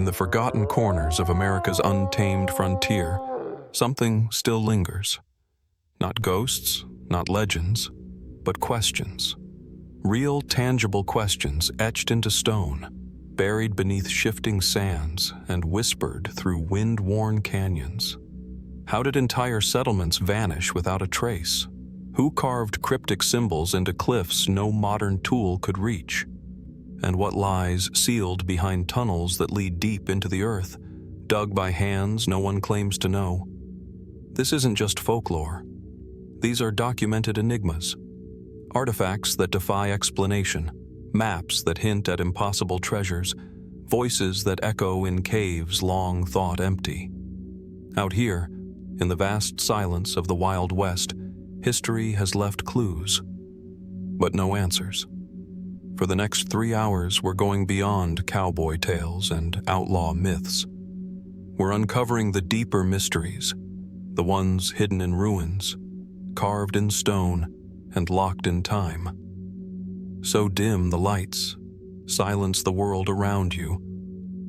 In the forgotten corners of America's untamed frontier, something still lingers. Not ghosts, not legends, but questions. Real, tangible questions etched into stone, buried beneath shifting sands and whispered through wind-worn canyons. How did entire settlements vanish without a trace? Who carved cryptic symbols into cliffs no modern tool could reach? And what lies sealed behind tunnels that lead deep into the earth, dug by hands no one claims to know? This isn't just folklore. These are documented enigmas, artifacts that defy explanation, maps that hint at impossible treasures, voices that echo in caves long thought empty. Out here, in the vast silence of the Wild West, history has left clues, but no answers. For the next 3 hours, we're going beyond cowboy tales and outlaw myths. We're uncovering the deeper mysteries, the ones hidden in ruins, carved in stone, and locked in time. So dim the lights, silence the world around you,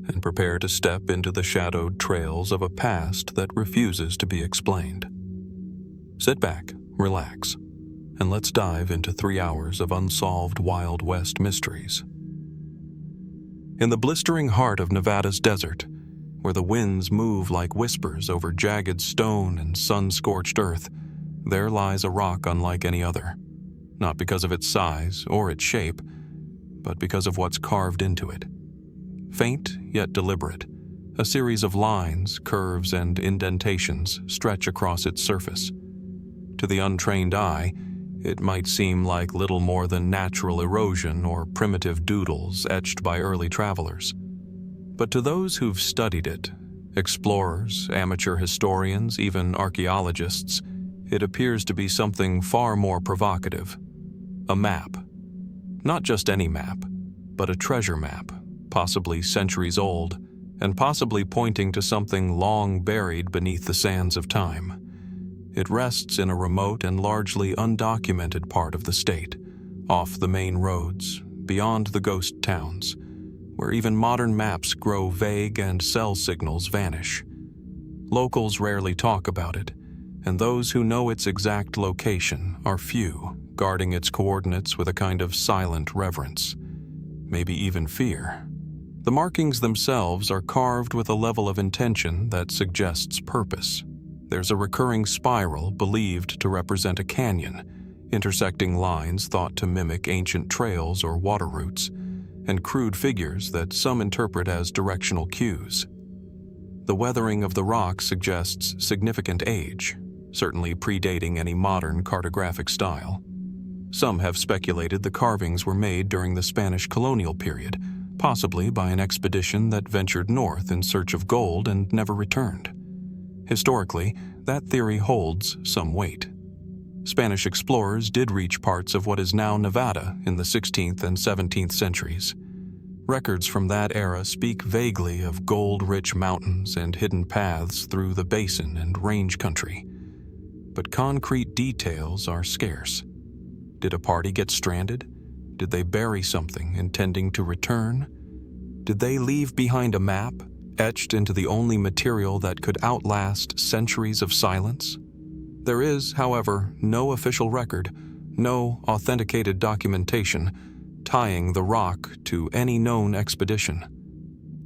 and prepare to step into the shadowed trails of a past that refuses to be explained. Sit back, relax, and let's dive into 3 hours of unsolved Wild West mysteries. In the blistering heart of Nevada's desert, where the winds move like whispers over jagged stone and sun-scorched earth, there lies a rock unlike any other, not because of its size or its shape, but because of what's carved into it. Faint yet deliberate, a series of lines, curves, and indentations stretch across its surface. To the untrained eye, it might seem like little more than natural erosion or primitive doodles etched by early travelers. But to those who've studied it, explorers, amateur historians, even archaeologists, it appears to be something far more provocative. A map. Not just any map, but a treasure map, possibly centuries old, and possibly pointing to something long buried beneath the sands of time. It rests in a remote and largely undocumented part of the state, off the main roads, beyond the ghost towns, where even modern maps grow vague and cell signals vanish. Locals rarely talk about it, and those who know its exact location are few, guarding its coordinates with a kind of silent reverence, maybe even fear. The markings themselves are carved with a level of intention that suggests purpose. There's a recurring spiral believed to represent a canyon, intersecting lines thought to mimic ancient trails or water routes, and crude figures that some interpret as directional cues. The weathering of the rock suggests significant age, certainly predating any modern cartographic style. Some have speculated the carvings were made during the Spanish colonial period, possibly by an expedition that ventured north in search of gold and never returned. Historically, that theory holds some weight. Spanish explorers did reach parts of what is now Nevada in the 16th and 17th centuries. Records from that era speak vaguely of gold-rich mountains and hidden paths through the basin and range country. But concrete details are scarce. Did a party get stranded? Did they bury something intending to return? Did they leave behind a map, etched into the only material that could outlast centuries of silence? There is, however, no official record, no authenticated documentation tying the rock to any known expedition.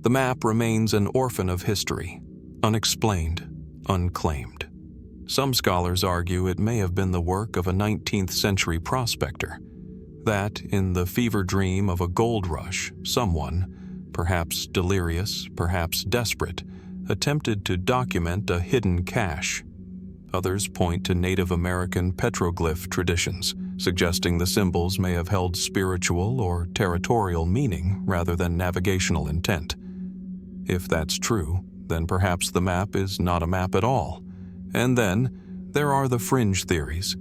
The map remains an orphan of history, unexplained, unclaimed. Some scholars argue it may have been the work of a 19th century prospector, that, in the fever dream of a gold rush, someone, perhaps delirious, perhaps desperate, attempted to document a hidden cache. Others point to Native American petroglyph traditions, suggesting the symbols may have held spiritual or territorial meaning rather than navigational intent. If that's true, then perhaps the map is not a map at all. And then, there are the fringe theories.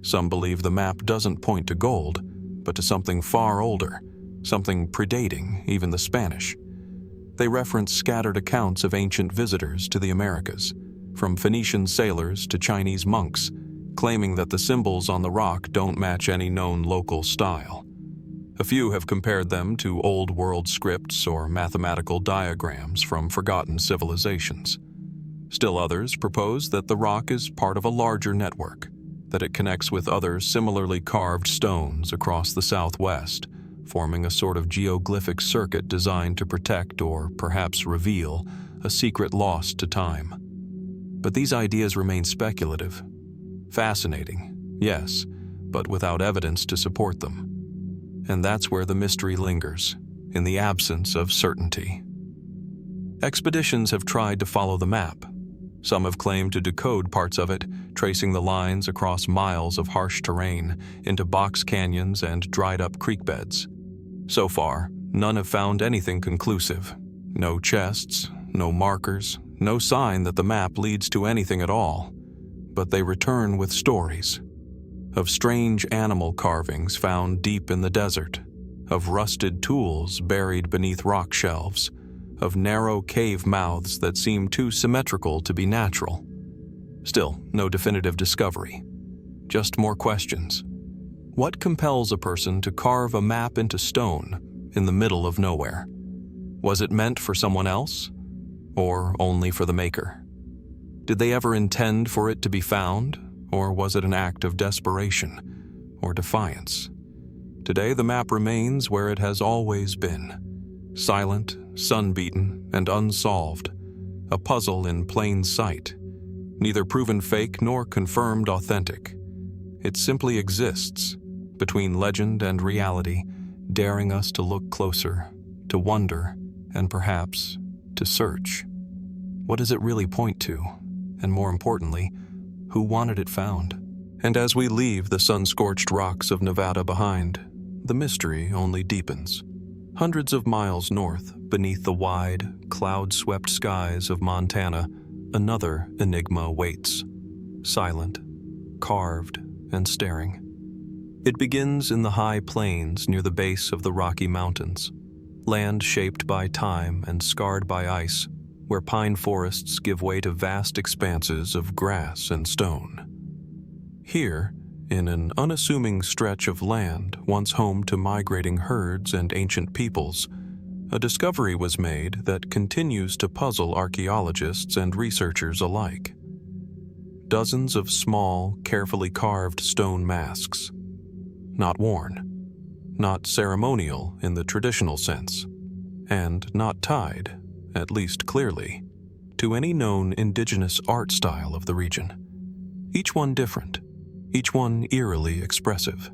Some believe the map doesn't point to gold, but to something far older, something predating even the Spanish. They reference scattered accounts of ancient visitors to the Americas, from Phoenician sailors to Chinese monks, claiming that the symbols on the rock don't match any known local style. A few have compared them to old world scripts or mathematical diagrams from forgotten civilizations. Still others propose that the rock is part of a larger network, that it connects with other similarly carved stones across the southwest, forming a sort of geoglyphic circuit designed to protect or perhaps reveal a secret lost to time. But these ideas remain speculative. Fascinating, yes, but without evidence to support them. And that's where the mystery lingers, in the absence of certainty. Expeditions have tried to follow the map. Some have claimed to decode parts of it, tracing the lines across miles of harsh terrain into box canyons and dried-up creek beds. So far, none have found anything conclusive. No chests, no markers, no sign that the map leads to anything at all. But they return with stories. Of strange animal carvings found deep in the desert, of rusted tools buried beneath rock shelves, of narrow cave mouths that seem too symmetrical to be natural. Still, no definitive discovery. Just more questions. What compels a person to carve a map into stone in the middle of nowhere? Was it meant for someone else, or only for the maker? Did they ever intend for it to be found? Or was it an act of desperation or defiance? Today, the map remains where it has always been. Silent, sun-beaten, and unsolved. A puzzle in plain sight. Neither proven fake nor confirmed authentic. It simply exists, between legend and reality, daring us to look closer, to wonder, and perhaps to search. What does it really point to? And more importantly, who wanted it found? And as we leave the sun-scorched rocks of Nevada behind, the mystery only deepens. Hundreds of miles north, beneath the wide, cloud-swept skies of Montana, another enigma waits. Silent, carved, and staring. It begins in the high plains near the base of the Rocky Mountains, land shaped by time and scarred by ice, where pine forests give way to vast expanses of grass and stone. Here, in an unassuming stretch of land once home to migrating herds and ancient peoples, a discovery was made that continues to puzzle archaeologists and researchers alike. Dozens of small, carefully carved stone masks. Not worn, not ceremonial in the traditional sense, and not tied, at least clearly, to any known indigenous art style of the region. Each one different, each one eerily expressive.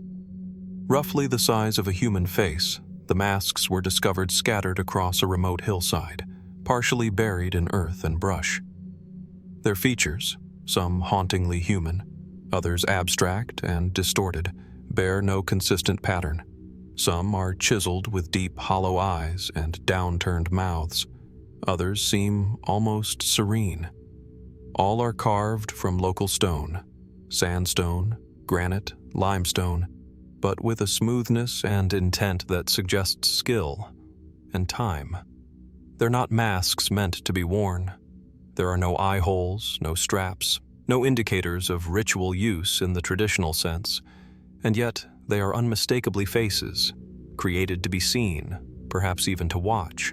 Roughly the size of a human face, the masks were discovered scattered across a remote hillside, partially buried in earth and brush. Their features, some hauntingly human, others abstract and distorted, bear no consistent pattern. Some are chiseled with deep, hollow eyes and downturned mouths. Others seem almost serene. All are carved from local stone, sandstone, granite, limestone, but with a smoothness and intent that suggests skill and time. They're not masks meant to be worn. There are no eye holes, no straps, no indicators of ritual use in the traditional sense, and yet they are unmistakably faces, created to be seen, perhaps even to watch.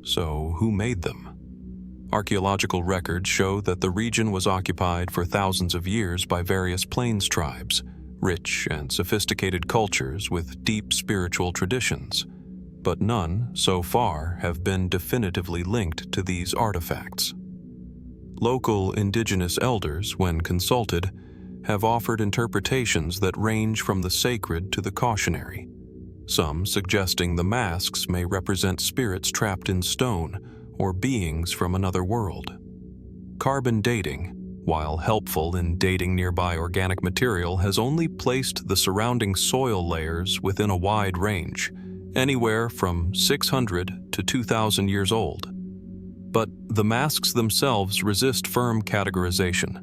So, who made them? Archaeological records show that the region was occupied for thousands of years by various plains tribes, rich and sophisticated cultures with deep spiritual traditions, but none, so far, have been definitively linked to these artifacts. Local indigenous elders, when consulted, have offered interpretations that range from the sacred to the cautionary, some suggesting the masks may represent spirits trapped in stone or beings from another world. Carbon dating, while helpful in dating nearby organic material, has only placed the surrounding soil layers within a wide range, anywhere from 600 to 2,000 years old. But the masks themselves resist firm categorization.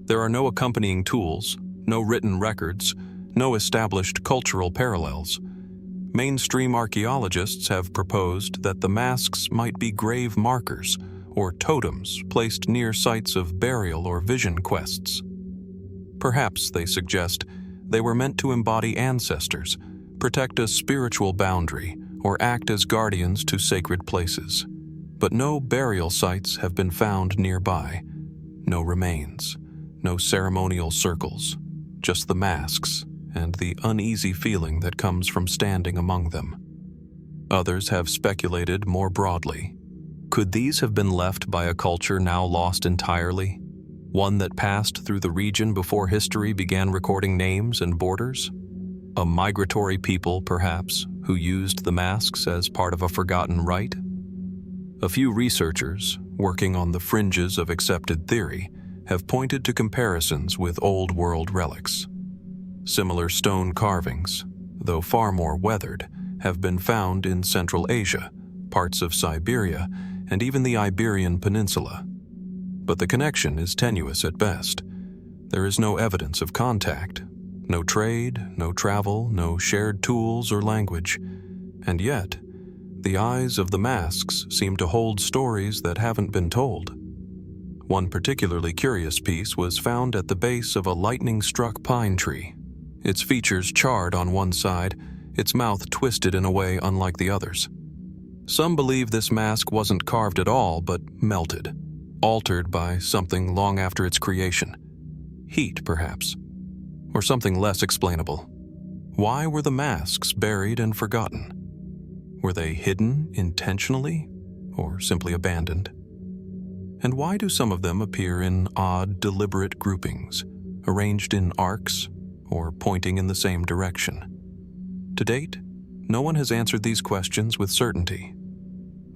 There are no accompanying tools, no written records, no established cultural parallels. Mainstream archaeologists have proposed that the masks might be grave markers or totems placed near sites of burial or vision quests. Perhaps, they suggest, they were meant to embody ancestors, protect a spiritual boundary, or act as guardians to sacred places. But no burial sites have been found nearby. No remains, no ceremonial circles, just the masks and the uneasy feeling that comes from standing among them. Others have speculated more broadly. Could these have been left by a culture now lost entirely? One that passed through the region before history began recording names and borders? A migratory people, perhaps, who used the masks as part of a forgotten rite? A few researchers, working on the fringes of accepted theory, have pointed to comparisons with Old World relics. Similar stone carvings, though far more weathered, have been found in Central Asia, parts of Siberia, and even the Iberian Peninsula. But the connection is tenuous at best. There is no evidence of contact, no trade, no travel, no shared tools or language. And yet, the eyes of the masks seem to hold stories that haven't been told. One particularly curious piece was found at the base of a lightning-struck pine tree. Its features charred on one side, its mouth twisted in a way unlike the others. Some believe this mask wasn't carved at all, but melted, altered by something long after its creation. Heat, perhaps, or something less explainable. Why were the masks buried and forgotten? Were they hidden intentionally, or simply abandoned? And why do some of them appear in odd, deliberate groupings, arranged in arcs, or pointing in the same direction? To date, no one has answered these questions with certainty.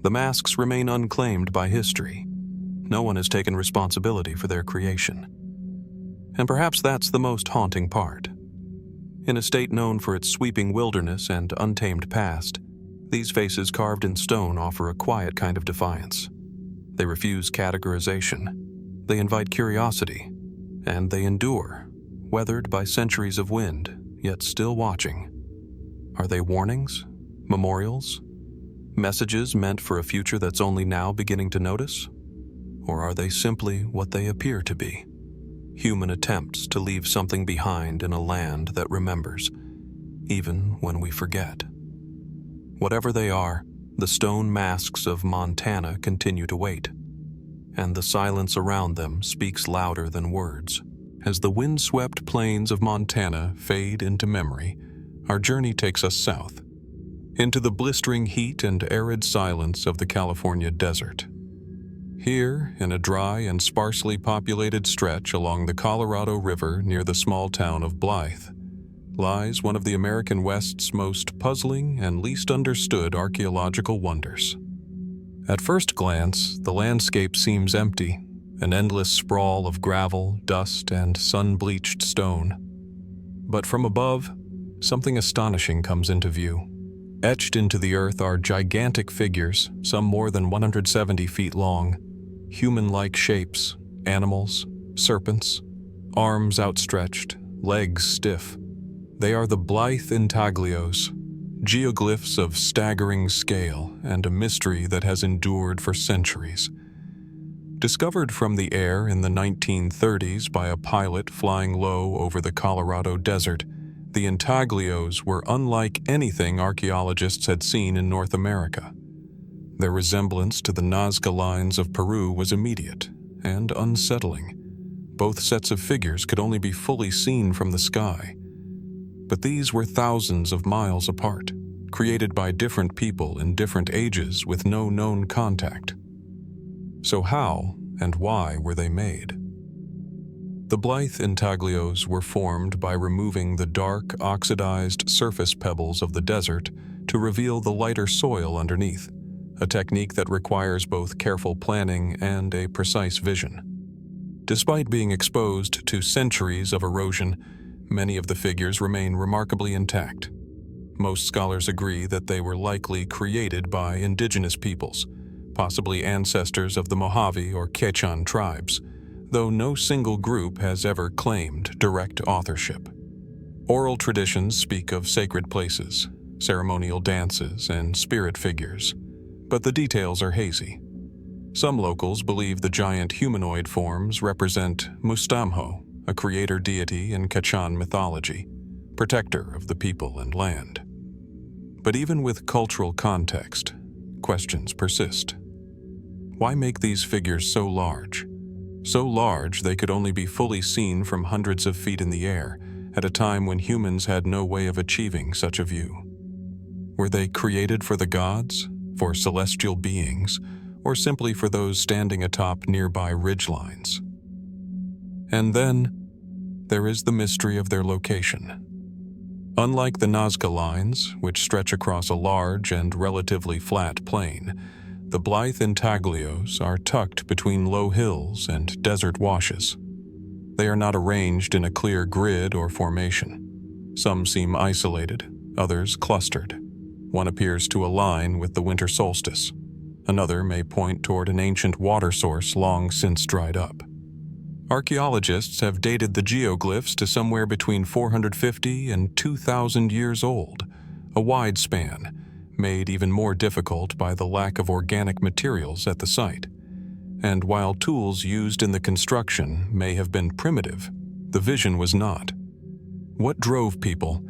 The masks remain unclaimed by history. No one has taken responsibility for their creation. And perhaps that's the most haunting part. In a state known for its sweeping wilderness and untamed past, these faces carved in stone offer a quiet kind of defiance. They refuse categorization. They invite curiosity. And they endure, weathered by centuries of wind, yet still watching. Are they warnings? Memorials? Messages meant for a future that's only now beginning to notice? Or are they simply what they appear to be? Human attempts to leave something behind in a land that remembers, even when we forget. Whatever they are, the stone masks of Montana continue to wait, and the silence around them speaks louder than words. As the wind-swept plains of Montana fade into memory, our journey takes us south, into the blistering heat and arid silence of the California desert. Here, in a dry and sparsely populated stretch along the Colorado River near the small town of Blythe, lies one of the American West's most puzzling and least understood archaeological wonders. At first glance, the landscape seems empty, an endless sprawl of gravel, dust, and sun-bleached stone. But from above, something astonishing comes into view. Etched into the earth are gigantic figures, some more than 170 feet long, human-like shapes, animals, serpents, arms outstretched, legs stiff. They are the Blythe Intaglios, geoglyphs of staggering scale and a mystery that has endured for centuries. Discovered from the air in the 1930s by a pilot flying low over the Colorado desert, the Intaglios were unlike anything archaeologists had seen in North America. Their resemblance to the Nazca lines of Peru was immediate and unsettling. Both sets of figures could only be fully seen from the sky. But these were thousands of miles apart, created by different people in different ages with no known contact. So how and why were they made? The Blythe Intaglios were formed by removing the dark, oxidized surface pebbles of the desert to reveal the lighter soil underneath, a technique that requires both careful planning and a precise vision. Despite being exposed to centuries of erosion, many of the figures remain remarkably intact. Most scholars agree that they were likely created by indigenous peoples, possibly ancestors of the Mojave or Quechan tribes, though no single group has ever claimed direct authorship. Oral traditions speak of sacred places, ceremonial dances, and spirit figures, but the details are hazy. Some locals believe the giant humanoid forms represent Mustamho, a creator deity in Quechan mythology, protector of the people and land. But even with cultural context, questions persist. Why make these figures so large? So large they could only be fully seen from hundreds of feet in the air, at a time when humans had no way of achieving such a view. Were they created for the gods, for celestial beings, or simply for those standing atop nearby ridgelines? And then, there is the mystery of their location. Unlike the Nazca lines, which stretch across a large and relatively flat plain, the Blythe Intaglios are tucked between low hills and desert washes. They are not arranged in a clear grid or formation. Some seem isolated, others clustered. One appears to align with the winter solstice. Another may point toward an ancient water source long since dried up. Archaeologists have dated the geoglyphs to somewhere between 450 and 2,000 years old, a wide span, made even more difficult by the lack of organic materials at the site. And while tools used in the construction may have been primitive, the vision was not. What drove people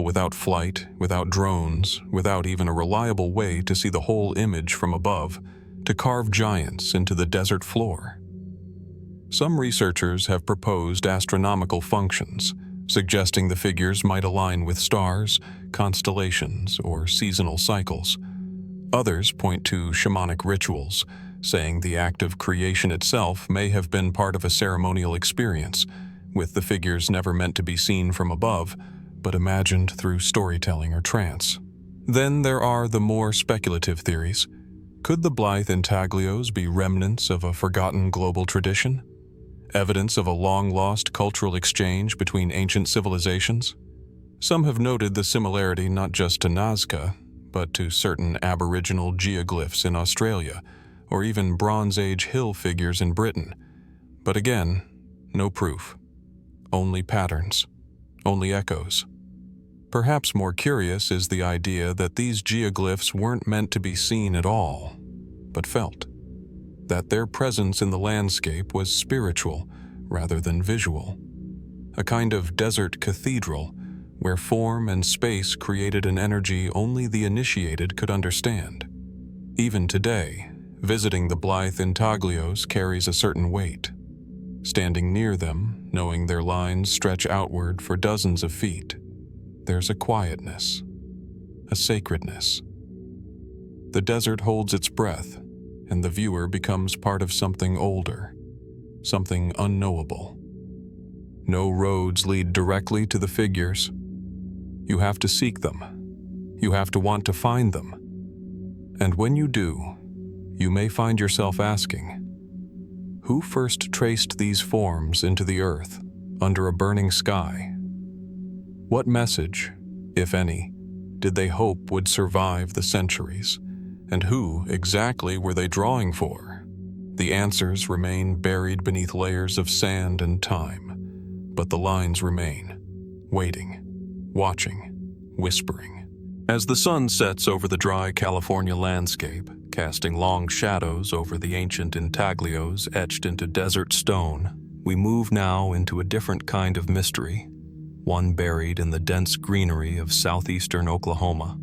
without flight, without drones, without even a reliable way to see the whole image from above, to carve giants into the desert floor? Some researchers have proposed astronomical functions, suggesting the figures might align with stars, constellations, or seasonal cycles. Others point to shamanic rituals, saying the act of creation itself may have been part of a ceremonial experience, with the figures never meant to be seen from above, but imagined through storytelling or trance. Then there are the more speculative theories. Could the Blythe Intaglios be remnants of a forgotten global tradition? Evidence of a long-lost cultural exchange between ancient civilizations? Some have noted the similarity not just to Nazca, but to certain Aboriginal geoglyphs in Australia, or even Bronze Age hill figures in Britain. But again, no proof. Only patterns. Only echoes. Perhaps more curious is the idea that these geoglyphs weren't meant to be seen at all, but felt. That their presence in the landscape was spiritual rather than visual. A kind of desert cathedral where form and space created an energy only the initiated could understand. Even today, visiting the Blythe Intaglios carries a certain weight. Standing near them, knowing their lines stretch outward for dozens of feet, there's a quietness, a sacredness. The desert holds its breath, and the viewer becomes part of something older, something unknowable. No roads lead directly to the figures. You have to seek them. You have to want to find them. And when you do, you may find yourself asking, who first traced these forms into the earth under a burning sky? What message, if any, did they hope would survive the centuries? And who exactly were they drawing for? The answers remain buried beneath layers of sand and time, but the lines remain, waiting, watching, whispering. As the sun sets over the dry California landscape, casting long shadows over the ancient intaglios etched into desert stone, we move now into a different kind of mystery, one buried in the dense greenery of southeastern Oklahoma.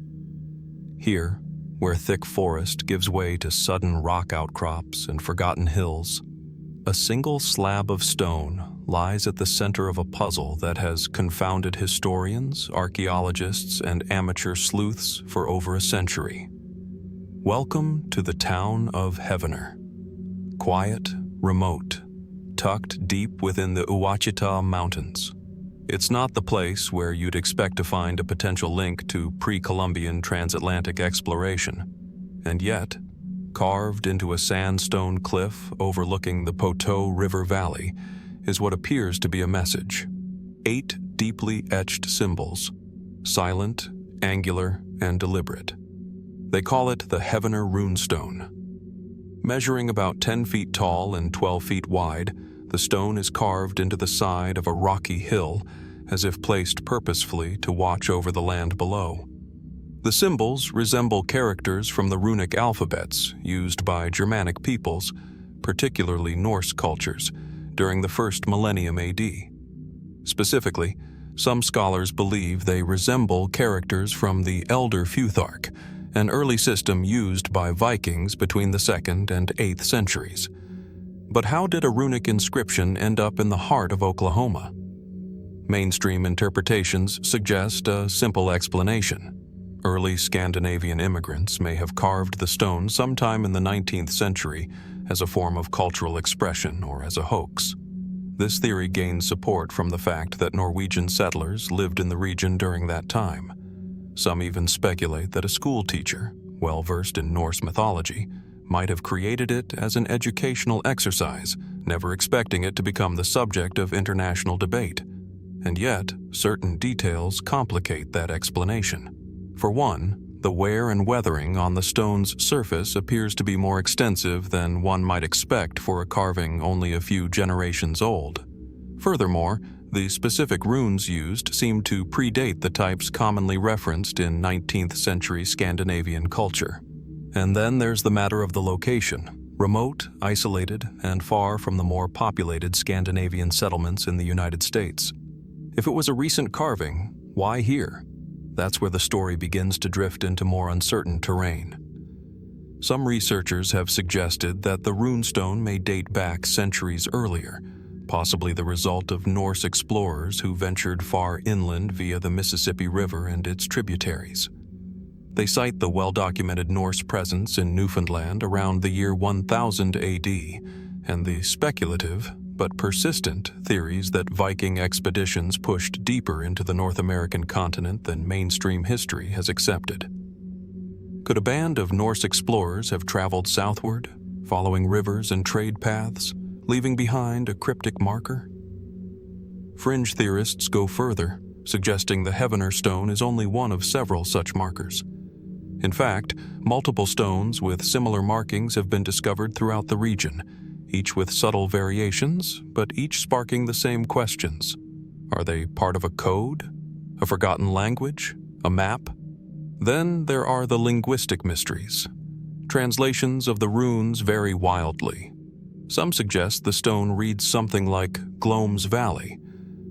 Here, where thick forest gives way to sudden rock outcrops and forgotten hills, a single slab of stone lies at the center of a puzzle that has confounded historians, archaeologists, and amateur sleuths for over a century. Welcome to the town of Heavener. Quiet, remote, tucked deep within the Ouachita Mountains. It's not the place where you'd expect to find a potential link to pre-Columbian transatlantic exploration. And yet, carved into a sandstone cliff overlooking the Poteau River Valley, is what appears to be a message. 8 deeply etched symbols, silent, angular, and deliberate. They call it the Heavener Runestone. Measuring about 10 feet tall and 12 feet wide, the stone is carved into the side of a rocky hill, as if placed purposefully to watch over the land below. The symbols resemble characters from the runic alphabets used by Germanic peoples, particularly Norse cultures, during the first millennium AD. Specifically, Some scholars believe they resemble characters from the Elder Futhark, an early system used by Vikings between the 2nd and 8th centuries. But how did a runic inscription end up in the heart of Oklahoma? Mainstream interpretations suggest a simple explanation. Early Scandinavian immigrants may have carved the stone sometime in the 19th century as a form of cultural expression or as a hoax. This theory gains support from the fact that Norwegian settlers lived in the region during that time. Some even speculate that a school teacher, well-versed in Norse mythology, might have created it as an educational exercise, never expecting it to become the subject of international debate. And yet, certain details complicate that explanation. For one, the wear and weathering on the stone's surface appears to be more extensive than one might expect for a carving only a few generations old. Furthermore, the specific runes used seem to predate the types commonly referenced in 19th century Scandinavian culture. And then there's the matter of the location, remote, isolated, and far from the more populated Scandinavian settlements in the United States. If it was a recent carving, why here? That's where the story begins to drift into more uncertain terrain. Some researchers have suggested that the runestone may date back centuries earlier, possibly the result of Norse explorers who ventured far inland via the Mississippi River and its tributaries. They cite the well-documented Norse presence in Newfoundland around the year 1000 AD, and the speculative but persistent theories that Viking expeditions pushed deeper into the North American continent than mainstream history has accepted. Could a band of Norse explorers have traveled southward, following rivers and trade paths, leaving behind a cryptic marker? Fringe theorists go further, suggesting the Heavener stone is only one of several such markers. In fact, multiple stones with similar markings have been discovered throughout the region, each with subtle variations, but each sparking the same questions. Are they part of a code? A forgotten language? A map? Then there are the linguistic mysteries. Translations of the runes vary wildly. Some suggest the stone reads something like Gloam's Valley,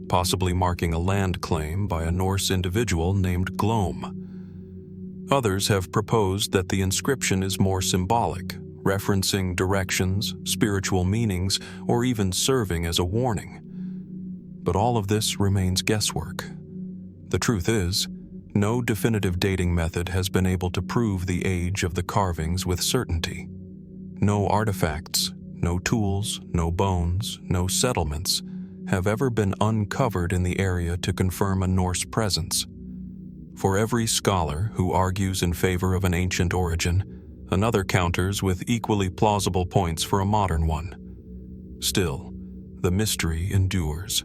possibly marking a land claim by a Norse individual named Gloam. Others have proposed that the inscription is more symbolic, referencing directions, spiritual meanings, or even serving as a warning. But all of this remains guesswork. The truth is, no definitive dating method has been able to prove the age of the carvings with certainty. No artifacts, no tools, no bones, no settlements have ever been uncovered in the area to confirm a Norse presence. For every scholar who argues in favor of an ancient origin, another counters with equally plausible points for a modern one. Still, the mystery endures.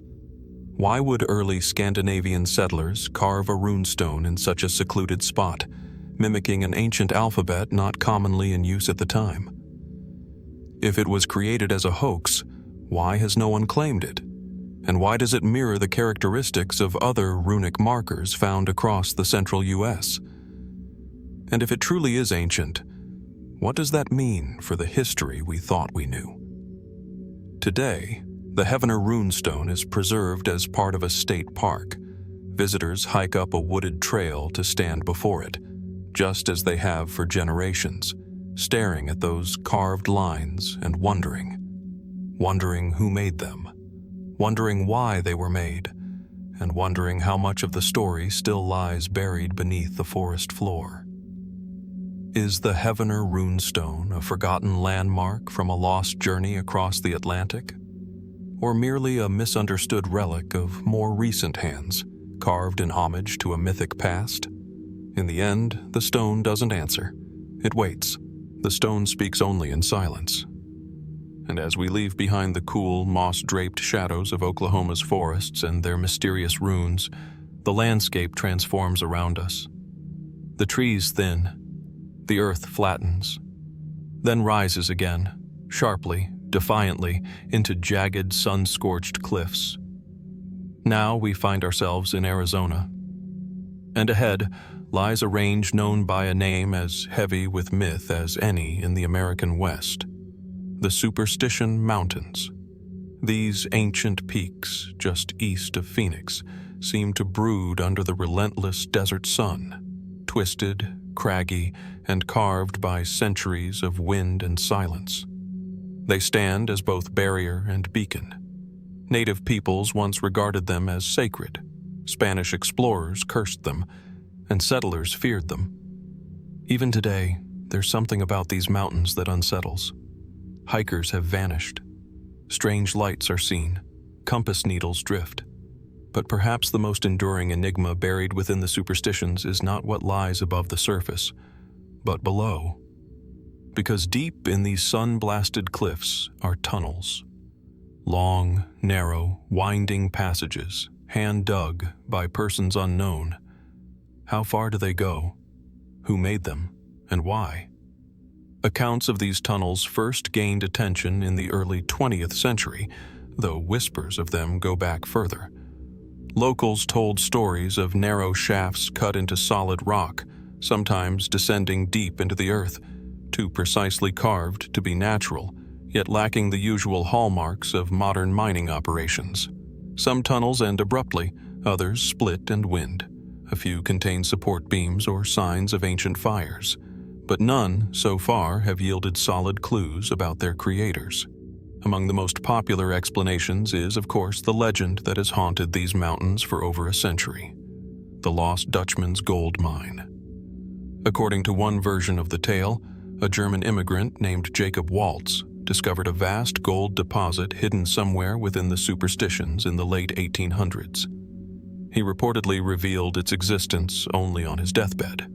Why would early Scandinavian settlers carve a runestone in such a secluded spot, mimicking an ancient alphabet not commonly in use at the time? If it was created as a hoax, why has no one claimed it? And why does it mirror the characteristics of other runic markers found across the central U.S.? And if it truly is ancient, what does that mean for the history we thought we knew? Today, the Heavener runestone is preserved as part of a state park. Visitors hike up a wooded trail to stand before it, just as they have for generations, staring at those carved lines and wondering who made them, wondering why they were made, and wondering how much of the story still lies buried beneath the forest floor. Is the Heavener runestone a forgotten landmark from a lost journey across the Atlantic? Or merely a misunderstood relic of more recent hands, carved in homage to a mythic past? In the end, the stone doesn't answer. It waits. The stone speaks only in silence. And as we leave behind the cool, moss-draped shadows of Oklahoma's forests and their mysterious runes, the landscape transforms around us. The trees thin. The earth flattens, then rises again, sharply, defiantly, into jagged, sun-scorched cliffs. Now we find ourselves in Arizona. And ahead lies a range known by a name as heavy with myth as any in the American West, the Superstition Mountains. These ancient peaks, just east of Phoenix, seem to brood under the relentless desert sun, twisted, craggy, and carved by centuries of wind and silence. They stand as both barrier and beacon. Native peoples once regarded them as sacred. Spanish explorers cursed them, and settlers feared them. Even today, there's something about these mountains that unsettles. Hikers have vanished. Strange lights are seen. Compass needles drift. But perhaps the most enduring enigma buried within the superstitions is not what lies above the surface, but below. Because deep in these sun-blasted cliffs are tunnels. Long, narrow, winding passages, hand-dug by persons unknown. How far do they go? Who made them, and why? Accounts of these tunnels first gained attention in the early 20th century, though whispers of them go back further. Locals told stories of narrow shafts cut into solid rock, sometimes descending deep into the earth, too precisely carved to be natural, yet lacking the usual hallmarks of modern mining operations. Some tunnels end abruptly, others split and wind. A few contain support beams or signs of ancient fires, but none, so far, have yielded solid clues about their creators. Among the most popular explanations is, of course, the legend that has haunted these mountains for over a century: the Lost Dutchman's gold mine. According to one version of the tale, a German immigrant named Jacob Waltz discovered a vast gold deposit hidden somewhere within the superstitions in the late 1800s. He reportedly revealed its existence only on his deathbed,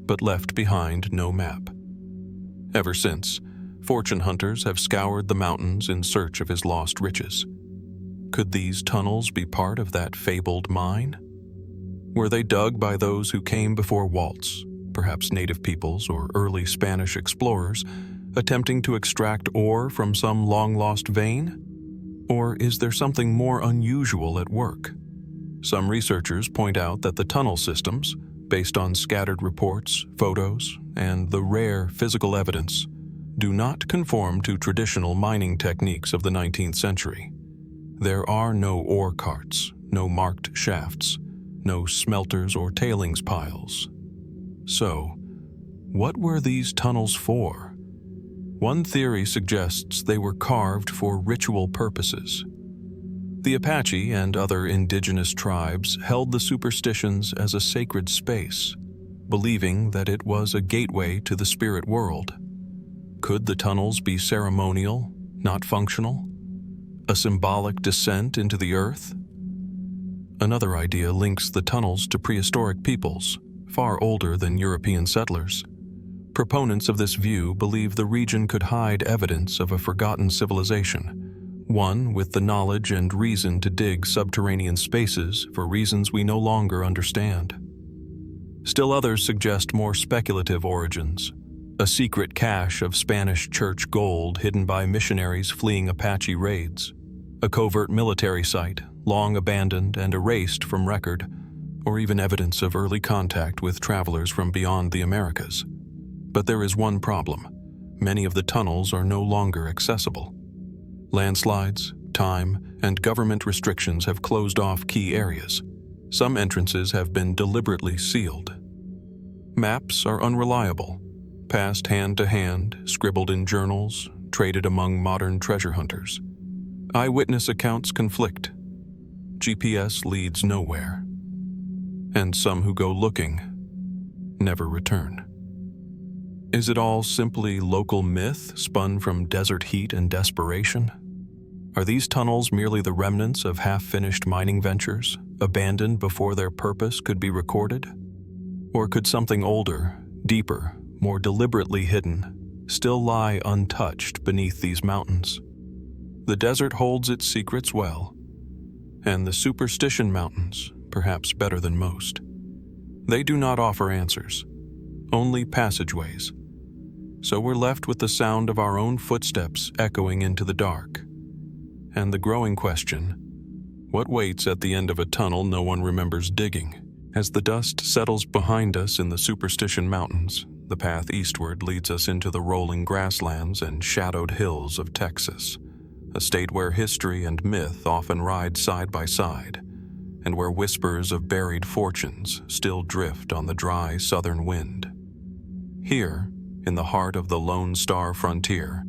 but left behind no map. Ever since, fortune hunters have scoured the mountains in search of his lost riches. Could these tunnels be part of that fabled mine? Were they dug by those who came before Waltz, perhaps native peoples or early Spanish explorers, attempting to extract ore from some long-lost vein? Or is there something more unusual at work? Some researchers point out that the tunnel systems, based on scattered reports, photos, and the rare physical evidence, do not conform to traditional mining techniques of the 19th century. There are no ore carts, no marked shafts, no smelters or tailings piles. So, what were these tunnels for? One theory suggests they were carved for ritual purposes. The Apache and other indigenous tribes held the superstitions as a sacred space, believing that it was a gateway to the spirit world. Could the tunnels be ceremonial, not functional? A symbolic descent into the earth? Another idea links the tunnels to prehistoric peoples, far older than European settlers. Proponents of this view believe the region could hide evidence of a forgotten civilization, one with the knowledge and reason to dig subterranean spaces for reasons we no longer understand. Still others suggest more speculative origins, a secret cache of Spanish church gold hidden by missionaries fleeing Apache raids, a covert military site, long abandoned and erased from record, or even evidence of early contact with travelers from beyond the Americas. But there is one problem. Many of the tunnels are no longer accessible. Landslides, time, and government restrictions have closed off key areas. Some entrances have been deliberately sealed. Maps are unreliable, passed hand to hand, scribbled in journals, traded among modern treasure hunters. Eyewitness accounts conflict. GPS leads nowhere. And some who go looking never return. Is it all simply local myth spun from desert heat and desperation? Are these tunnels merely the remnants of half-finished mining ventures, abandoned before their purpose could be recorded? Or could something older, deeper, more deliberately hidden, still lie untouched beneath these mountains? The desert holds its secrets well, and the Superstition Mountains, perhaps better than most. They do not offer answers, only passageways. So we're left with the sound of our own footsteps echoing into the dark. And the growing question, what waits at the end of a tunnel no one remembers digging? As the dust settles behind us in the Superstition Mountains, the path eastward leads us into the rolling grasslands and shadowed hills of Texas, a state where history and myth often ride side by side, and where whispers of buried fortunes still drift on the dry southern wind. Here, in the heart of the Lone Star frontier,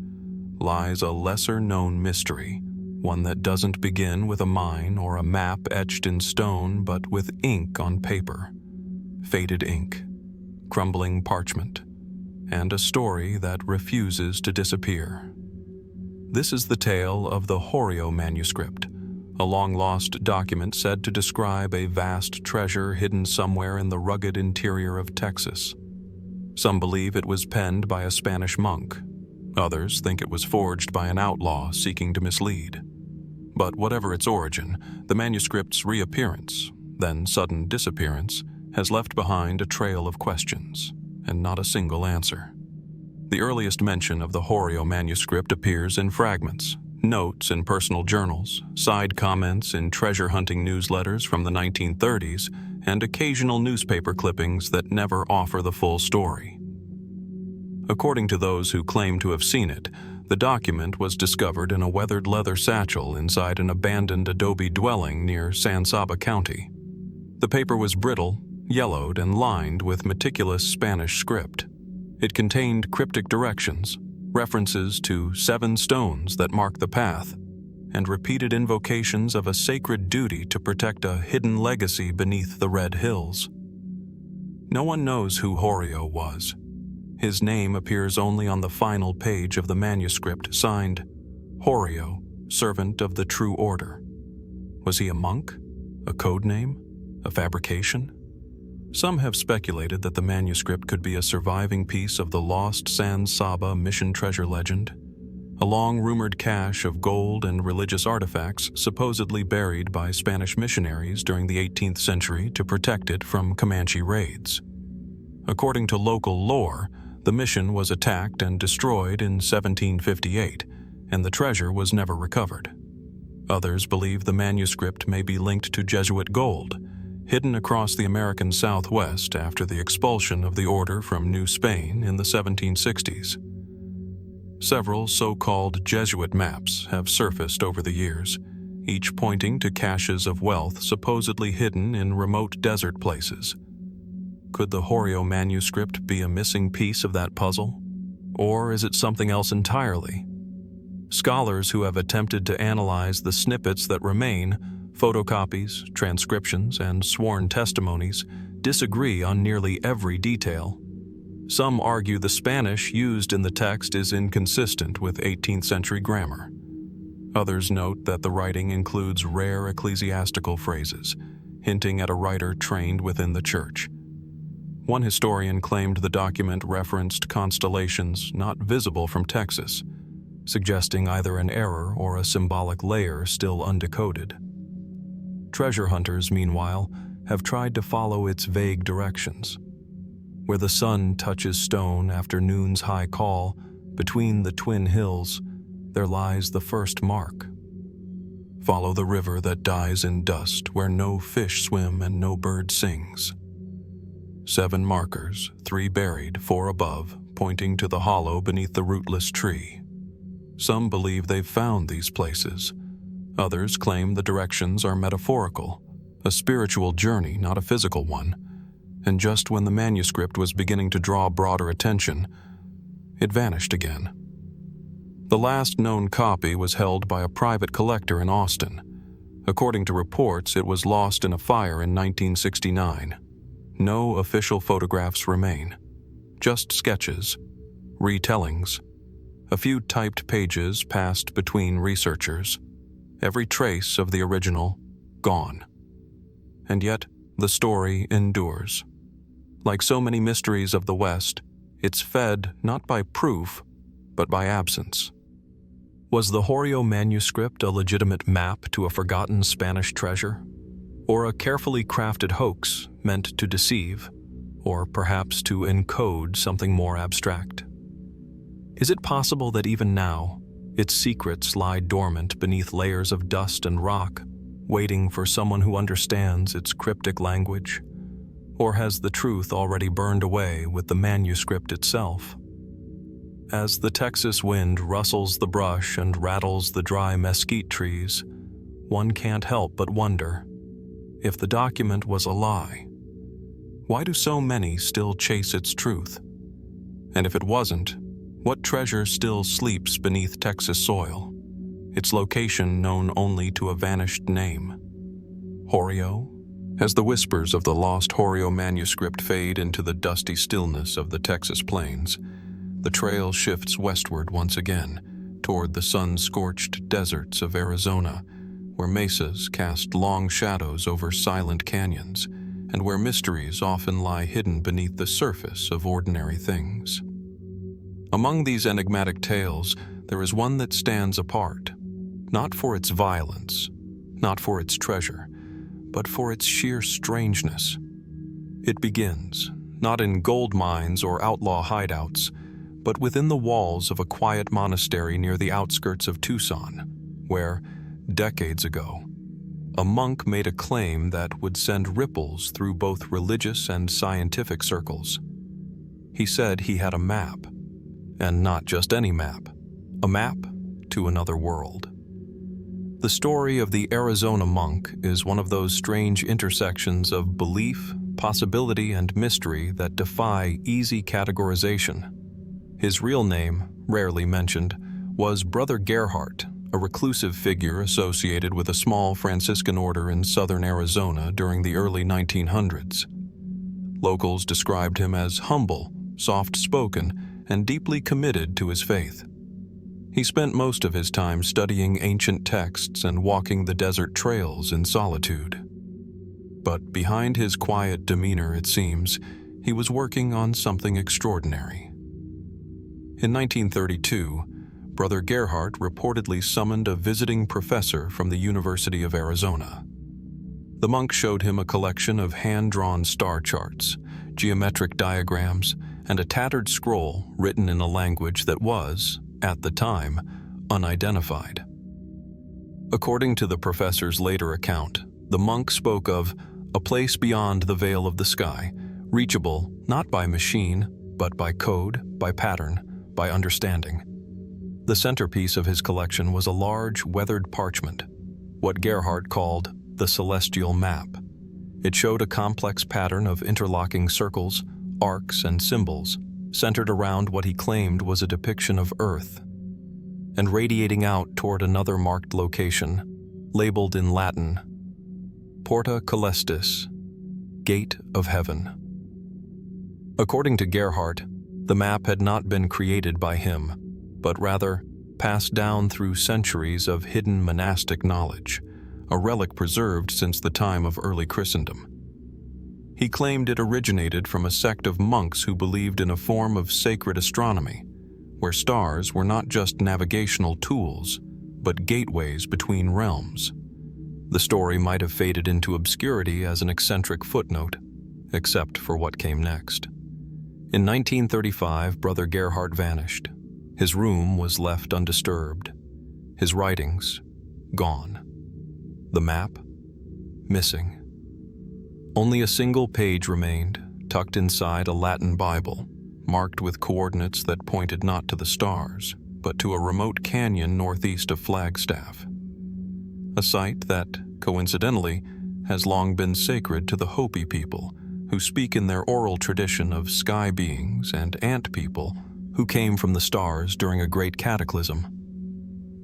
lies a lesser-known mystery, one that doesn't begin with a mine or a map etched in stone, but with ink on paper, faded ink, crumbling parchment, and a story that refuses to disappear. This is the tale of the Horio Manuscript, a long-lost document said to describe a vast treasure hidden somewhere in the rugged interior of Texas. Some believe it was penned by a Spanish monk. Others think it was forged by an outlaw seeking to mislead. But whatever its origin, the manuscript's reappearance, then sudden disappearance, has left behind a trail of questions, and not a single answer. The earliest mention of the Horio manuscript appears in fragments, notes in personal journals, side comments in treasure-hunting newsletters from the 1930s, and occasional newspaper clippings that never offer the full story. According to those who claim to have seen it, the document was discovered in a weathered leather satchel inside an abandoned adobe dwelling near San Saba County. The paper was brittle, yellowed, and lined with meticulous Spanish script. It contained cryptic directions, references to 7 stones that mark the path, and repeated invocations of a sacred duty to protect a hidden legacy beneath the Red Hills. No one knows who Horio was. His name appears only on the final page of the manuscript, signed, Horio, Servant of the True Order. Was he a monk? A code name? A fabrication? Some have speculated that the manuscript could be a surviving piece of the lost San Saba mission treasure legend, a long-rumored cache of gold and religious artifacts supposedly buried by Spanish missionaries during the 18th century to protect it from Comanche raids. According to local lore, the mission was attacked and destroyed in 1758, and the treasure was never recovered. Others believe the manuscript may be linked to Jesuit gold, hidden across the American Southwest after the expulsion of the order from New Spain in the 1760s. Several so-called Jesuit maps have surfaced over the years, each pointing to caches of wealth supposedly hidden in remote desert places. Could the Horio manuscript be a missing piece of that puzzle? Or is it something else entirely? Scholars who have attempted to analyze the snippets that remain, photocopies, transcriptions, and sworn testimonies, disagree on nearly every detail. Some argue the Spanish used in the text is inconsistent with 18th century grammar. Others note that the writing includes rare ecclesiastical phrases, hinting at a writer trained within the church. One historian claimed the document referenced constellations not visible from Texas, suggesting either an error or a symbolic layer still undecoded. Treasure hunters, meanwhile, have tried to follow its vague directions. Where the sun touches stone after noon's high call, between the twin hills, there lies the first mark. Follow the river that dies in dust, where no fish swim and no bird sings. 7 markers, 3 buried, 4 above, pointing to the hollow beneath the rootless tree. Some believe they've found these places. Others claim the directions are metaphorical, a spiritual journey, not a physical one. And just when the manuscript was beginning to draw broader attention, it vanished again. The last known copy was held by a private collector in Austin. According to reports, it was lost in a fire in 1969. No official photographs remain, just sketches, retellings, a few typed pages passed between researchers, every trace of the original gone. And yet, the story endures. Like so many mysteries of the West, it's fed not by proof, but by absence. Was the Horio manuscript a legitimate map to a forgotten Spanish treasure? Or a carefully crafted hoax meant to deceive, or perhaps to encode something more abstract? Is it possible that even now, its secrets lie dormant beneath layers of dust and rock, waiting for someone who understands its cryptic language? Or has the truth already burned away with the manuscript itself? As the Texas wind rustles the brush and rattles the dry mesquite trees, one can't help but wonder, if the document was a lie? Why do so many still chase its truth? And if it wasn't, what treasure still sleeps beneath Texas soil, its location known only to a vanished name? Horio? As the whispers of the lost Horio Manuscript fade into the dusty stillness of the Texas plains, the trail shifts westward once again, toward the sun-scorched deserts of Arizona, where mesas cast long shadows over silent canyons, and where mysteries often lie hidden beneath the surface of ordinary things. Among these enigmatic tales, there is one that stands apart, not for its violence, not for its treasure, but for its sheer strangeness. It begins, not in gold mines or outlaw hideouts, but within the walls of a quiet monastery near the outskirts of Tucson, where, decades ago, a monk made a claim that would send ripples through both religious and scientific circles. He said he had a map, and not just any map, a map to another world. The story of the Arizona monk is one of those strange intersections of belief, possibility, and mystery that defy easy categorization. His real name, rarely mentioned, was Brother Gerhardt, a reclusive figure associated with a small Franciscan order in southern Arizona during the early 1900s. Locals described him as humble, soft-spoken, and deeply committed to his faith. He spent most of his time studying ancient texts and walking the desert trails in solitude. But behind his quiet demeanor, it seems, he was working on something extraordinary. In 1932, Brother Gerhardt reportedly summoned a visiting professor from the University of Arizona. The monk showed him a collection of hand-drawn star charts, geometric diagrams, and a tattered scroll written in a language that was, at the time, unidentified. According to the professor's later account, the monk spoke of a place beyond the veil of the sky, reachable not by machine, but by code, by pattern, by understanding. The centerpiece of his collection was a large, weathered parchment, what Gerhardt called the celestial map. It showed a complex pattern of interlocking circles, arcs, and symbols, centered around what he claimed was a depiction of Earth, and radiating out toward another marked location, labeled in Latin, Porta Caelestis, Gate of Heaven. According to Gerhardt, the map had not been created by him, but rather passed down through centuries of hidden monastic knowledge, a relic preserved since the time of early Christendom. He claimed it originated from a sect of monks who believed in a form of sacred astronomy, where stars were not just navigational tools, but gateways between realms. The story might have faded into obscurity as an eccentric footnote, except for what came next. In 1935, Brother Gerhardt vanished. His room was left undisturbed. His writings, gone. The map, missing. Only a single page remained, tucked inside a Latin Bible, marked with coordinates that pointed not to the stars, but to a remote canyon northeast of Flagstaff. A site that, coincidentally, has long been sacred to the Hopi people, who speak in their oral tradition of sky beings and ant people who came from the stars during a great cataclysm.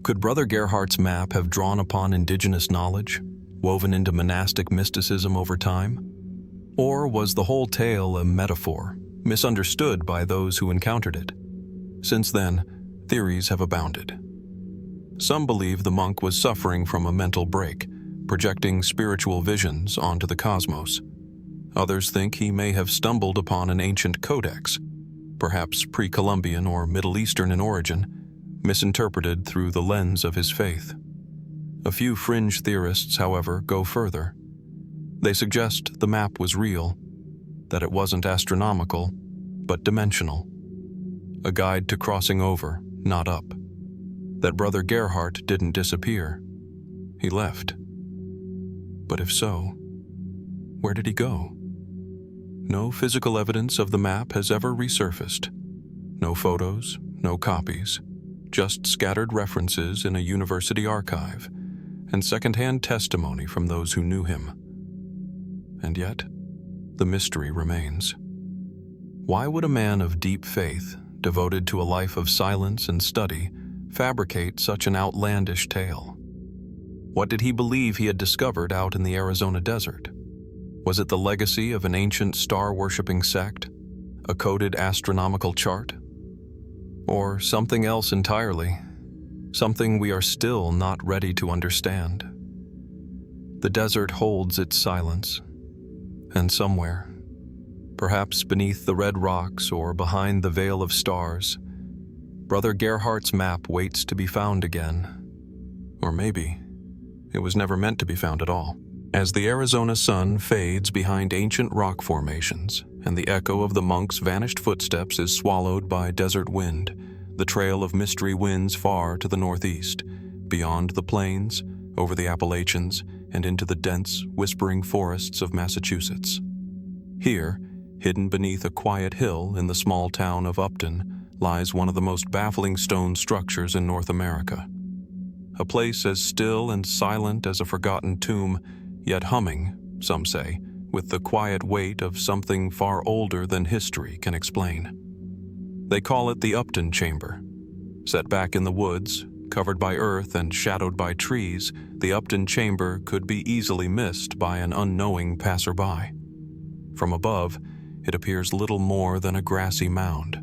Could Brother Gerhardt's map have drawn upon indigenous knowledge, woven into monastic mysticism over time? Or was the whole tale a metaphor, misunderstood by those who encountered it? Since then, theories have abounded. Some believe the monk was suffering from a mental break, projecting spiritual visions onto the cosmos. Others think he may have stumbled upon an ancient codex, perhaps pre-Columbian or Middle Eastern in origin, misinterpreted through the lens of his faith. A few fringe theorists, however, go further. They suggest the map was real, that it wasn't astronomical, but dimensional. A guide to crossing over, not up. That Brother Gerhardt didn't disappear. He left. But if so, where did he go? No physical evidence of the map has ever resurfaced. No photos, no copies, just scattered references in a university archive and secondhand testimony from those who knew him. and yet, the mystery remains. Why would a man of deep faith, devoted to a life of silence and study, fabricate such an outlandish tale? What did he believe he had discovered out in the Arizona desert? Was it the legacy of an ancient star-worshipping sect? A coded astronomical chart? Or something else entirely? Something we are still not ready to understand. The desert holds its silence, and somewhere, perhaps beneath the red rocks or behind the veil of stars, Brother Gerhardt's map waits to be found again. Or maybe it was never meant to be found at all. As the Arizona sun fades behind ancient rock formations and the echo of the monk's vanished footsteps is swallowed by desert wind, the trail of mystery winds far to the northeast, beyond the plains, over the Appalachians, and into the dense, whispering forests of Massachusetts. Here, hidden beneath a quiet hill in the small town of Upton, lies one of the most baffling stone structures in North America. A place as still and silent as a forgotten tomb, yet humming, some say, with the quiet weight of something far older than history can explain. They call it the Upton Chamber. Set back in the woods, covered by earth and shadowed by trees, the Upton Chamber could be easily missed by an unknowing passerby. From above, it appears little more than a grassy mound.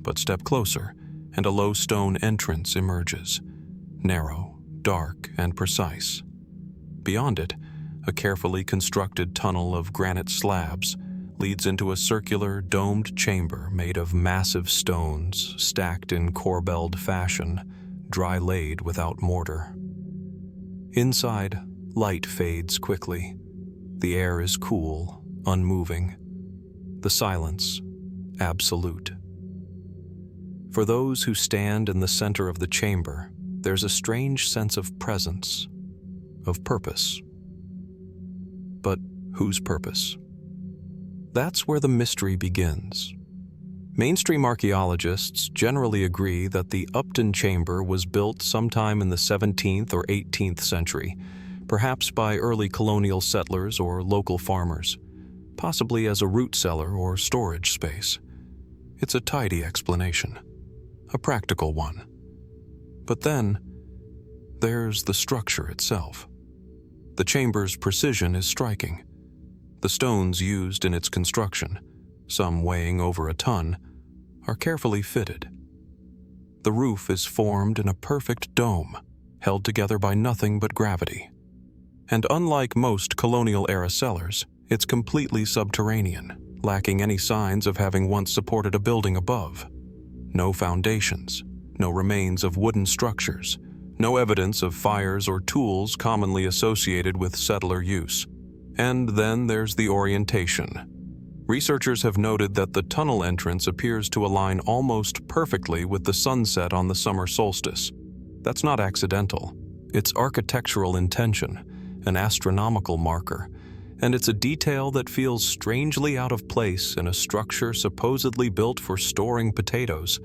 But step closer, and a low stone entrance emerges, narrow, dark, and precise. Beyond it, a carefully constructed tunnel of granite slabs leads into a circular, domed chamber made of massive stones stacked in corbelled fashion, dry-laid without mortar. Inside, light fades quickly. The air is cool, unmoving. The silence, absolute. For those who stand in the center of the chamber, there's a strange sense of presence, of purpose. But whose purpose? That's where the mystery begins. Mainstream archaeologists generally agree that the Upton Chamber was built sometime in the 17th or 18th century, perhaps by early colonial settlers or local farmers, possibly as a root cellar or storage space. It's a tidy explanation, a practical one. But then, there's the structure itself. The chamber's precision is striking. The stones used in its construction, some weighing over a ton, are carefully fitted. The roof is formed in a perfect dome, held together by nothing but gravity. And unlike most colonial-era cellars, it's completely subterranean, lacking any signs of having once supported a building above. No foundations, no remains of wooden structures, no evidence of fires or tools commonly associated with settler use. And then there's the orientation. Researchers have noted that the tunnel entrance appears to align almost perfectly with the sunset on the summer solstice. That's not accidental. It's architectural intention, an astronomical marker, and it's a detail that feels strangely out of place in a structure supposedly built for storing potatoes,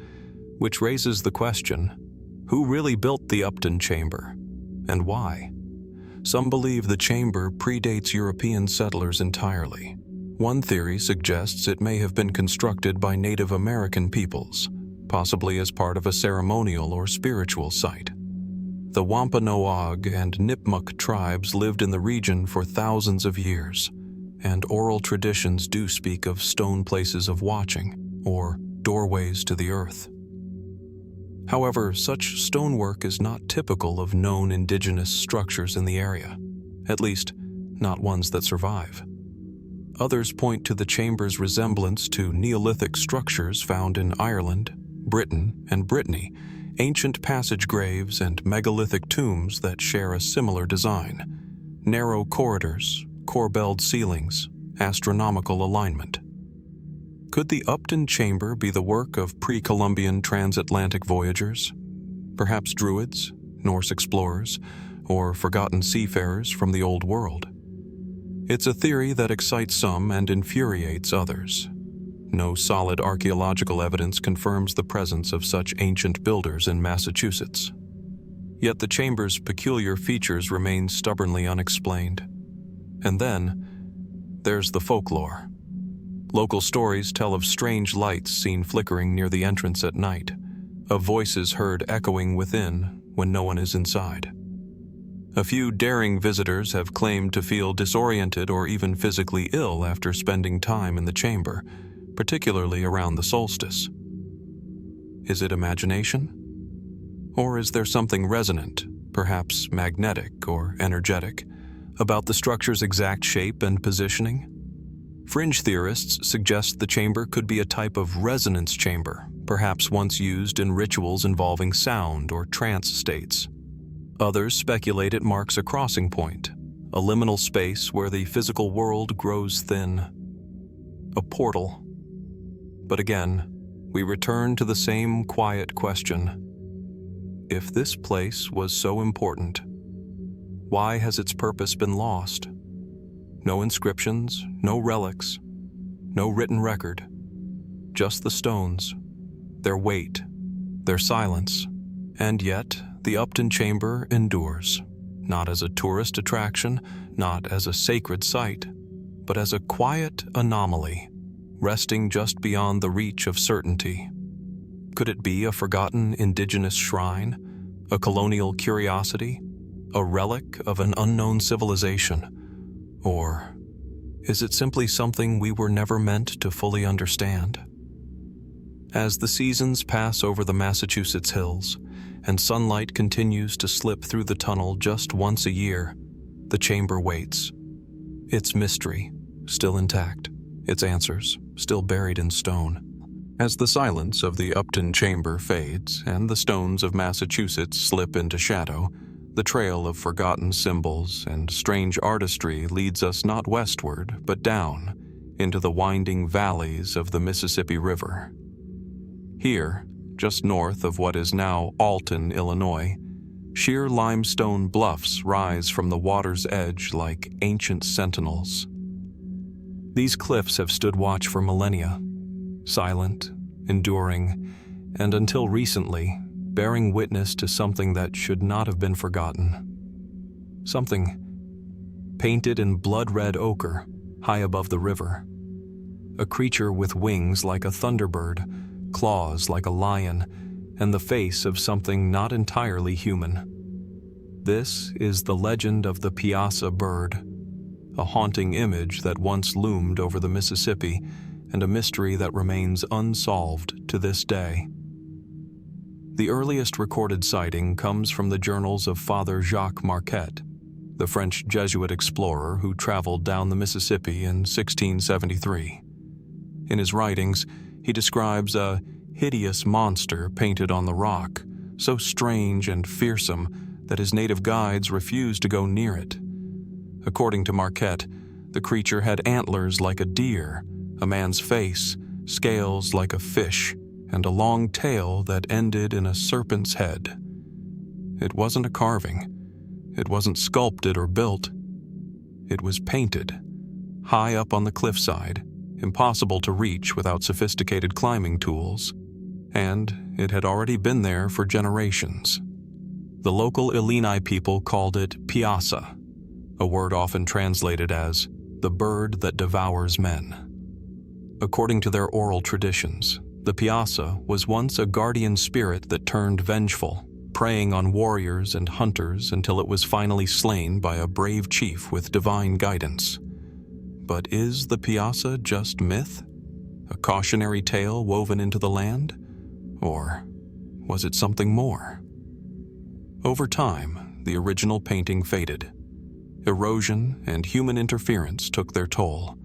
which raises the question, who really built the Upton Chamber, and why? Some believe the chamber predates European settlers entirely. One theory suggests it may have been constructed by Native American peoples, possibly as part of a ceremonial or spiritual site. The Wampanoag and Nipmuc tribes lived in the region for thousands of years, and oral traditions do speak of stone places of watching, or doorways to the earth. However, such stonework is not typical of known indigenous structures in the area, at least not ones that survive. Others point to the chamber's resemblance to Neolithic structures found in Ireland, Britain, and Brittany, ancient passage graves and megalithic tombs that share a similar design. Narrow corridors, corbelled ceilings, astronomical alignment. Could the Upton Chamber be the work of pre-Columbian transatlantic voyagers? Perhaps Druids, Norse explorers, or forgotten seafarers from the Old World? It's a theory that excites some and infuriates others. No solid archaeological evidence confirms the presence of such ancient builders in Massachusetts. Yet the chamber's peculiar features remain stubbornly unexplained. And then, there's the folklore. Local stories tell of strange lights seen flickering near the entrance at night, of voices heard echoing within when no one is inside. A few daring visitors have claimed to feel disoriented or even physically ill after spending time in the chamber, particularly around the solstice. Is it imagination? Or is there something resonant, perhaps magnetic or energetic, about the structure's exact shape and positioning? Fringe theorists suggest the chamber could be a type of resonance chamber, perhaps once used in rituals involving sound or trance states. Others speculate it marks a crossing point, a liminal space where the physical world grows thin. A portal. But again, we return to the same quiet question. If this place was so important, why has its purpose been lost? No inscriptions, no relics, no written record. Just the stones, their weight, their silence. And yet, the Upton Chamber endures, not as a tourist attraction, not as a sacred site, but as a quiet anomaly, resting just beyond the reach of certainty. Could it be a forgotten indigenous shrine, a colonial curiosity, a relic of an unknown civilization? Or is it simply something we were never meant to fully understand? As the seasons pass over the Massachusetts hills, and sunlight continues to slip through the tunnel just once a year, the chamber waits. Its mystery, still intact, its answers, still buried in stone. As the silence of the Upton Chamber fades and the stones of Massachusetts slip into shadow, the trail of forgotten symbols and strange artistry leads us not westward, but down into the winding valleys of the Mississippi River. Here, just north of what is now Alton, Illinois, sheer limestone bluffs rise from the water's edge like ancient sentinels. These cliffs have stood watch for millennia, silent, enduring, and until recently, bearing witness to something that should not have been forgotten. Something painted in blood-red ochre high above the river. A creature with wings like a thunderbird, claws like a lion, and the face of something not entirely human. This is the legend of the Piasa bird, a haunting image that once loomed over the Mississippi and a mystery that remains unsolved to this day. The earliest recorded sighting comes from the journals of Father Jacques Marquette, the French Jesuit explorer who traveled down the Mississippi in 1673. In his writings, he describes a hideous monster painted on the rock, so strange and fearsome that his native guides refused to go near it. According to Marquette, the creature had antlers like a deer, a man's face, scales like a fish, and a long tail that ended in a serpent's head. It wasn't a carving. It wasn't sculpted or built. It was painted, high up on the cliffside, impossible to reach without sophisticated climbing tools, and it had already been there for generations. The local Illini people called it Piasa, a word often translated as the bird that devours men. According to their oral traditions, the Piasa was once a guardian spirit that turned vengeful, preying on warriors and hunters until it was finally slain by a brave chief with divine guidance. But is the Piasa just myth? A cautionary tale woven into the land? Or was it something more? Over time, the original painting faded. Erosion and human interference took their toll.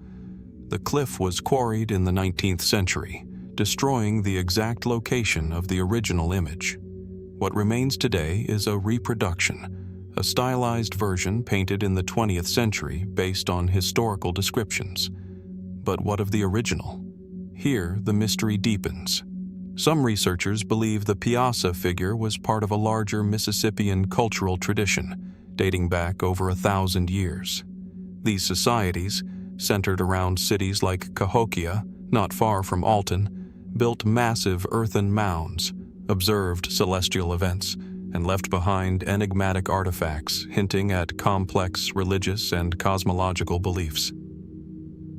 The cliff was quarried in the 19th century, destroying the exact location of the original image. What remains today is a reproduction, a stylized version painted in the 20th century based on historical descriptions. But what of the original? Here, the mystery deepens. Some researchers believe the Piasa figure was part of a larger Mississippian cultural tradition, dating back over 1,000 years. These societies, centered around cities like Cahokia, not far from Alton, built massive earthen mounds, observed celestial events, and left behind enigmatic artifacts hinting at complex religious and cosmological beliefs.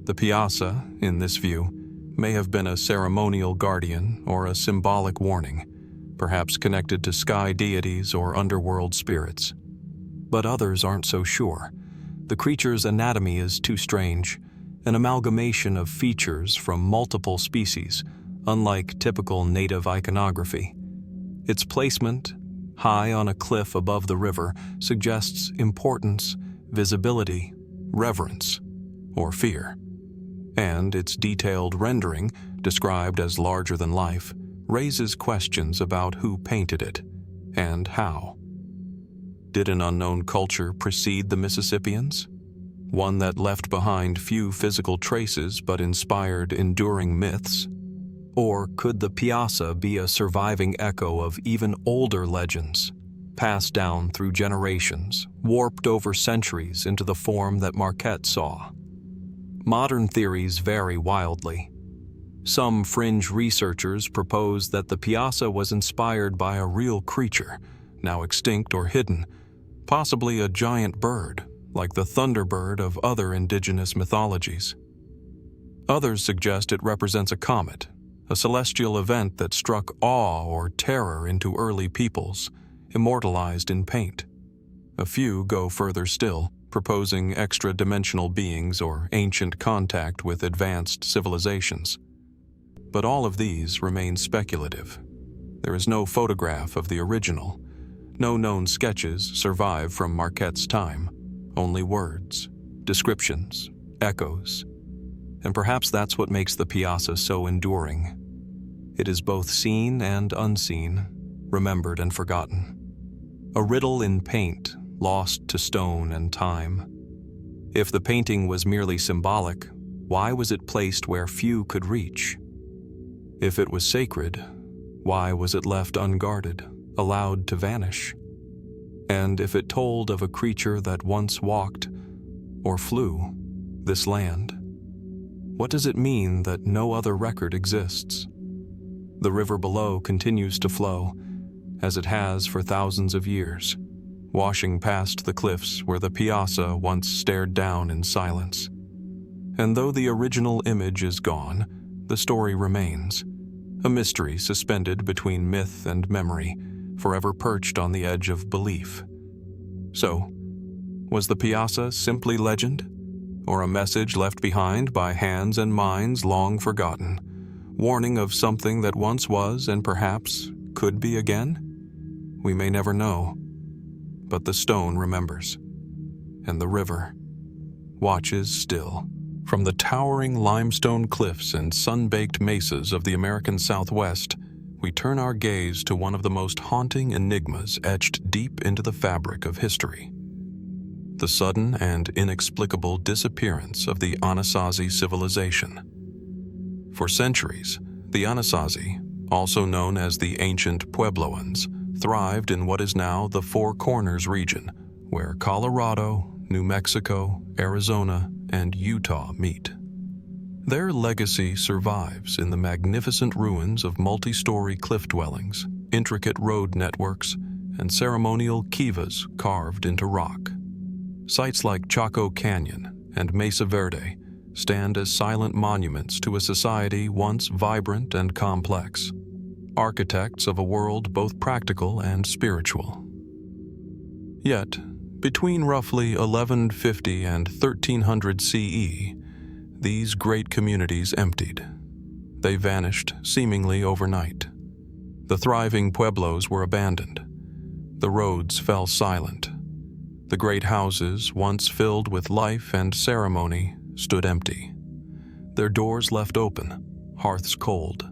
The Piasa, in this view, may have been a ceremonial guardian or a symbolic warning, perhaps connected to sky deities or underworld spirits. But others aren't so sure. The creature's anatomy is too strange, an amalgamation of features from multiple species, unlike typical native iconography. Its placement, high on a cliff above the river, suggests importance, visibility, reverence, or fear. And its detailed rendering, described as larger than life, raises questions about who painted it and how. Did an unknown culture precede the Mississippians? One that left behind few physical traces but inspired enduring myths? Or could the Piasa be a surviving echo of even older legends, passed down through generations, warped over centuries into the form that Marquette saw? Modern theories vary wildly. Some fringe researchers propose that the Piasa was inspired by a real creature, now extinct or hidden, possibly a giant bird, like the thunderbird of other indigenous mythologies. Others suggest it represents a comet, a celestial event that struck awe or terror into early peoples, immortalized in paint. A few go further still, proposing extra-dimensional beings or ancient contact with advanced civilizations. But all of these remain speculative. There is no photograph of the original. No known sketches survive from Marquette's time. Only words, descriptions, echoes. And perhaps that's what makes the Piasa so enduring. It is both seen and unseen, remembered and forgotten. A riddle in paint, lost to stone and time. If the painting was merely symbolic, why was it placed where few could reach? If it was sacred, why was it left unguarded, allowed to vanish? And if it told of a creature that once walked, or flew, this land, what does it mean that no other record exists? The river below continues to flow, as it has for thousands of years, washing past the cliffs where the Piasa once stared down in silence. And though the original image is gone, the story remains, a mystery suspended between myth and memory, forever perched on the edge of belief. So, was the Piasa simply legend, or a message left behind by hands and minds long forgotten, warning of something that once was and perhaps could be again? We may never know. But the stone remembers, and the river watches still. From the towering limestone cliffs and sun-baked mesas of the American Southwest, we turn our gaze to one of the most haunting enigmas etched deep into the fabric of history: the sudden and inexplicable disappearance of the Anasazi civilization. For centuries, the Anasazi, also known as the ancient Puebloans, thrived in what is now the Four Corners region, where Colorado, New Mexico, Arizona, and Utah meet. Their legacy survives in the magnificent ruins of multi-story cliff dwellings, intricate road networks, and ceremonial kivas carved into rock. Sites like Chaco Canyon and Mesa Verde stand as silent monuments to a society once vibrant and complex, architects of a world both practical and spiritual. Yet, between roughly 1150 and 1300 CE, these great communities emptied. They vanished seemingly overnight. The thriving pueblos were abandoned. The roads fell silent. The great houses, once filled with life and ceremony, stood empty. Their doors left open, hearths cold.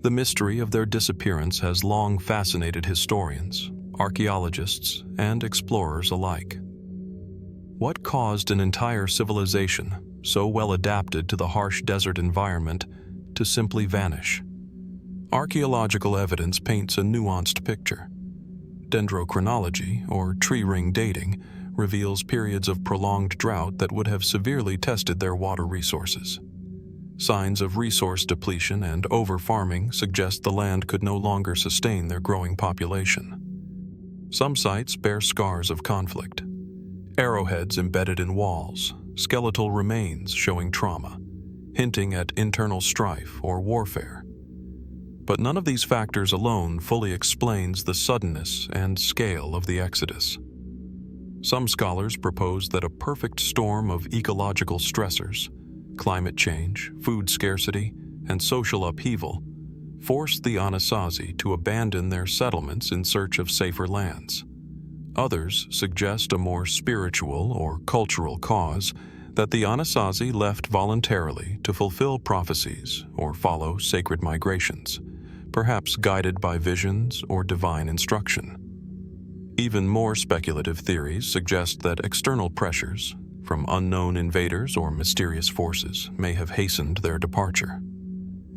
The mystery of their disappearance has long fascinated historians, archaeologists, and explorers alike. What caused an entire civilization, so well adapted to the harsh desert environment, to simply vanish? Archaeological evidence paints a nuanced picture. Dendrochronology, or tree ring dating, reveals periods of prolonged drought that would have severely tested their water resources. Signs of resource depletion and over-farming suggest the land could no longer sustain their growing population. Some sites bear scars of conflict. Arrowheads embedded in walls, skeletal remains showing trauma, hinting at internal strife or warfare. But none of these factors alone fully explains the suddenness and scale of the exodus. Some scholars propose that a perfect storm of ecological stressors, climate change, food scarcity, and social upheaval, forced the Anasazi to abandon their settlements in search of safer lands. Others suggest a more spiritual or cultural cause, that the Anasazi left voluntarily to fulfill prophecies or follow sacred migrations, perhaps guided by visions or divine instruction. Even more speculative theories suggest that external pressures, from unknown invaders or mysterious forces, may have hastened their departure.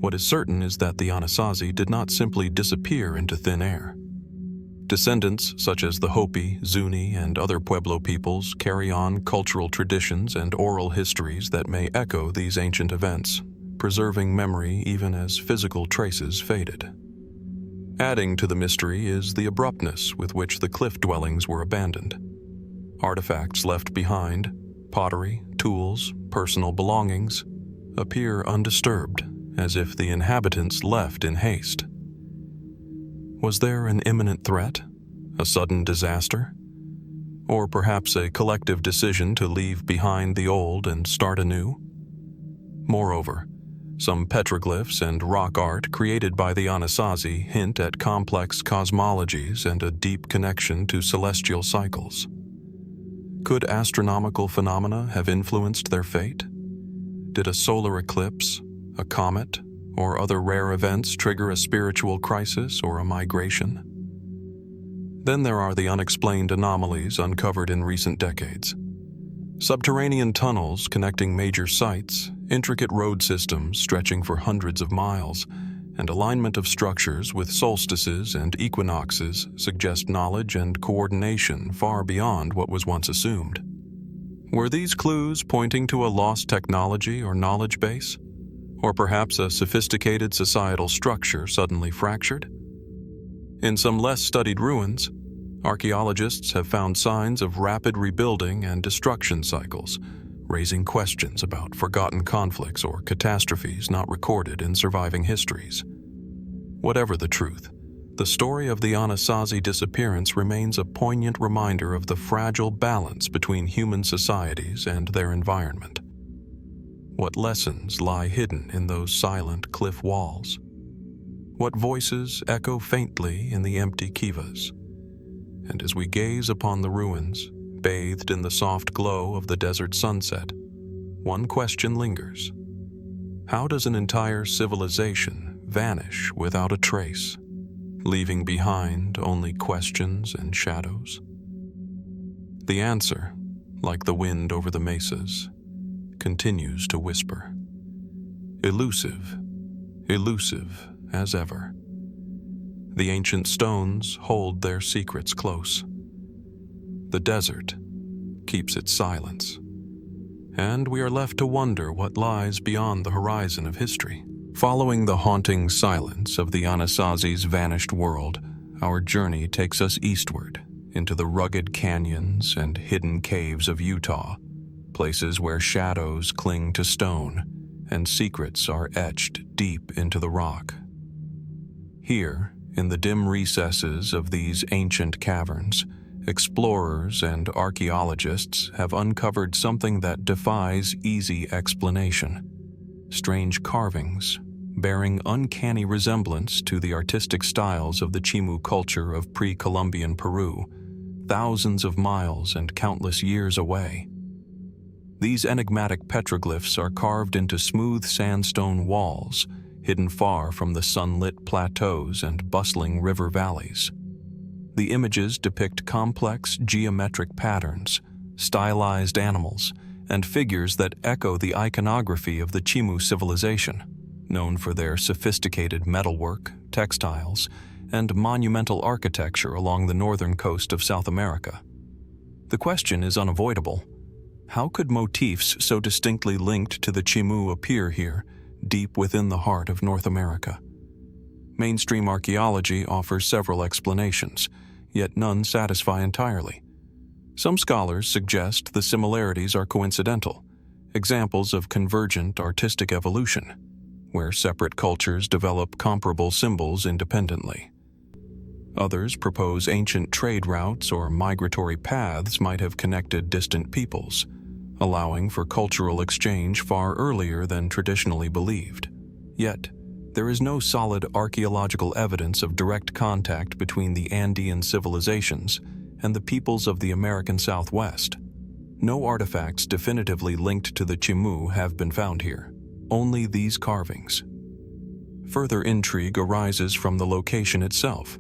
What is certain is that the Anasazi did not simply disappear into thin air. Descendants such as the Hopi, Zuni, and other Pueblo peoples carry on cultural traditions and oral histories that may echo these ancient events, preserving memory even as physical traces faded. Adding to the mystery is the abruptness with which the cliff dwellings were abandoned. Artifacts left behind, pottery, tools, personal belongings, appear undisturbed, as if the inhabitants left in haste. Was there an imminent threat, a sudden disaster, or perhaps a collective decision to leave behind the old and start anew? Moreover, some petroglyphs and rock art created by the Anasazi hint at complex cosmologies and a deep connection to celestial cycles. Could astronomical phenomena have influenced their fate? Did a solar eclipse, a comet, or other rare events trigger a spiritual crisis or a migration? Then there are the unexplained anomalies uncovered in recent decades. Subterranean tunnels connecting major sites, intricate road systems stretching for hundreds of miles, and alignment of structures with solstices and equinoxes suggest knowledge and coordination far beyond what was once assumed. Were these clues pointing to a lost technology or knowledge base? Or perhaps a sophisticated societal structure suddenly fractured? In some less studied ruins, archaeologists have found signs of rapid rebuilding and destruction cycles, raising questions about forgotten conflicts or catastrophes not recorded in surviving histories. Whatever the truth, the story of the Anasazi disappearance remains a poignant reminder of the fragile balance between human societies and their environment. What lessons lie hidden in those silent cliff walls? What voices echo faintly in the empty kivas? And as we gaze upon the ruins, bathed in the soft glow of the desert sunset, one question lingers. How does an entire civilization vanish without a trace, leaving behind only questions and shadows? The answer, like the wind over the mesas, continues to whisper. Elusive, elusive as ever. The ancient stones hold their secrets close. The desert keeps its silence. And we are left to wonder what lies beyond the horizon of history. Following the haunting silence of the Anasazi's vanished world, our journey takes us eastward into the rugged canyons and hidden caves of Utah, places where shadows cling to stone and secrets are etched deep into the rock. Here, in the dim recesses of these ancient caverns, explorers and archaeologists have uncovered something that defies easy explanation. Strange carvings, bearing uncanny resemblance to the artistic styles of the Chimu culture of pre-Columbian Peru, thousands of miles and countless years away. These enigmatic petroglyphs are carved into smooth sandstone walls, hidden far from the sunlit plateaus and bustling river valleys. The images depict complex geometric patterns, stylized animals, and figures that echo the iconography of the Chimu civilization, known for their sophisticated metalwork, textiles, and monumental architecture along the northern coast of South America. The question is unavoidable. How could motifs so distinctly linked to the Chimu appear here, deep within the heart of North America? Mainstream archaeology offers several explanations, yet none satisfy entirely. Some scholars suggest the similarities are coincidental, examples of convergent artistic evolution, where separate cultures develop comparable symbols independently. Others propose ancient trade routes or migratory paths might have connected distant peoples, allowing for cultural exchange far earlier than traditionally believed. Yet, there is no solid archaeological evidence of direct contact between the Andean civilizations and the peoples of the American Southwest. No artifacts definitively linked to the Chimu have been found here, only these carvings. Further intrigue arises from the location itself.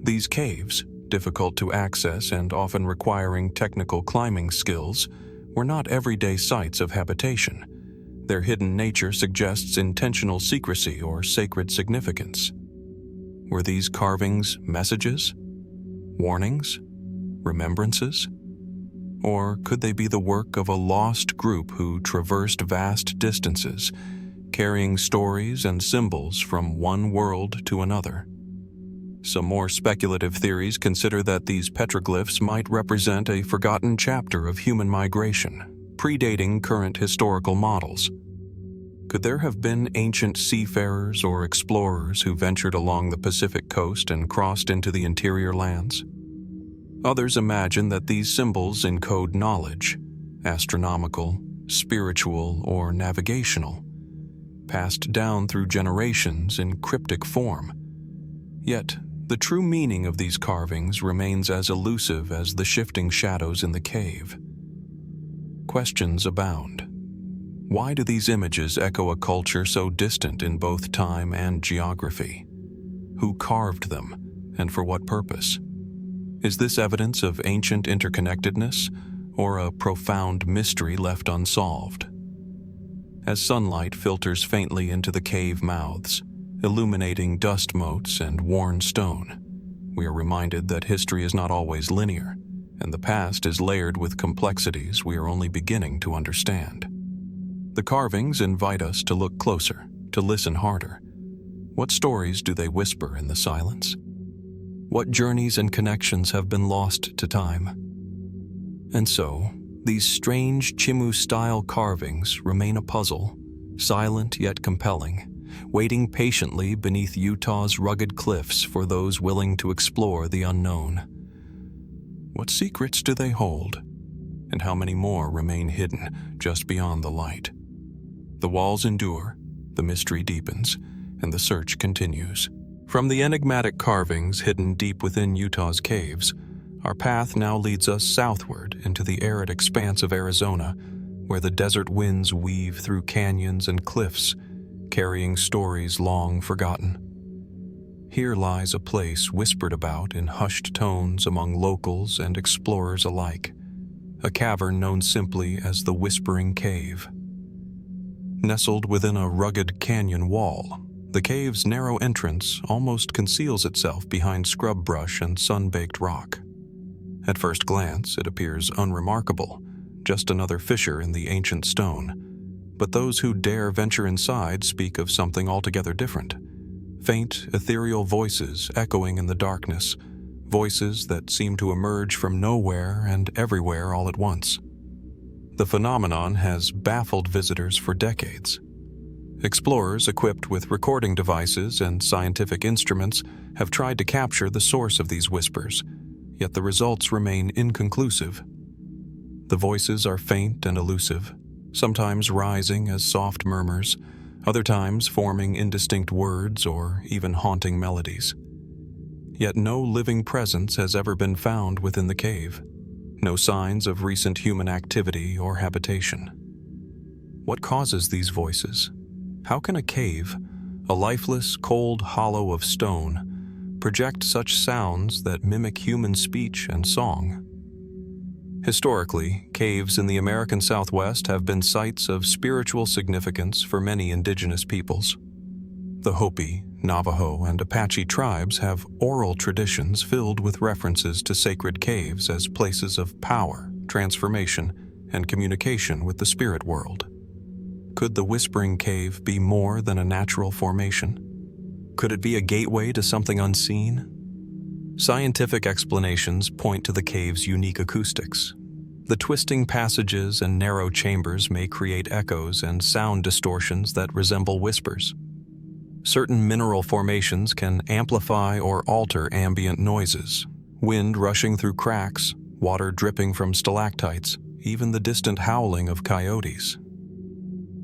These caves, difficult to access and often requiring technical climbing skills, were not everyday sites of habitation. Their hidden nature suggests intentional secrecy or sacred significance. Were these carvings messages? Warnings? Remembrances? Or could they be the work of a lost group who traversed vast distances, carrying stories and symbols from one world to another? Some more speculative theories consider that these petroglyphs might represent a forgotten chapter of human migration, predating current historical models. Could there have been ancient seafarers or explorers who ventured along the Pacific coast and crossed into the interior lands? Others imagine that these symbols encode knowledge, astronomical, spiritual, or navigational, passed down through generations in cryptic form. Yet, the true meaning of these carvings remains as elusive as the shifting shadows in the cave. Questions abound. Why do these images echo a culture so distant in both time and geography? Who carved them, and for what purpose? Is this evidence of ancient interconnectedness, or a profound mystery left unsolved? As sunlight filters faintly into the cave mouths, illuminating dust motes and worn stone, we are reminded that history is not always linear, and the past is layered with complexities we are only beginning to understand. The carvings invite us to look closer, to listen harder. What stories do they whisper in the silence? What journeys and connections have been lost to time? And so, these strange Chimu-style carvings remain a puzzle, silent yet compelling, waiting patiently beneath Utah's rugged cliffs for those willing to explore the unknown. What secrets do they hold? And how many more remain hidden just beyond the light? The walls endure, the mystery deepens, and the search continues. From the enigmatic carvings hidden deep within Utah's caves, our path now leads us southward into the arid expanse of Arizona, where the desert winds weave through canyons and cliffs, carrying stories long forgotten. Here lies a place whispered about in hushed tones among locals and explorers alike, a cavern known simply as the Whispering Cave. Nestled within a rugged canyon wall, the cave's narrow entrance almost conceals itself behind scrub brush and sun-baked rock. At first glance, it appears unremarkable, just another fissure in the ancient stone. But those who dare venture inside speak of something altogether different. Faint, ethereal voices echoing in the darkness, voices that seem to emerge from nowhere and everywhere all at once. The phenomenon has baffled visitors for decades. Explorers equipped with recording devices and scientific instruments have tried to capture the source of these whispers, yet the results remain inconclusive. The voices are faint and elusive, sometimes rising as soft murmurs, other times forming indistinct words or even haunting melodies. Yet no living presence has ever been found within the cave, no signs of recent human activity or habitation. What causes these voices? How can a cave, a lifeless, cold hollow of stone, project such sounds that mimic human speech and song? Historically, caves in the American Southwest have been sites of spiritual significance for many indigenous peoples. The Hopi, Navajo, and Apache tribes have oral traditions filled with references to sacred caves as places of power, transformation, and communication with the spirit world. Could the Whispering Cave be more than a natural formation? Could it be a gateway to something unseen? Scientific explanations point to the cave's unique acoustics. The twisting passages and narrow chambers may create echoes and sound distortions that resemble whispers. Certain mineral formations can amplify or alter ambient noises, wind rushing through cracks, water dripping from stalactites, even the distant howling of coyotes.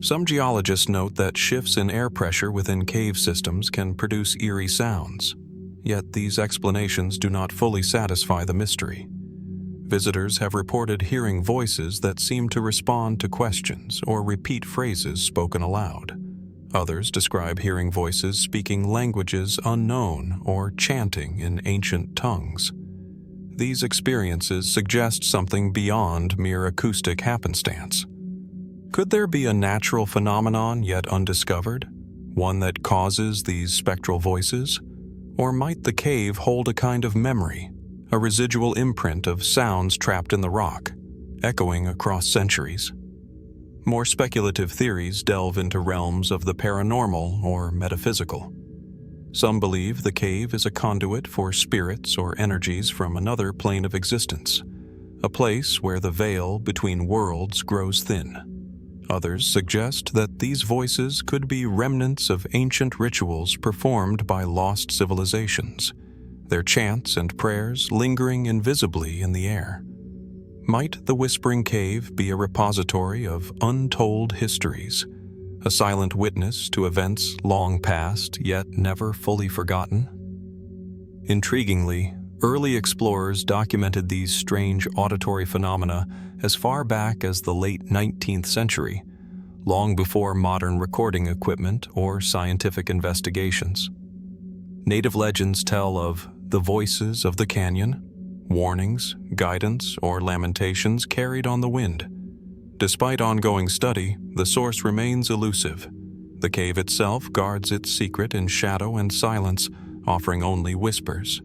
Some geologists note that shifts in air pressure within cave systems can produce eerie sounds, yet these explanations do not fully satisfy the mystery. Visitors have reported hearing voices that seem to respond to questions or repeat phrases spoken aloud. Others describe hearing voices speaking languages unknown or chanting in ancient tongues. These experiences suggest something beyond mere acoustic happenstance. Could there be a natural phenomenon yet undiscovered, one that causes these spectral voices? Or might the cave hold a kind of memory, a residual imprint of sounds trapped in the rock, echoing across centuries? More speculative theories delve into realms of the paranormal or metaphysical. Some believe the cave is a conduit for spirits or energies from another plane of existence, a place where the veil between worlds grows thin. Others suggest that these voices could be remnants of ancient rituals performed by lost civilizations, their chants and prayers lingering invisibly in the air. Might the Whispering Cave be a repository of untold histories, a silent witness to events long past yet never fully forgotten? Intriguingly, early explorers documented these strange auditory phenomena as far back as the late 19th century, long before modern recording equipment or scientific investigations. Native legends tell of the voices of the canyon, warnings, guidance, or lamentations carried on the wind. Despite ongoing study, the source remains elusive. The cave itself guards its secret in shadow and silence, offering only whispers.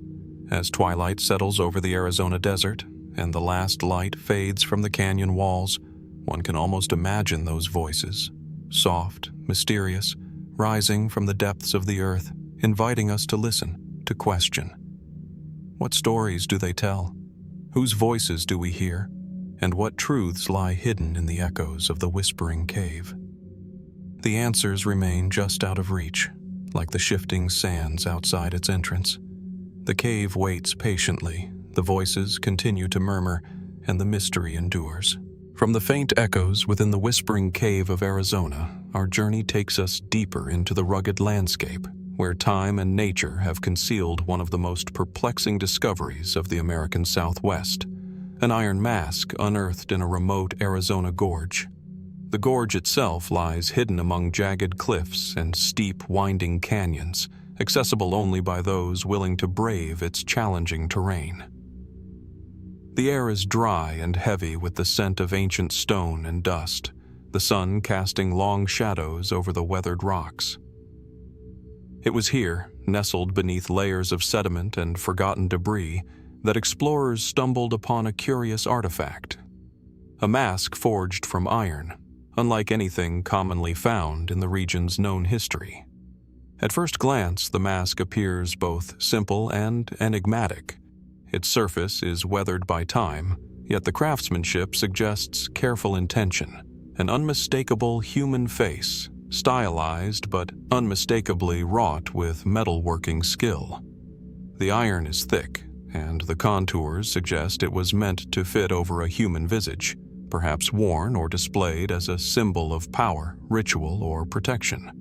As twilight settles over the Arizona desert and the last light fades from the canyon walls, one can almost imagine those voices, soft, mysterious, rising from the depths of the earth, inviting us to listen, to question. What stories do they tell? Whose voices do we hear? And what truths lie hidden in the echoes of the Whispering Cave? The answers remain just out of reach, like the shifting sands outside its entrance. The cave waits patiently, the voices continue to murmur, and the mystery endures. From the faint echoes within the Whispering Cave of Arizona, our journey takes us deeper into the rugged landscape, where time and nature have concealed one of the most perplexing discoveries of the American Southwest, an iron mask unearthed in a remote Arizona gorge. The gorge itself lies hidden among jagged cliffs and steep, winding canyons, accessible only by those willing to brave its challenging terrain. The air is dry and heavy with the scent of ancient stone and dust, the sun casting long shadows over the weathered rocks. It was here, nestled beneath layers of sediment and forgotten debris, that explorers stumbled upon a curious artifact. A mask forged from iron, unlike anything commonly found in the region's known history. At first glance, the mask appears both simple and enigmatic. Its surface is weathered by time, yet the craftsmanship suggests careful intention, an unmistakable human face, stylized but unmistakably wrought with metalworking skill. The iron is thick, and the contours suggest it was meant to fit over a human visage, perhaps worn or displayed as a symbol of power, ritual, or protection.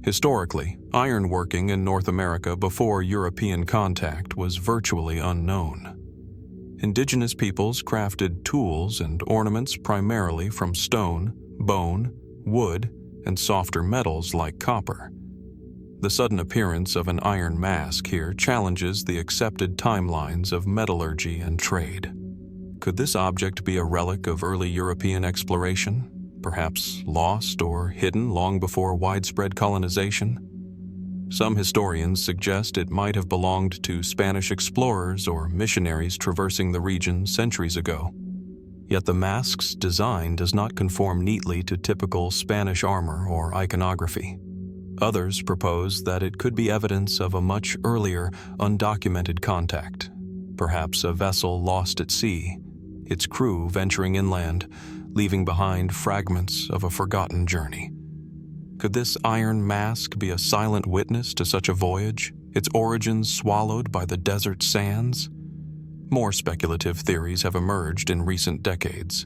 Historically, ironworking in North America before European contact was virtually unknown. Indigenous peoples crafted tools and ornaments primarily from stone, bone, wood, and softer metals like copper. The sudden appearance of an iron mask here challenges the accepted timelines of metallurgy and trade. Could this object be a relic of early European exploration, perhaps lost or hidden long before widespread colonization? Some historians suggest it might have belonged to Spanish explorers or missionaries traversing the region centuries ago. Yet the mask's design does not conform neatly to typical Spanish armor or iconography. Others propose that it could be evidence of a much earlier, undocumented contact, perhaps a vessel lost at sea, its crew venturing inland, leaving behind fragments of a forgotten journey. Could this iron mask be a silent witness to such a voyage, its origins swallowed by the desert sands? More speculative theories have emerged in recent decades.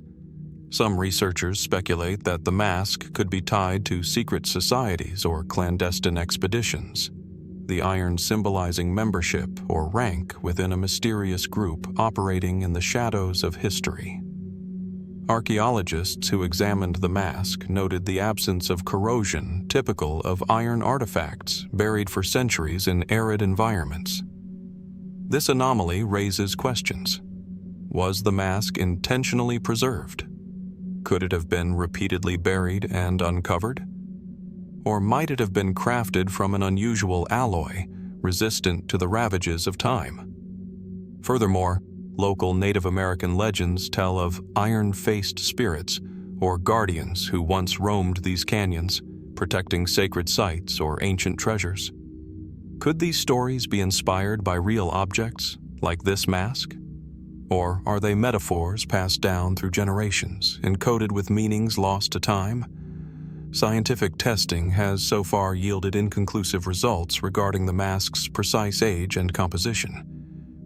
Some researchers speculate that the mask could be tied to secret societies or clandestine expeditions, the iron symbolizing membership or rank within a mysterious group operating in the shadows of history. Archaeologists who examined the mask noted the absence of corrosion typical of iron artifacts buried for centuries in arid environments. This anomaly raises questions. Was the mask intentionally preserved? Could it have been repeatedly buried and uncovered? Or might it have been crafted from an unusual alloy, resistant to the ravages of time? Furthermore, local Native American legends tell of iron-faced spirits or guardians who once roamed these canyons, protecting sacred sites or ancient treasures. Could these stories be inspired by real objects, like this mask? Or are they metaphors passed down through generations, encoded with meanings lost to time? Scientific testing has so far yielded inconclusive results regarding the mask's precise age and composition.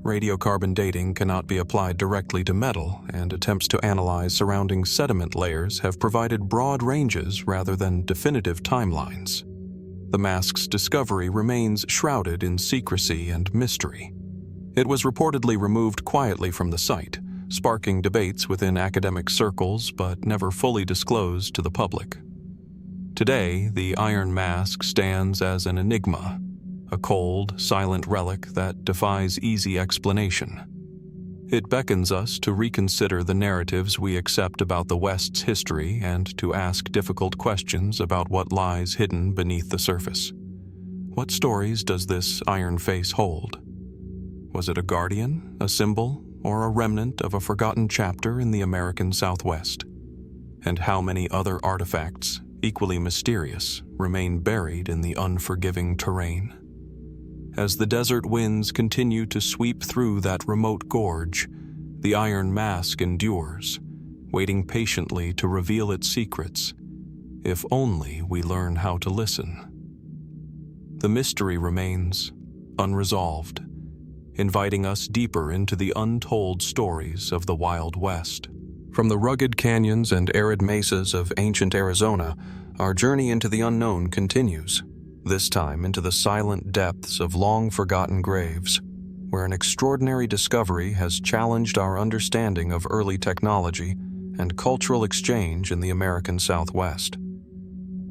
Radiocarbon dating cannot be applied directly to metal, and attempts to analyze surrounding sediment layers have provided broad ranges rather than definitive timelines. The mask's discovery remains shrouded in secrecy and mystery. It was reportedly removed quietly from the site, sparking debates within academic circles but never fully disclosed to the public. Today, the iron mask stands as an enigma, a cold, silent relic that defies easy explanation. It beckons us to reconsider the narratives we accept about the West's history and to ask difficult questions about what lies hidden beneath the surface. What stories does this iron face hold? Was it a guardian, a symbol, or a remnant of a forgotten chapter in the American Southwest? And how many other artifacts, equally mysterious, remain buried in the unforgiving terrain? As the desert winds continue to sweep through that remote gorge, the iron mask endures, waiting patiently to reveal its secrets, if only we learn how to listen. The mystery remains unresolved, inviting us deeper into the untold stories of the Wild West. From the rugged canyons and arid mesas of ancient Arizona, our journey into the unknown continues, this time into the silent depths of long-forgotten graves, where an extraordinary discovery has challenged our understanding of early technology and cultural exchange in the American Southwest.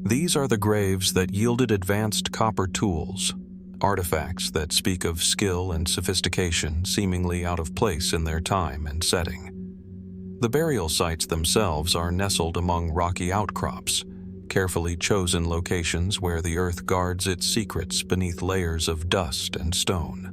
These are the graves that yielded advanced copper tools, artifacts that speak of skill and sophistication seemingly out of place in their time and setting. The burial sites themselves are nestled among rocky outcrops, carefully chosen locations where the earth guards its secrets beneath layers of dust and stone.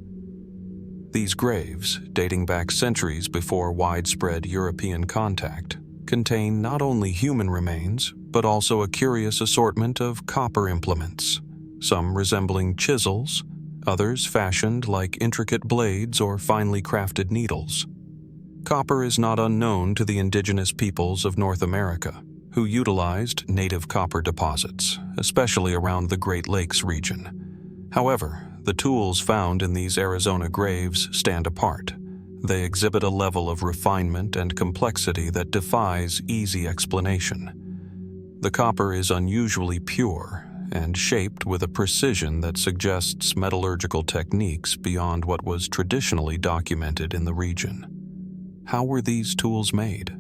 These graves, dating back centuries before widespread European contact, contain not only human remains, but also a curious assortment of copper implements, some resembling chisels, others fashioned like intricate blades or finely crafted needles. Copper is not unknown to the indigenous peoples of North America, who utilized native copper deposits, especially around the Great Lakes region. However, the tools found in these Arizona graves stand apart. They exhibit a level of refinement and complexity that defies easy explanation. The copper is unusually pure and shaped with a precision that suggests metallurgical techniques beyond what was traditionally documented in the region. How were these tools made?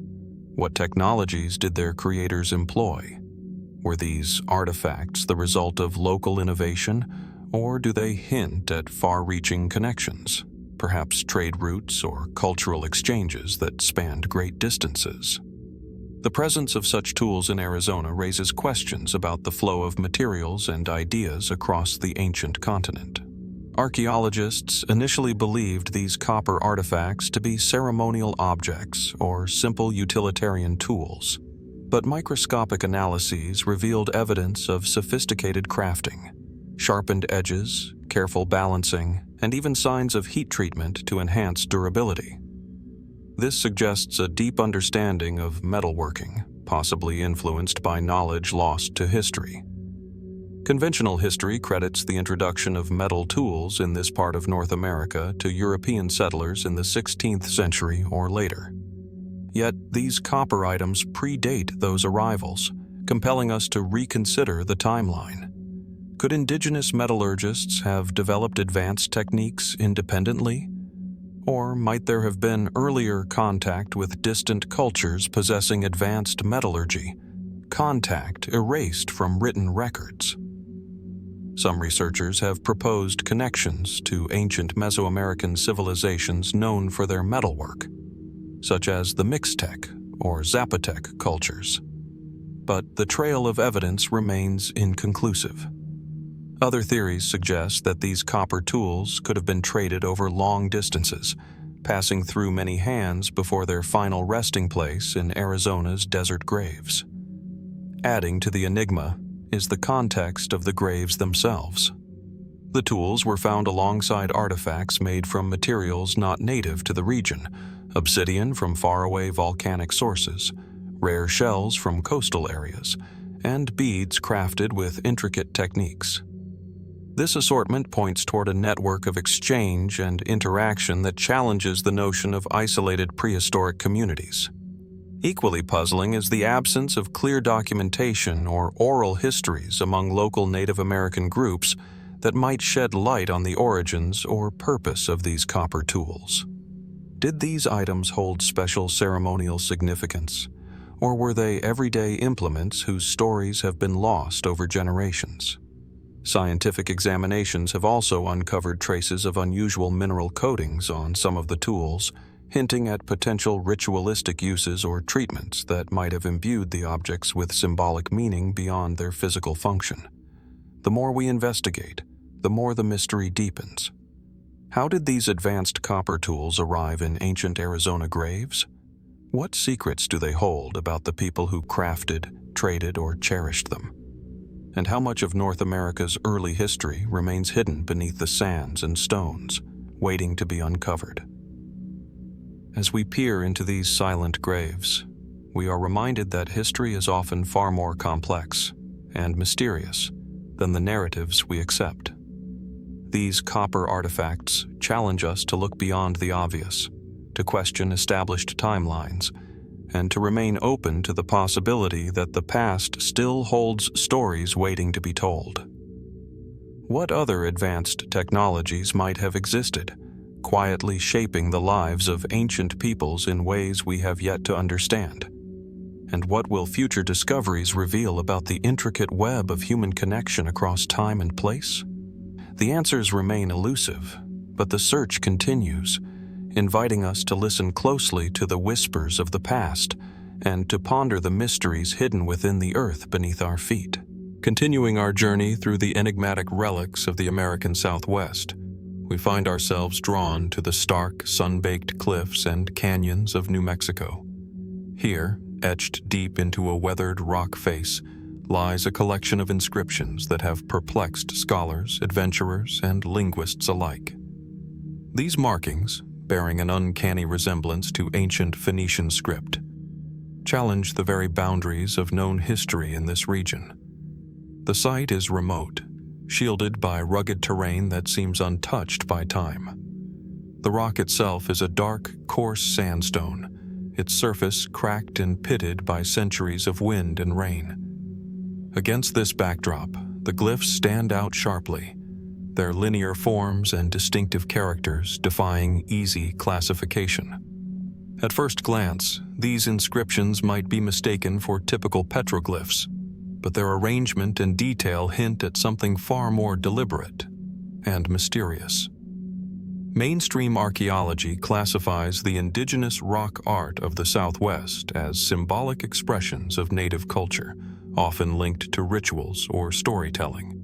What technologies did their creators employ? Were these artifacts the result of local innovation, or do they hint at far-reaching connections, perhaps trade routes or cultural exchanges that spanned great distances? The presence of such tools in Arizona raises questions about the flow of materials and ideas across the ancient continent. Archaeologists initially believed these copper artifacts to be ceremonial objects or simple utilitarian tools, but microscopic analyses revealed evidence of sophisticated crafting, sharpened edges, careful balancing, and even signs of heat treatment to enhance durability. This suggests a deep understanding of metalworking, possibly influenced by knowledge lost to history. Conventional history credits the introduction of metal tools in this part of North America to European settlers in the 16th century or later. Yet these copper items predate those arrivals, compelling us to reconsider the timeline. Could indigenous metallurgists have developed advanced techniques independently? Or might there have been earlier contact with distant cultures possessing advanced metallurgy, contact erased from written records? Some researchers have proposed connections to ancient Mesoamerican civilizations known for their metalwork, such as the Mixtec or Zapotec cultures. But the trail of evidence remains inconclusive. Other theories suggest that these copper tools could have been traded over long distances, passing through many hands before their final resting place in Arizona's desert graves. Adding to the enigma is the context of the graves themselves. The tools were found alongside artifacts made from materials not native to the region, obsidian from faraway volcanic sources, rare shells from coastal areas, and beads crafted with intricate techniques. This assortment points toward a network of exchange and interaction that challenges the notion of isolated prehistoric communities. Equally puzzling is the absence of clear documentation or oral histories among local Native American groups that might shed light on the origins or purpose of these copper tools. Did these items hold special ceremonial significance, or were they everyday implements whose stories have been lost over generations? Scientific examinations have also uncovered traces of unusual mineral coatings on some of the tools, hinting at potential ritualistic uses or treatments that might have imbued the objects with symbolic meaning beyond their physical function. The more we investigate, the more the mystery deepens. How did these advanced copper tools arrive in ancient Arizona graves? What secrets do they hold about the people who crafted, traded, or cherished them? And how much of North America's early history remains hidden beneath the sands and stones, waiting to be uncovered? As we peer into these silent graves, we are reminded that history is often far more complex and mysterious than the narratives we accept. These copper artifacts challenge us to look beyond the obvious, to question established timelines, and to remain open to the possibility that the past still holds stories waiting to be told. What other advanced technologies might have existed, quietly shaping the lives of ancient peoples in ways we have yet to understand? And what will future discoveries reveal about the intricate web of human connection across time and place? The answers remain elusive, but the search continues, inviting us to listen closely to the whispers of the past and to ponder the mysteries hidden within the earth beneath our feet. Continuing our journey through the enigmatic relics of the American Southwest, we find ourselves drawn to the stark, sun-baked cliffs and canyons of New Mexico. Here, etched deep into a weathered rock face, lies a collection of inscriptions that have perplexed scholars, adventurers, and linguists alike. These markings, bearing an uncanny resemblance to ancient Phoenician script, challenge the very boundaries of known history in this region. The site is remote, shielded by rugged terrain that seems untouched by time. The rock itself is a dark, coarse sandstone, its surface cracked and pitted by centuries of wind and rain. Against this backdrop, the glyphs stand out sharply, their linear forms and distinctive characters defying easy classification. At first glance, these inscriptions might be mistaken for typical petroglyphs, but their arrangement and detail hint at something far more deliberate and mysterious. Mainstream archaeology classifies the indigenous rock art of the Southwest as symbolic expressions of native culture, often linked to rituals or storytelling.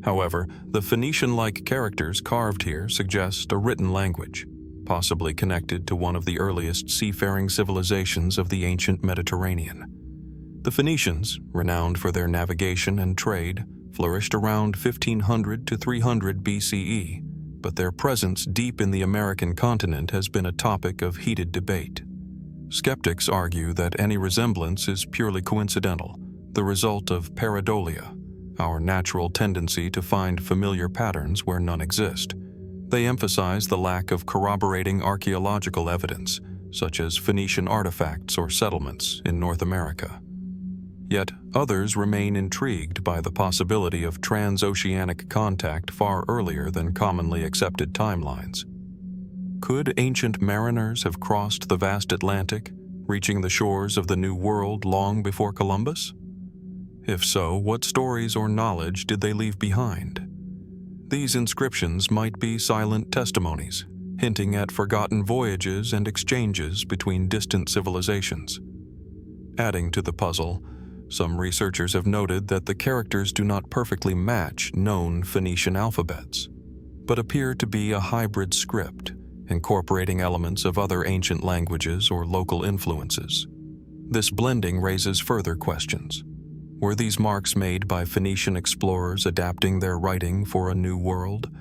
However, the Phoenician-like characters carved here suggest a written language, possibly connected to one of the earliest seafaring civilizations of the ancient Mediterranean. The Phoenicians, renowned for their navigation and trade, flourished around 1500 to 300 BCE, but their presence deep in the American continent has been a topic of heated debate. Skeptics argue that any resemblance is purely coincidental, the result of pareidolia, our natural tendency to find familiar patterns where none exist. They emphasize the lack of corroborating archaeological evidence, such as Phoenician artifacts or settlements in North America. Yet others remain intrigued by the possibility of transoceanic contact far earlier than commonly accepted timelines. Could ancient mariners have crossed the vast Atlantic, reaching the shores of the New World long before Columbus? If so, what stories or knowledge did they leave behind? These inscriptions might be silent testimonies, hinting at forgotten voyages and exchanges between distant civilizations. Adding to the puzzle, some researchers have noted that the characters do not perfectly match known Phoenician alphabets, but appear to be a hybrid script, incorporating elements of other ancient languages or local influences. This blending raises further questions. Were these marks made by Phoenician explorers adapting their writing for a new world,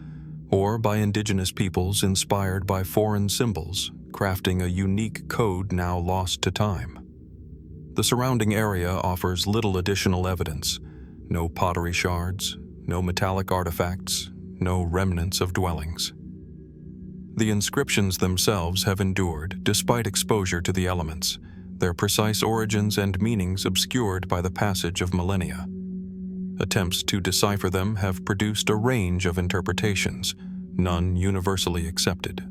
or by indigenous peoples inspired by foreign symbols, crafting a unique code now lost to time? The surrounding area offers little additional evidence: no pottery shards, no metallic artifacts, no remnants of dwellings. The inscriptions themselves have endured despite exposure to the elements, their precise origins and meanings obscured by the passage of millennia. Attempts to decipher them have produced a range of interpretations, none universally accepted.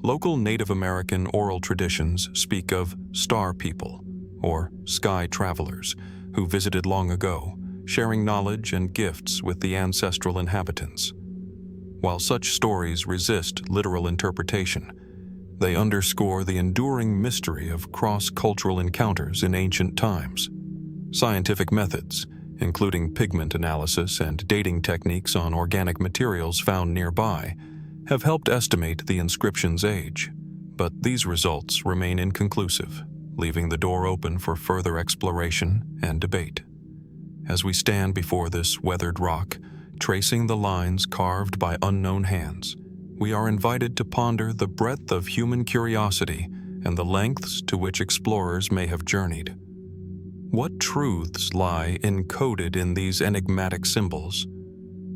Local Native American oral traditions speak of star people, or sky travelers, who visited long ago, sharing knowledge and gifts with the ancestral inhabitants. While such stories resist literal interpretation, they underscore the enduring mystery of cross-cultural encounters in ancient times. Scientific methods, including pigment analysis and dating techniques on organic materials found nearby, have helped estimate the inscription's age, but these results remain inconclusive, leaving the door open for further exploration and debate. As we stand before this weathered rock, tracing the lines carved by unknown hands, we are invited to ponder the breadth of human curiosity and the lengths to which explorers may have journeyed. What truths lie encoded in these enigmatic symbols?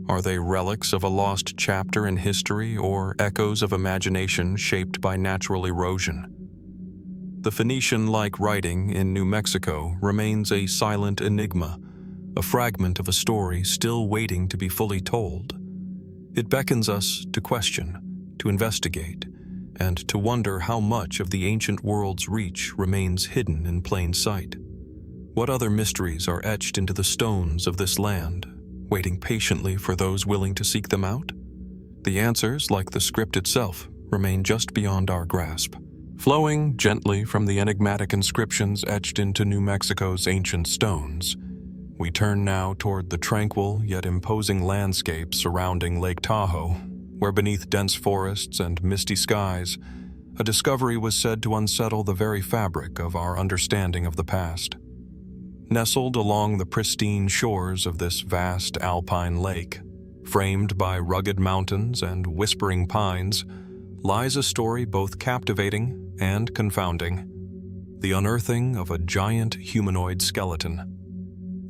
Are they relics of a lost chapter in history or echoes of imagination shaped by natural erosion? The Phoenician-like writing in New Mexico remains a silent enigma, a fragment of a story still waiting to be fully told. It beckons us to question, to investigate, and to wonder how much of the ancient world's reach remains hidden in plain sight. What other mysteries are etched into the stones of this land, waiting patiently for those willing to seek them out? The answers, like the script itself, remain just beyond our grasp. Flowing gently from the enigmatic inscriptions etched into New Mexico's ancient stones, we turn now toward the tranquil yet imposing landscape surrounding Lake Tahoe, where beneath dense forests and misty skies, a discovery was said to unsettle the very fabric of our understanding of the past. Nestled along the pristine shores of this vast alpine lake, framed by rugged mountains and whispering pines, lies a story both captivating and confounding: the unearthing of a giant humanoid skeleton.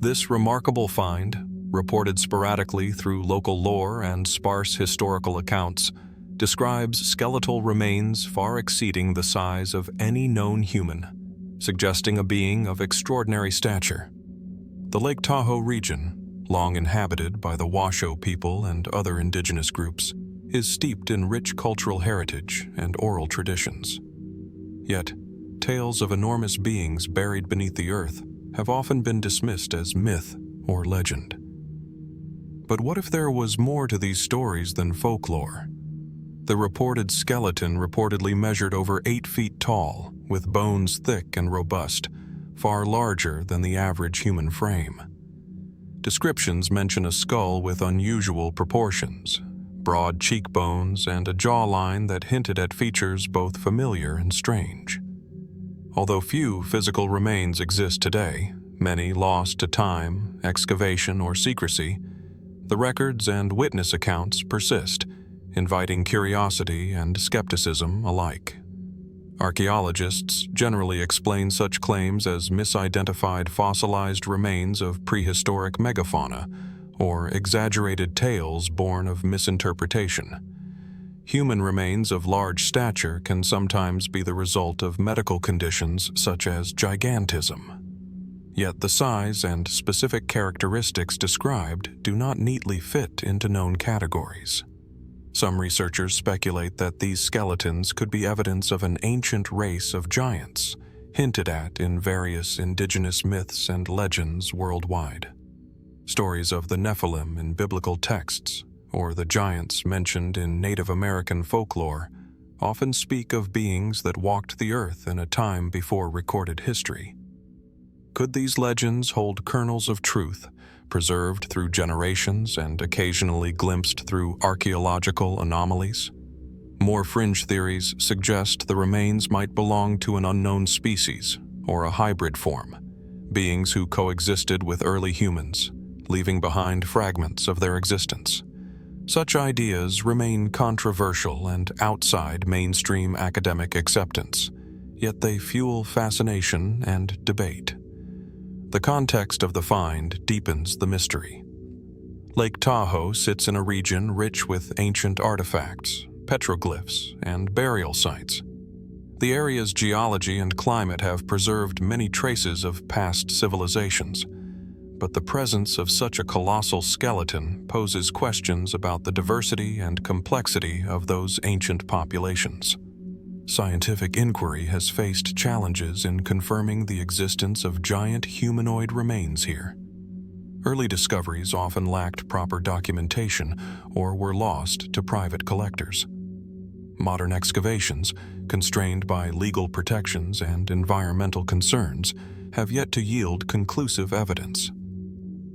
This remarkable find, reported sporadically through local lore and sparse historical accounts, describes skeletal remains far exceeding the size of any known human, suggesting a being of extraordinary stature. The Lake Tahoe region, long inhabited by the Washoe people and other indigenous groups, is steeped in rich cultural heritage and oral traditions. Yet, tales of enormous beings buried beneath the earth have often been dismissed as myth or legend. But what if there was more to these stories than folklore? The reported skeleton reportedly measured over 8 feet tall, with bones thick and robust, far larger than the average human frame. Descriptions mention a skull with unusual proportions, broad cheekbones, and a jawline that hinted at features both familiar and strange. Although few physical remains exist today, many lost to time, excavation, or secrecy, the records and witness accounts persist, inviting curiosity and skepticism alike. Archaeologists generally explain such claims as misidentified fossilized remains of prehistoric megafauna, or exaggerated tales born of misinterpretation. Human remains of large stature can sometimes be the result of medical conditions such as gigantism. Yet the size and specific characteristics described do not neatly fit into known categories. Some researchers speculate that these skeletons could be evidence of an ancient race of giants, hinted at in various indigenous myths and legends worldwide. Stories of the Nephilim in biblical texts, or the giants mentioned in Native American folklore, often speak of beings that walked the earth in a time before recorded history. Could these legends hold kernels of truth, preserved through generations and occasionally glimpsed through archaeological anomalies? More fringe theories suggest the remains might belong to an unknown species or a hybrid form, beings who coexisted with early humans, leaving behind fragments of their existence. Such ideas remain controversial and outside mainstream academic acceptance, yet they fuel fascination and debate. The context of the find deepens the mystery. Lake Tahoe sits in a region rich with ancient artifacts, petroglyphs, and burial sites. The area's geology and climate have preserved many traces of past civilizations, but the presence of such a colossal skeleton poses questions about the diversity and complexity of those ancient populations. Scientific inquiry has faced challenges in confirming the existence of giant humanoid remains here. Early discoveries often lacked proper documentation or were lost to private collectors. Modern excavations, constrained by legal protections and environmental concerns, have yet to yield conclusive evidence.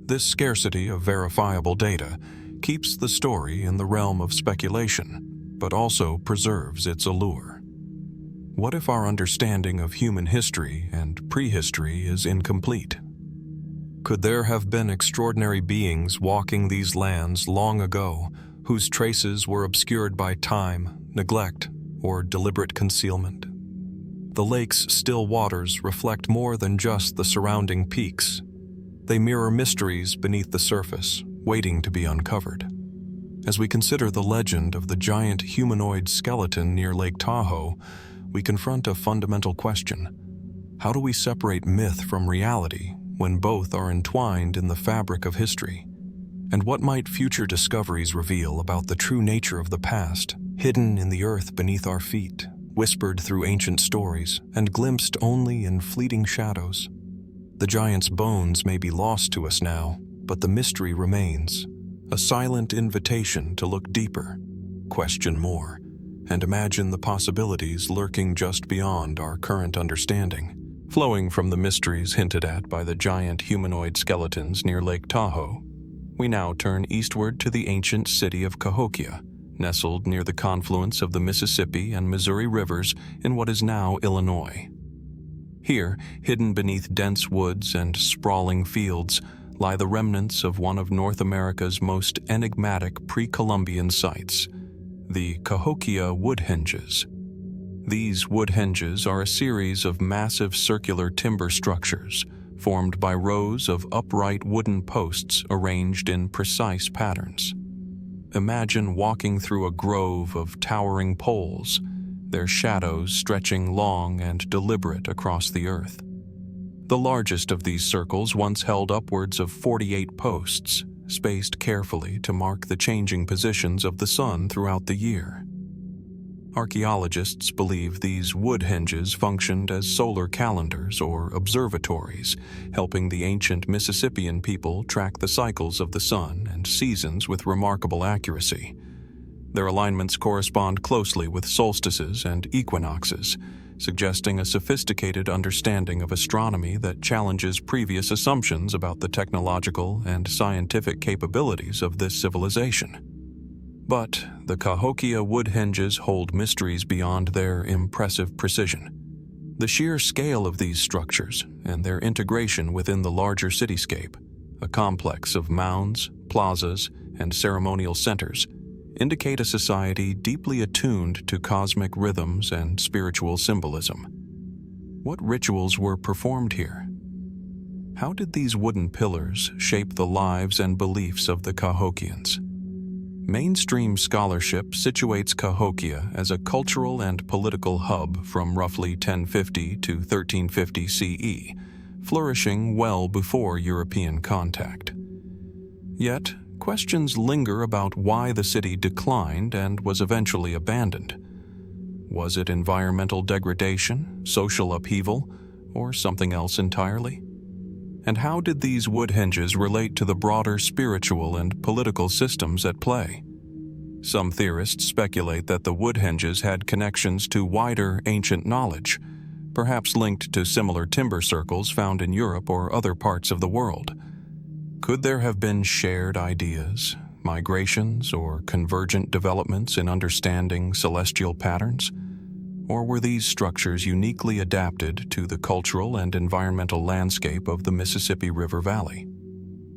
This scarcity of verifiable data keeps the story in the realm of speculation, but also preserves its allure. What if our understanding of human history and prehistory is incomplete? Could there have been extraordinary beings walking these lands long ago, whose traces were obscured by time, neglect, or deliberate concealment? The lake's still waters reflect more than just the surrounding peaks. They mirror mysteries beneath the surface, waiting to be uncovered. As we consider the legend of the giant humanoid skeleton near Lake Tahoe, we confront a fundamental question. How do we separate myth from reality when both are entwined in the fabric of history? And what might future discoveries reveal about the true nature of the past, hidden in the earth beneath our feet, whispered through ancient stories, and glimpsed only in fleeting shadows? The giant's bones may be lost to us now, but the mystery remains, a silent invitation to look deeper, question more, and imagine the possibilities lurking just beyond our current understanding. Flowing from the mysteries hinted at by the giant humanoid skeletons near Lake Tahoe, we now turn eastward to the ancient city of Cahokia, nestled near the confluence of the Mississippi and Missouri rivers in what is now Illinois. Here, hidden beneath dense woods and sprawling fields, lie the remnants of one of North America's most enigmatic pre-Columbian sites, the Cahokia Woodhenges. These woodhenges are a series of massive circular timber structures formed by rows of upright wooden posts arranged in precise patterns. Imagine walking through a grove of towering poles, their shadows stretching long and deliberate across the earth. The largest of these circles once held upwards of 48 posts, spaced carefully to mark the changing positions of the sun throughout the year. Archaeologists believe these woodhenges functioned as solar calendars or observatories, helping the ancient Mississippian people track the cycles of the sun and seasons with remarkable accuracy. Their alignments correspond closely with solstices and equinoxes, suggesting a sophisticated understanding of astronomy that challenges previous assumptions about the technological and scientific capabilities of this civilization. But the Cahokia Woodhenges hold mysteries beyond their impressive precision. The sheer scale of these structures and their integration within the larger cityscape, a complex of mounds, plazas, and ceremonial centers, indicate a society deeply attuned to cosmic rhythms and spiritual symbolism. What rituals were performed here? How did these wooden pillars shape the lives and beliefs of the Cahokians? Mainstream scholarship situates Cahokia as a cultural and political hub from roughly 1050 to 1350 CE, flourishing well before European contact. Yet, questions linger about why the city declined and was eventually abandoned. Was it environmental degradation, social upheaval, or something else entirely? And how did these Woodhenges relate to the broader spiritual and political systems at play? Some theorists speculate that the Woodhenges had connections to wider ancient knowledge, perhaps linked to similar timber circles found in Europe or other parts of the world. Could there have been shared ideas, migrations, or convergent developments in understanding celestial patterns? Or were these structures uniquely adapted to the cultural and environmental landscape of the Mississippi River Valley?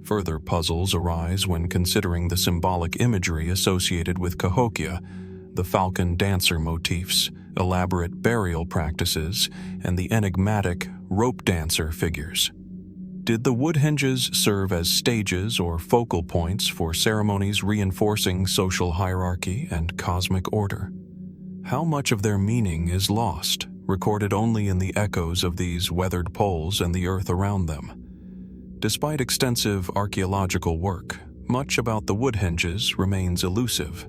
Further puzzles arise when considering the symbolic imagery associated with Cahokia, the falcon dancer motifs, elaborate burial practices, and the enigmatic rope dancer figures. Did the Woodhenges serve as stages or focal points for ceremonies reinforcing social hierarchy and cosmic order? How much of their meaning is lost, recorded only in the echoes of these weathered poles and the earth around them? Despite extensive archaeological work, much about the Woodhenges remains elusive.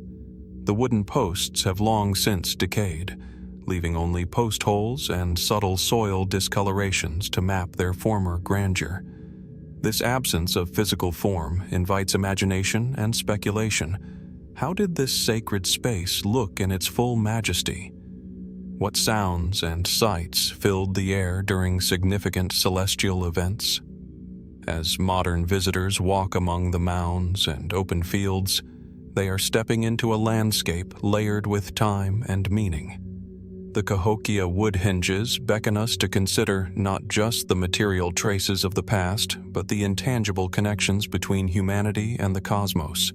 The wooden posts have long since decayed, leaving only post holes and subtle soil discolorations to map their former grandeur. This absence of physical form invites imagination and speculation. How did this sacred space look in its full majesty? What sounds and sights filled the air during significant celestial events? As modern visitors walk among the mounds and open fields, they are stepping into a landscape layered with time and meaning. The Cahokia Woodhenges beckon us to consider not just the material traces of the past, but the intangible connections between humanity and the cosmos,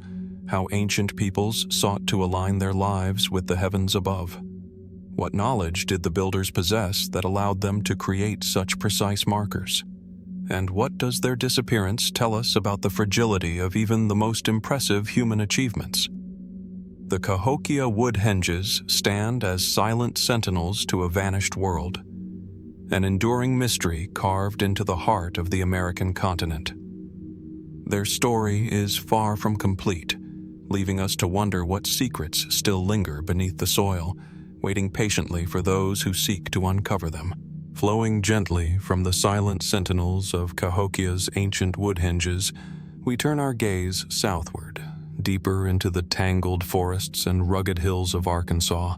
how ancient peoples sought to align their lives with the heavens above. What knowledge did the builders possess that allowed them to create such precise markers? And what does their disappearance tell us about the fragility of even the most impressive human achievements? The Cahokia Woodhenges stand as silent sentinels to a vanished world, an enduring mystery carved into the heart of the American continent. Their story is far from complete, leaving us to wonder what secrets still linger beneath the soil, waiting patiently for those who seek to uncover them. Flowing gently from the silent sentinels of Cahokia's ancient Woodhenges, we turn our gaze southward, deeper into the tangled forests and rugged hills of Arkansas,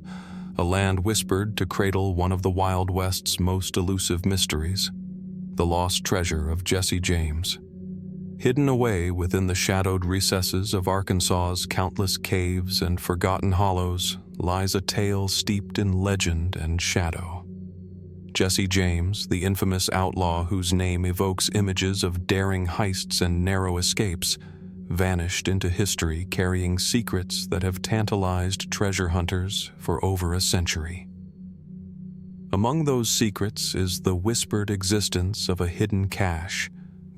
a land whispered to cradle one of the Wild West's most elusive mysteries, the lost treasure of Jesse James. Hidden away within the shadowed recesses of Arkansas's countless caves and forgotten hollows lies a tale steeped in legend and shadow. Jesse James, the infamous outlaw whose name evokes images of daring heists and narrow escapes, vanished into history carrying secrets that have tantalized treasure hunters for over a century. Among those secrets is the whispered existence of a hidden cache,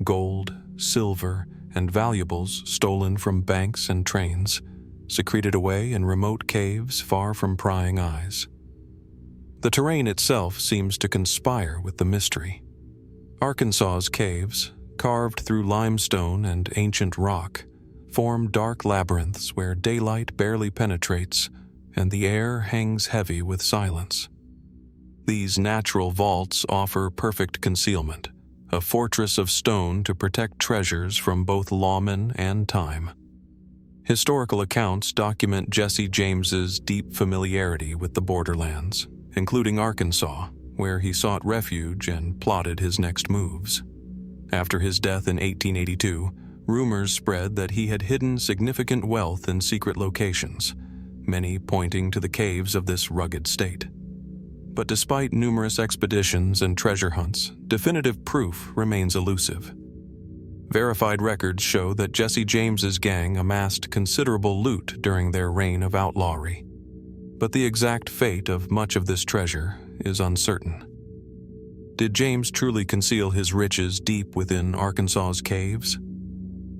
gold, silver, and valuables stolen from banks and trains, secreted away in remote caves far from prying eyes. The terrain itself seems to conspire with the mystery. Arkansas's caves, carved through limestone and ancient rock, form dark labyrinths where daylight barely penetrates and the air hangs heavy with silence. These natural vaults offer perfect concealment, a fortress of stone to protect treasures from both lawmen and time. Historical accounts document Jesse James's deep familiarity with the borderlands, including Arkansas, where he sought refuge and plotted his next moves. After his death in 1882, rumors spread that he had hidden significant wealth in secret locations, many pointing to the caves of this rugged state. But despite numerous expeditions and treasure hunts, definitive proof remains elusive. Verified records show that Jesse James's gang amassed considerable loot during their reign of outlawry, but the exact fate of much of this treasure is uncertain. Did James truly conceal his riches deep within Arkansas's caves?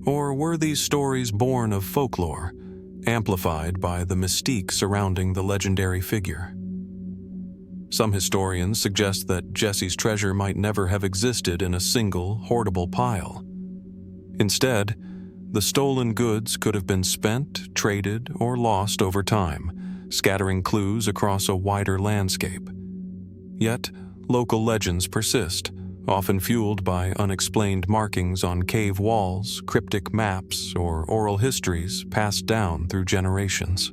Or were these stories born of folklore, amplified by the mystique surrounding the legendary figure? Some historians suggest that Jesse's treasure might never have existed in a single, hoardable pile. Instead, the stolen goods could have been spent, traded, or lost over time, scattering clues across a wider landscape. Yet, local legends persist, often fueled by unexplained markings on cave walls, cryptic maps, or oral histories passed down through generations.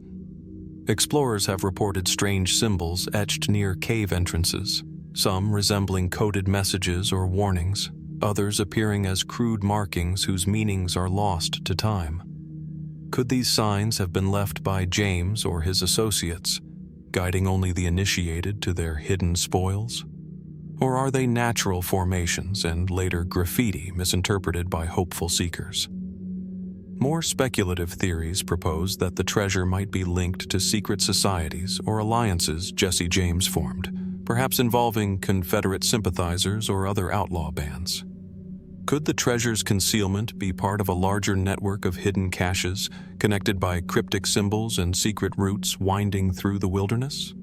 Explorers have reported strange symbols etched near cave entrances, some resembling coded messages or warnings, others appearing as crude markings whose meanings are lost to time. Could these signs have been left by James or his associates, guiding only the initiated to their hidden spoils? Or are they natural formations and later graffiti misinterpreted by hopeful seekers? More speculative theories propose that the treasure might be linked to secret societies or alliances Jesse James formed, perhaps involving Confederate sympathizers or other outlaw bands. Could the treasure's concealment be part of a larger network of hidden caches connected by cryptic symbols and secret routes winding through the wilderness?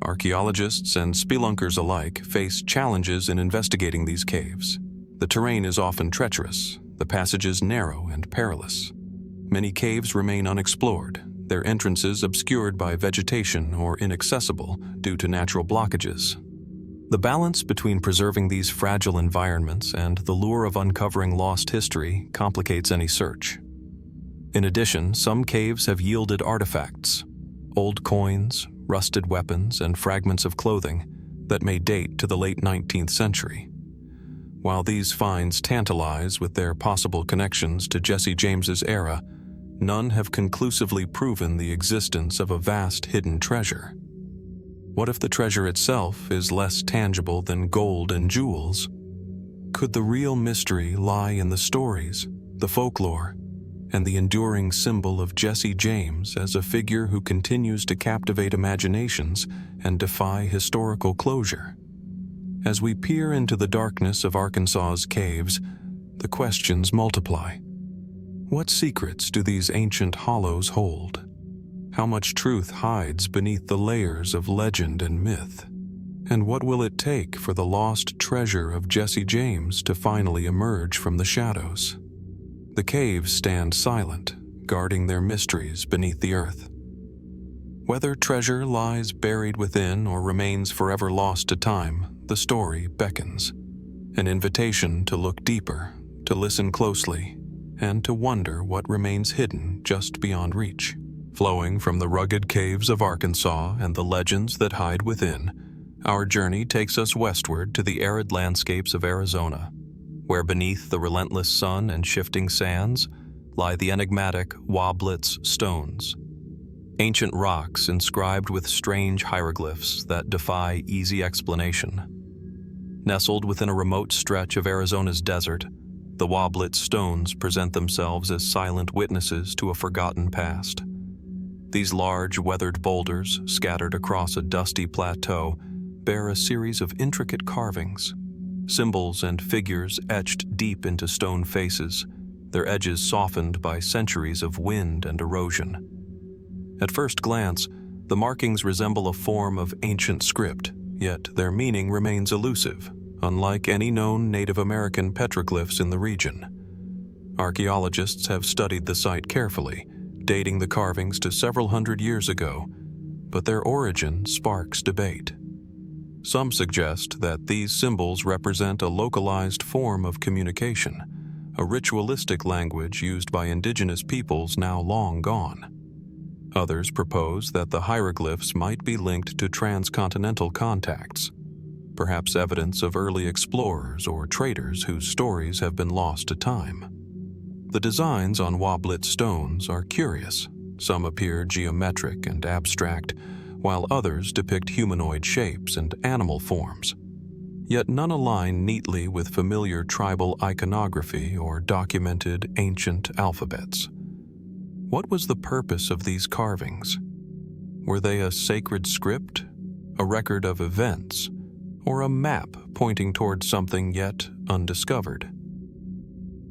Archaeologists and spelunkers alike face challenges in investigating these caves. The terrain is often treacherous, the passages narrow and perilous. Many caves remain unexplored, their entrances obscured by vegetation or inaccessible due to natural blockages. The balance between preserving these fragile environments and the lure of uncovering lost history complicates any search. In addition, some caves have yielded artifacts, old coins, rusted weapons, and fragments of clothing that may date to the late 19th century. While these finds tantalize with their possible connections to Jesse James's era, none have conclusively proven the existence of a vast hidden treasure. What if the treasure itself is less tangible than gold and jewels? Could the real mystery lie in the stories, the folklore, and the enduring symbol of Jesse James as a figure who continues to captivate imaginations and defy historical closure? As we peer into the darkness of Arkansas's caves, the questions multiply. What secrets do these ancient hollows hold? How much truth hides beneath the layers of legend and myth? And what will it take for the lost treasure of Jesse James to finally emerge from the shadows? The caves stand silent, guarding their mysteries beneath the earth. Whether treasure lies buried within or remains forever lost to time, the story beckons. An invitation to look deeper, to listen closely, and to wonder what remains hidden just beyond reach. Flowing from the rugged caves of Arkansas and the legends that hide within, our journey takes us westward to the arid landscapes of Arizona, where beneath the relentless sun and shifting sands lie the enigmatic Wobblitz stones. Ancient rocks inscribed with strange hieroglyphs that defy easy explanation. Nestled within a remote stretch of Arizona's desert, the Wobblitz stones present themselves as silent witnesses to a forgotten past. These large, weathered boulders, scattered across a dusty plateau, bear a series of intricate carvings, symbols and figures etched deep into stone faces, their edges softened by centuries of wind and erosion. At first glance, the markings resemble a form of ancient script, yet their meaning remains elusive, unlike any known Native American petroglyphs in the region. Archaeologists have studied the site carefully, dating the carvings to several hundred years ago, but their origin sparks debate. Some suggest that these symbols represent a localized form of communication, a ritualistic language used by indigenous peoples now long gone. Others propose that the hieroglyphs might be linked to transcontinental contacts, perhaps evidence of early explorers or traders whose stories have been lost to time. The designs on Wobblitz stones are curious. Some appear geometric and abstract, while others depict humanoid shapes and animal forms. yet none align neatly with familiar tribal iconography or documented ancient alphabets. What was the purpose of these carvings? Were they a sacred script, a record of events, or a map pointing towards something yet undiscovered?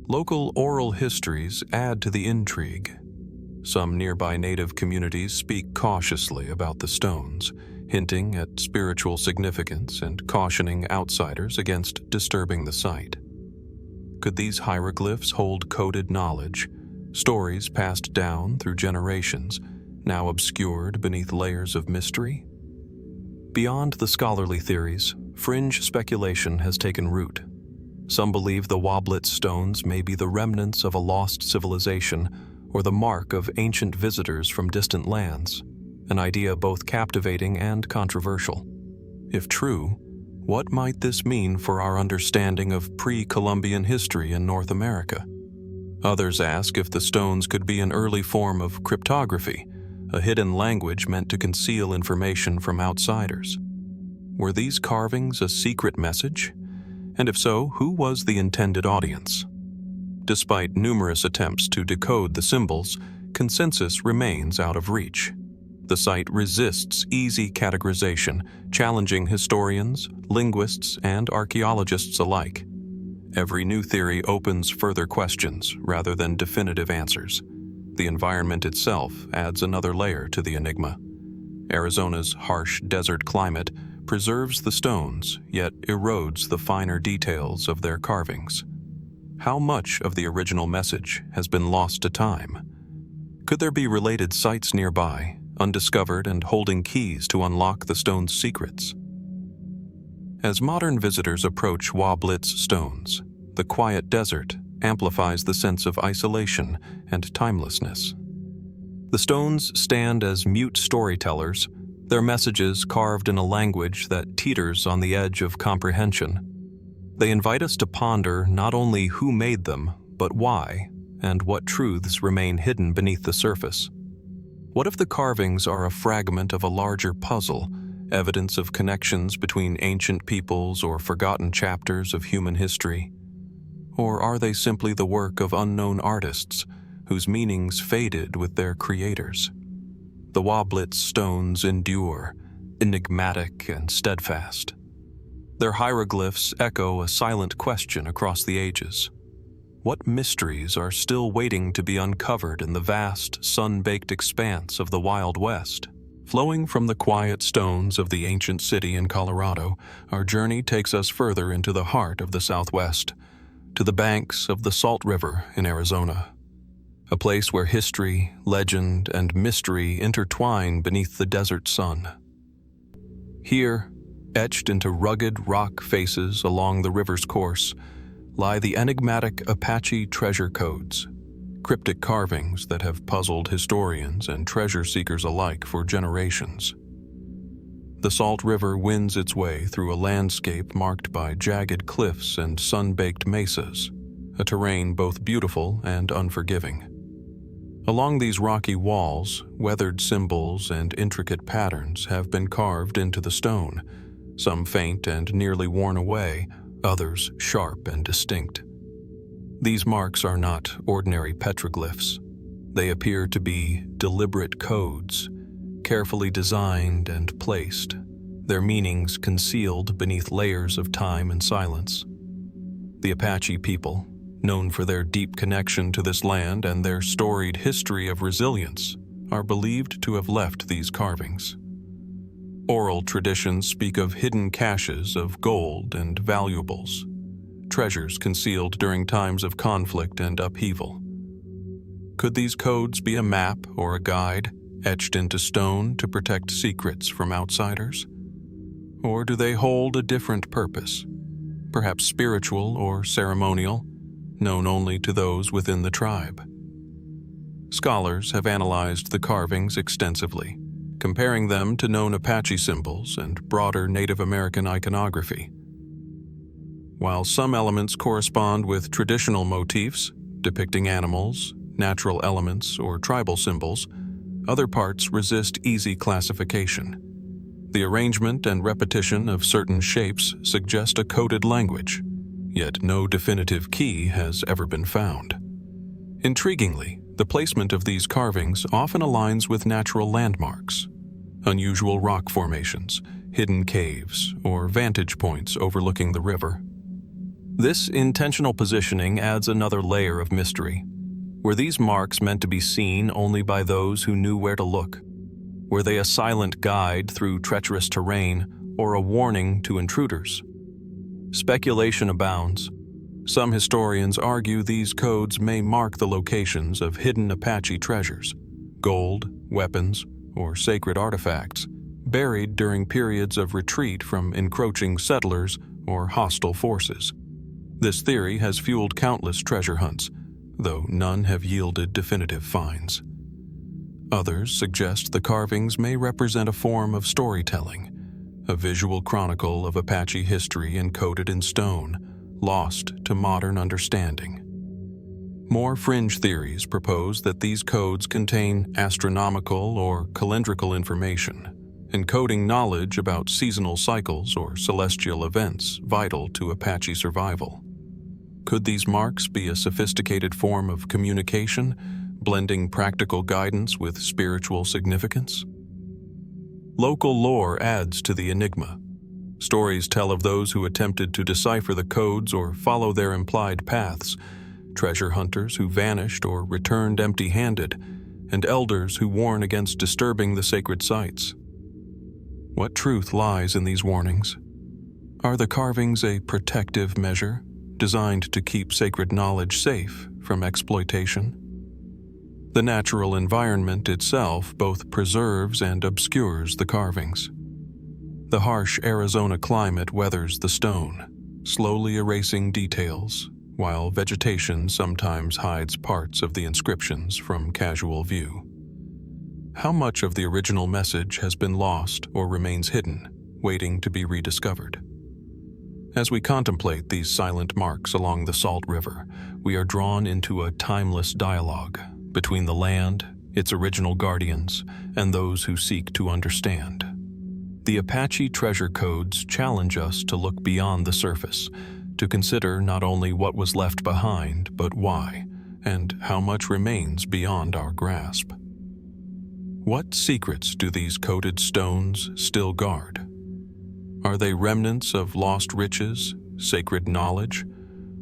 Local oral histories add to the intrigue. Some nearby native communities speak cautiously about the stones, hinting at spiritual significance and cautioning outsiders against disturbing the site. Could these hieroglyphs hold coded knowledge, stories passed down through generations, now obscured beneath layers of mystery? Beyond the scholarly theories, fringe speculation has taken root. Some believe the Blit stones may be the remnants of a lost civilization or the mark of ancient visitors from distant lands, an idea both captivating and controversial. If true, what might this mean for our understanding of pre-Columbian history in North America? Others ask if the stones could be an early form of cryptography, a hidden language meant to conceal information from outsiders. Were these carvings a secret message? And if so, who was the intended audience? Despite numerous attempts to decode the symbols, consensus remains out of reach. The site resists easy categorization, challenging historians, linguists, and archaeologists alike. Every new theory opens further questions rather than definitive answers. The environment itself adds another layer to the enigma. Arizona's harsh desert climate preserves the stones, yet erodes the finer details of their carvings. How much of the original message has been lost to time? Could there be related sites nearby, undiscovered and holding keys to unlock the stone's secrets? As modern visitors approach Blit's stones, the quiet desert amplifies the sense of isolation and timelessness. The stones stand as mute storytellers, their messages carved in a language that teeters on the edge of comprehension. They invite us to ponder not only who made them, but why, and what truths remain hidden beneath the surface. What if the carvings are a fragment of a larger puzzle, evidence of connections between ancient peoples or forgotten chapters of human history? Or are they simply the work of unknown artists, whose meanings faded with their creators? The Blit stones endure, enigmatic and steadfast. Their hieroglyphs echo a silent question across the ages. What mysteries are still waiting to be uncovered in the vast, sun-baked expanse of the Wild West? Flowing from the quiet stones of the ancient city in Colorado, our journey takes us further into the heart of the Southwest, to the banks of the Salt River in Arizona. A place where history, legend, and mystery intertwine beneath the desert sun. Here, etched into rugged rock faces along the river's course, lie the enigmatic Apache treasure codes, cryptic carvings that have puzzled historians and treasure seekers alike for generations. The Salt River winds its way through a landscape marked by jagged cliffs and sun-baked mesas, a terrain both beautiful and unforgiving. Along these rocky walls, weathered symbols and intricate patterns have been carved into the stone, some faint and nearly worn away, others sharp and distinct. These marks are not ordinary petroglyphs. They appear to be deliberate codes, carefully designed and placed, their meanings concealed beneath layers of time and silence. The Apache people, known for their deep connection to this land and their storied history of resilience, are believed to have left these carvings. Oral traditions speak of hidden caches of gold and valuables, treasures concealed during times of conflict and upheaval. Could these codes be a map or a guide, etched into stone to protect secrets from outsiders? Or do they hold a different purpose, perhaps spiritual or ceremonial, known only to those within the tribe? Scholars have analyzed the carvings extensively, comparing them to known Apache symbols and broader Native American iconography. While some elements correspond with traditional motifs, depicting animals, natural elements, or tribal symbols, other parts resist easy classification. The arrangement and repetition of certain shapes suggest a coded language, yet no definitive key has ever been found. Intriguingly, the placement of these carvings often aligns with natural landmarks, unusual rock formations, hidden caves, or vantage points overlooking the river. This intentional positioning adds another layer of mystery. Were these marks meant to be seen only by those who knew where to look? Were they a silent guide through treacherous terrain or a warning to intruders? Speculation abounds. Some historians argue these codes may mark the locations of hidden Apache treasures, gold, weapons, or sacred artifacts, buried during periods of retreat from encroaching settlers or hostile forces. This theory has fueled countless treasure hunts, though none have yielded definitive finds. Others suggest the carvings may represent a form of storytelling, a visual chronicle of Apache history encoded in stone, lost to modern understanding. More fringe theories propose that these codes contain astronomical or calendrical information, encoding knowledge about seasonal cycles or celestial events vital to Apache survival. Could these marks be a sophisticated form of communication, blending practical guidance with spiritual significance? Local lore adds to the enigma. Stories tell of those who attempted to decipher the codes or follow their implied paths, treasure hunters who vanished or returned empty-handed, and elders who warn against disturbing the sacred sites. What truth lies in these warnings? Are the carvings a protective measure, designed to keep sacred knowledge safe from exploitation? The natural environment itself both preserves and obscures the carvings. The harsh Arizona climate weathers the stone, slowly erasing details, while vegetation sometimes hides parts of the inscriptions from casual view. How much of the original message has been lost or remains hidden, waiting to be rediscovered? As we contemplate these silent marks along the Salt River, we are drawn into a timeless dialogue between the land, its original guardians, and those who seek to understand. The Apache treasure codes challenge us to look beyond the surface, to consider not only what was left behind, but why, and how much remains beyond our grasp. What secrets do these coded stones still guard? Are they remnants of lost riches, sacred knowledge,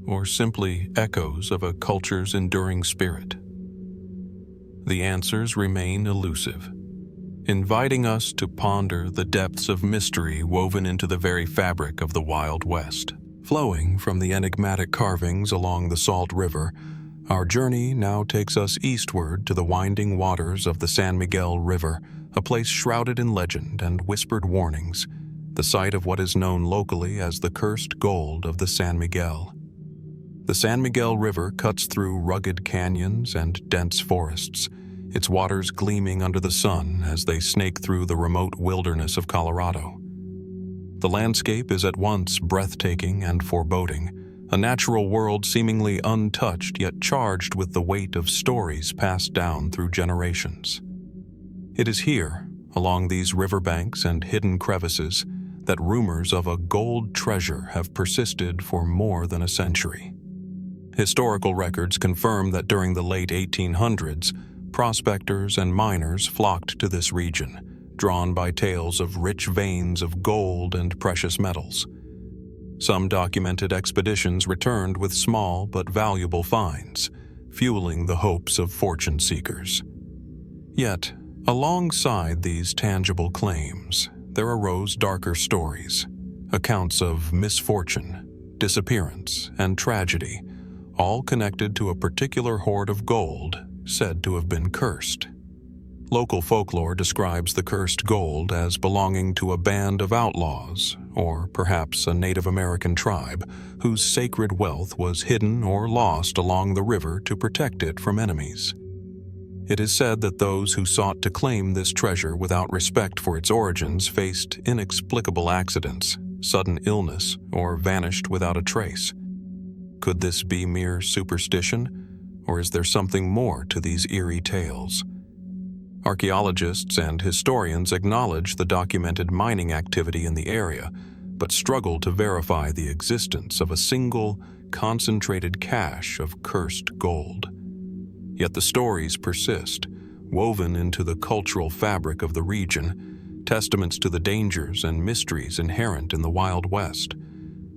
or simply echoes of a culture's enduring spirit? The answers remain elusive, inviting us to ponder the depths of mystery woven into the very fabric of the Wild West. Flowing from the enigmatic carvings along the Salt River, our journey now takes us eastward to the winding waters of the San Miguel River, a place shrouded in legend and whispered warnings, the site of what is known locally as the cursed gold of the San Miguel. The San Miguel River cuts through rugged canyons and dense forests, its waters gleaming under the sun as they snake through the remote wilderness of Colorado. The landscape is at once breathtaking and foreboding, a natural world seemingly untouched yet charged with the weight of stories passed down through generations. It is here, along these riverbanks and hidden crevices, that rumors of a gold treasure have persisted for more than a century. Historical records confirm that during the late 1800s, prospectors and miners flocked to this region, drawn by tales of rich veins of gold and precious metals. Some documented expeditions returned with small but valuable finds, fueling the hopes of fortune seekers. Yet, alongside these tangible claims, there arose darker stories, accounts of misfortune, disappearance, and tragedy, all connected to a particular hoard of gold said to have been cursed. Local folklore describes the cursed gold as belonging to a band of outlaws, or perhaps a Native American tribe, whose sacred wealth was hidden or lost along the river to protect it from enemies. It is said that those who sought to claim this treasure without respect for its origins faced inexplicable accidents, sudden illness, or vanished without a trace. Could this be mere superstition, or is there something more to these eerie tales? Archaeologists and historians acknowledge the documented mining activity in the area, but struggle to verify the existence of a single, concentrated cache of cursed gold. Yet the stories persist, woven into the cultural fabric of the region, testaments to the dangers and mysteries inherent in the Wild West.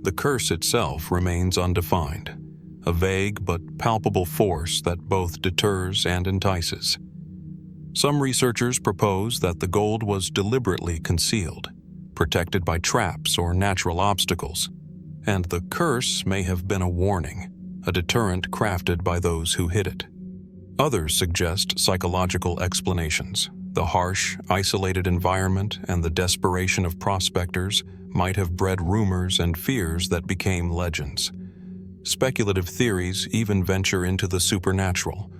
The curse itself remains undefined, a vague but palpable force that both deters and entices. Some researchers propose that the gold was deliberately concealed, protected by traps or natural obstacles, and the curse may have been a warning, a deterrent crafted by those who hid it. Others suggest psychological explanations. The harsh, isolated environment and the desperation of prospectors might have bred rumors and fears that became legends. Speculative theories even venture into the supernatural.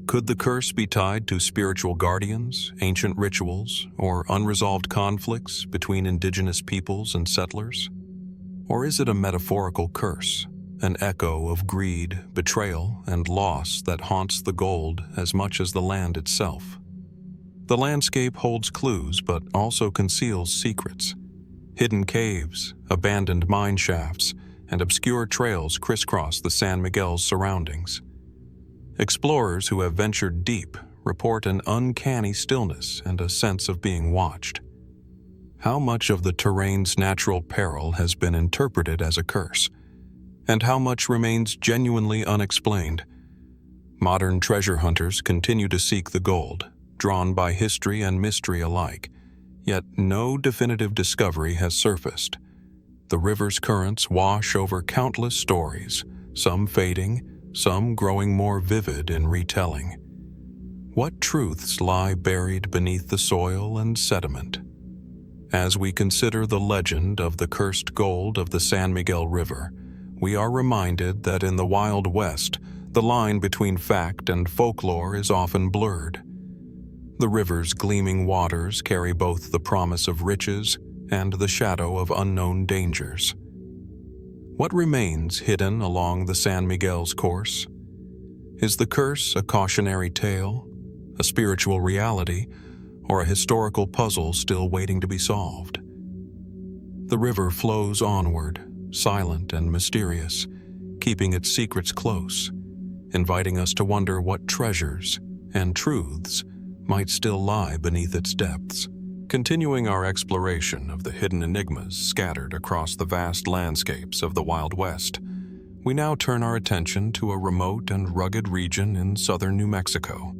Could the curse be tied to spiritual guardians, ancient rituals, or unresolved conflicts between indigenous peoples and settlers? Or is it a metaphorical curse, an echo of greed, betrayal, and loss that haunts the gold as much as the land itself? The landscape holds clues but also conceals secrets. Hidden caves, abandoned mine shafts, and obscure trails crisscross the San Miguel's surroundings. Explorers who have ventured deep report an uncanny stillness and a sense of being watched. How much of the terrain's natural peril has been interpreted as a curse, and how much remains genuinely unexplained? Modern treasure hunters continue to seek the gold, drawn by history and mystery alike, yet no definitive discovery has surfaced. The river's currents wash over countless stories, some fading, some growing more vivid in retelling. What truths lie buried beneath the soil and sediment? As we consider the legend of the cursed gold of the San Miguel River, we are reminded that in the Wild West, the line between fact and folklore is often blurred. The river's gleaming waters carry both the promise of riches and the shadow of unknown dangers. What remains hidden along the San Miguel's course? Is the curse a cautionary tale, a spiritual reality, or a historical puzzle still waiting to be solved? The river flows onward, silent and mysterious, keeping its secrets close, inviting us to wonder what treasures and truths might still lie beneath its depths. Continuing our exploration of the hidden enigmas scattered across the vast landscapes of the Wild West, we now turn our attention to a remote and rugged region in southern New Mexico,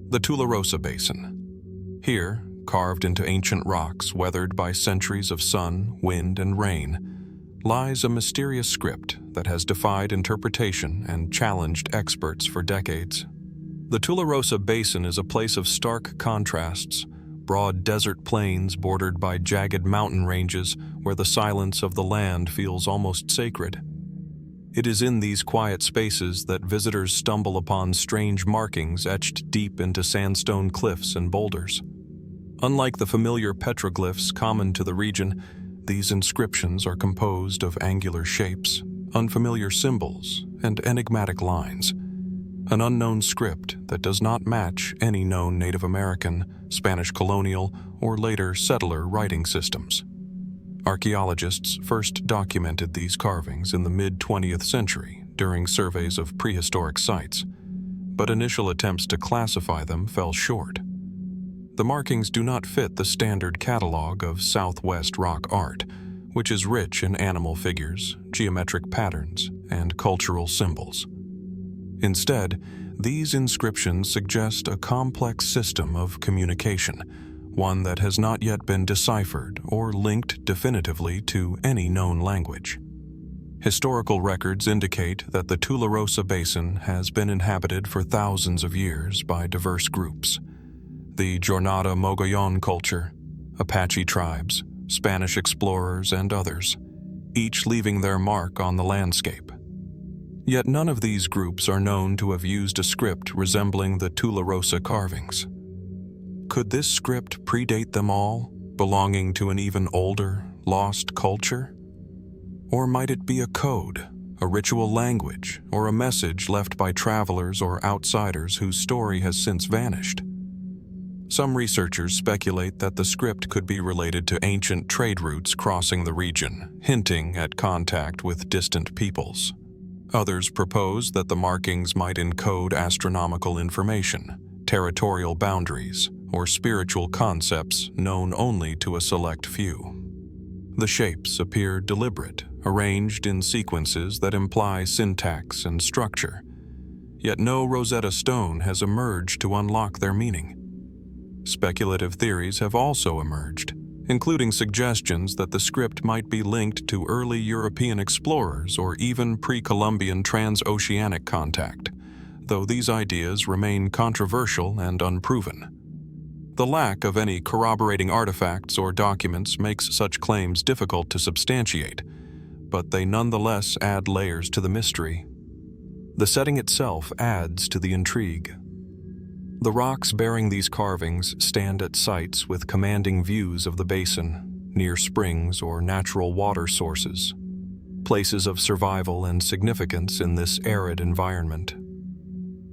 the Tularosa Basin. Here, carved into ancient rocks weathered by centuries of sun, wind, and rain, lies a mysterious script that has defied interpretation and challenged experts for decades. The Tularosa Basin is a place of stark contrasts, broad desert plains bordered by jagged mountain ranges where the silence of the land feels almost sacred. It is in these quiet spaces that visitors stumble upon strange markings etched deep into sandstone cliffs and boulders. Unlike the familiar petroglyphs common to the region, these inscriptions are composed of angular shapes, unfamiliar symbols, and enigmatic lines. An unknown script that does not match any known Native American, Spanish colonial, or later settler writing systems. Archaeologists first documented these carvings in the mid-20th century during surveys of prehistoric sites, but initial attempts to classify them fell short. The markings do not fit the standard catalog of Southwest rock art, which is rich in animal figures, geometric patterns, and cultural symbols. Instead, these inscriptions suggest a complex system of communication, one that has not yet been deciphered or linked definitively to any known language. Historical records indicate that the Tularosa Basin has been inhabited for thousands of years by diverse groups. The Jornada Mogollon culture, Apache tribes, Spanish explorers, and others, each leaving their mark on the landscape. Yet none of these groups are known to have used a script resembling the Tularosa carvings. Could this script predate them all, belonging to an even older, lost culture? Or might it be a code, a ritual language, or a message left by travelers or outsiders whose story has since vanished? Some researchers speculate that the script could be related to ancient trade routes crossing the region, hinting at contact with distant peoples. Others propose that the markings might encode astronomical information, territorial boundaries, or spiritual concepts known only to a select few. The shapes appear deliberate, arranged in sequences that imply syntax and structure, yet no Rosetta Stone has emerged to unlock their meaning. Speculative theories have also emerged, including suggestions that the script might be linked to early European explorers or even pre-Columbian transoceanic contact, though these ideas remain controversial and unproven. The lack of any corroborating artifacts or documents makes such claims difficult to substantiate, but they nonetheless add layers to the mystery. The setting itself adds to the intrigue. The rocks bearing these carvings stand at sites with commanding views of the basin, near springs or natural water sources, places of survival and significance in this arid environment.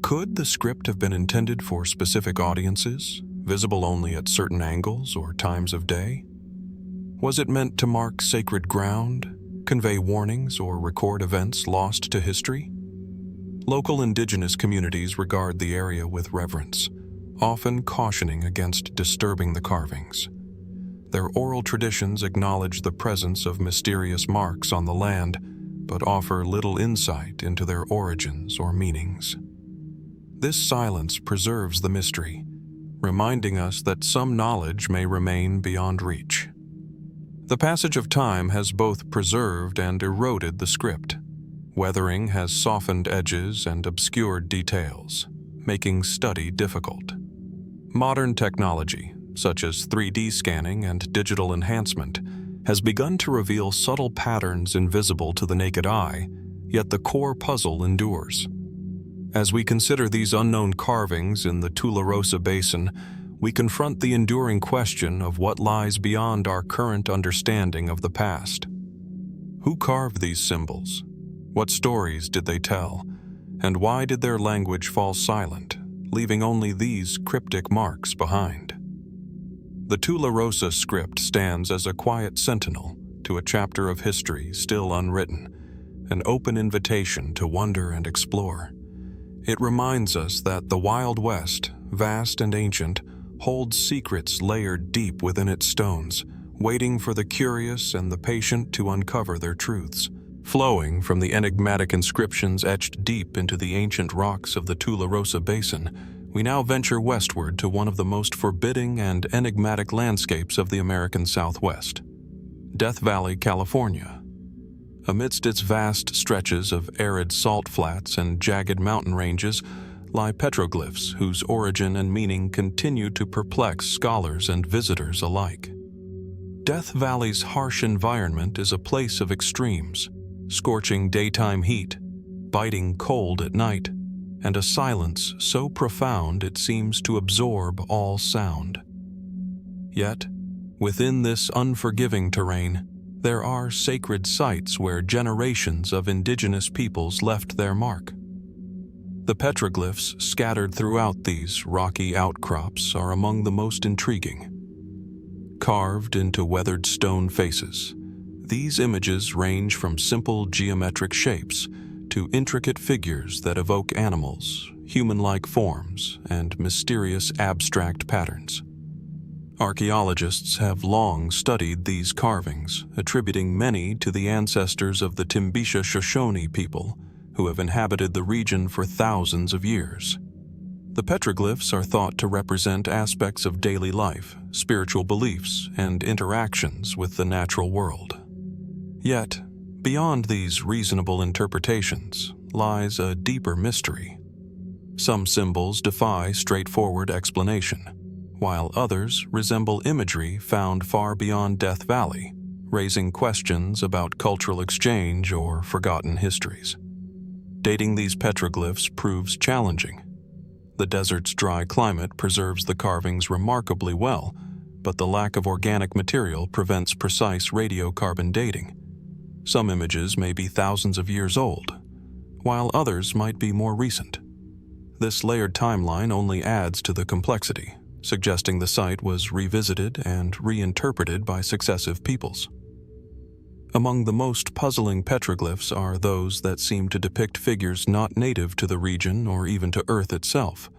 Could the script have been intended for specific audiences, visible only at certain angles or times of day? Was it meant to mark sacred ground, convey warnings, or record events lost to history? Local indigenous communities regard the area with reverence, often cautioning against disturbing the carvings. Their oral traditions acknowledge the presence of mysterious marks on the land, but offer little insight into their origins or meanings. This silence preserves the mystery, reminding us that some knowledge may remain beyond reach. The passage of time has both preserved and eroded the script. Weathering has softened edges and obscured details, making study difficult. Modern technology, such as 3D scanning and digital enhancement, has begun to reveal subtle patterns invisible to the naked eye, yet the core puzzle endures. As we consider these unknown carvings in the Tularosa Basin, we confront the enduring question of what lies beyond our current understanding of the past. Who carved these symbols? What stories did they tell? And why did their language fall silent, leaving only these cryptic marks behind? The Tularosa script stands as a quiet sentinel to a chapter of history still unwritten, an open invitation to wonder and explore. It reminds us that the Wild West, vast and ancient, holds secrets layered deep within its stones, waiting for the curious and the patient to uncover their truths. Flowing from the enigmatic inscriptions etched deep into the ancient rocks of the Tularosa Basin, we now venture westward to one of the most forbidding and enigmatic landscapes of the American Southwest, Death Valley, California. Amidst its vast stretches of arid salt flats and jagged mountain ranges lie petroglyphs whose origin and meaning continue to perplex scholars and visitors alike. Death Valley's harsh environment is a place of extremes: scorching daytime heat, biting cold at night, and a silence so profound it seems to absorb all sound. Yet, within this unforgiving terrain, there are sacred sites where generations of indigenous peoples left their mark. The petroglyphs scattered throughout these rocky outcrops are among the most intriguing. Carved into weathered stone faces, these images range from simple geometric shapes to intricate figures that evoke animals, human-like forms, and mysterious abstract patterns. Archaeologists have long studied these carvings, attributing many to the ancestors of the Timbisha Shoshone people, who have inhabited the region for thousands of years. The petroglyphs are thought to represent aspects of daily life, spiritual beliefs, and interactions with the natural world. Yet, beyond these reasonable interpretations lies a deeper mystery. Some symbols defy straightforward explanation, while others resemble imagery found far beyond Death Valley, raising questions about cultural exchange or forgotten histories. Dating these petroglyphs proves challenging. The desert's dry climate preserves the carvings remarkably well, but the lack of organic material prevents precise radiocarbon dating. Some images may be thousands of years old, while others might be more recent. This layered timeline only adds to the complexity, suggesting the site was revisited and reinterpreted by successive peoples. Among the most puzzling petroglyphs are those that seem to depict figures not native to the region or even to Earth itself.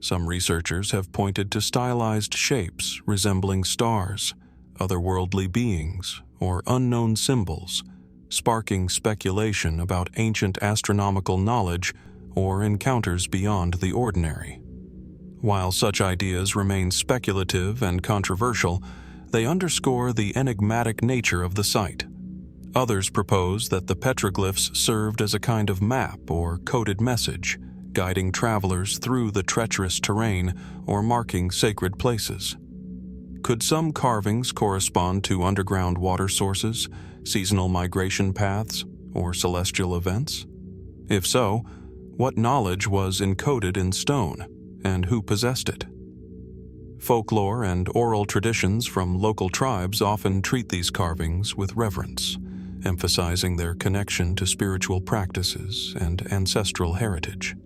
Some researchers have pointed to stylized shapes resembling stars, otherworldly beings, or unknown symbols, sparking speculation about ancient astronomical knowledge or encounters beyond the ordinary. While such ideas remain speculative and controversial, they underscore the enigmatic nature of the site. Others propose that the petroglyphs served as a kind of map or coded message, guiding travelers through the treacherous terrain or marking sacred places. Could some carvings correspond to underground water sources, seasonal migration paths, or celestial events? If so, what knowledge was encoded in stone, and who possessed it? Folklore and oral traditions from local tribes often treat these carvings with reverence, emphasizing their connection to spiritual practices and ancestral heritage.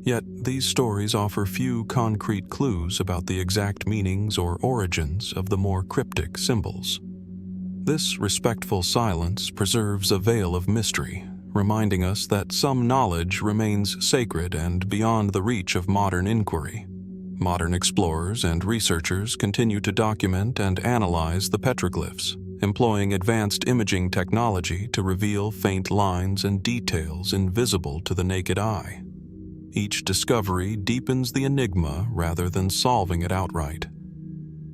Yet, these stories offer few concrete clues about the exact meanings or origins of the more cryptic symbols. This respectful silence preserves a veil of mystery, reminding us that some knowledge remains sacred and beyond the reach of modern inquiry. Modern explorers and researchers continue to document and analyze the petroglyphs, employing advanced imaging technology to reveal faint lines and details invisible to the naked eye. Each discovery deepens the enigma rather than solving it outright.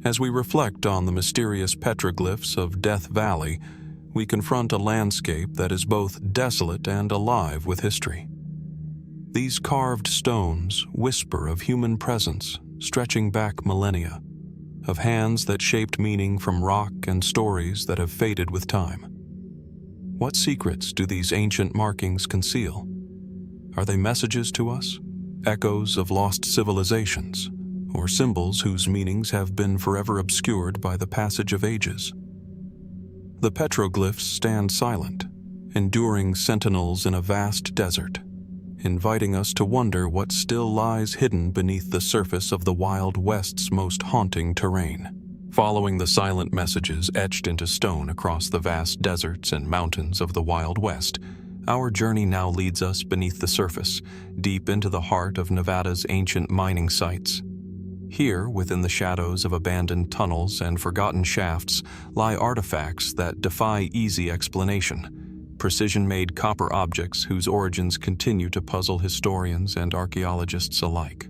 As we reflect on the mysterious petroglyphs of Death Valley, we confront a landscape that is both desolate and alive with history. These carved stones whisper of human presence, stretching back millennia, of hands that shaped meaning from rock and stories that have faded with time. What secrets do these ancient markings conceal? Are they messages to us, echoes of lost civilizations, or symbols whose meanings have been forever obscured by the passage of ages? The petroglyphs stand silent, enduring sentinels in a vast desert, inviting us to wonder what still lies hidden beneath the surface of the Wild West's most haunting terrain. Following the silent messages etched into stone across the vast deserts and mountains of the Wild West, our journey now leads us beneath the surface, deep into the heart of Nevada's ancient mining sites. Here, within the shadows of abandoned tunnels and forgotten shafts, lie artifacts that defy easy explanation, precision-made copper objects whose origins continue to puzzle historians and archaeologists alike.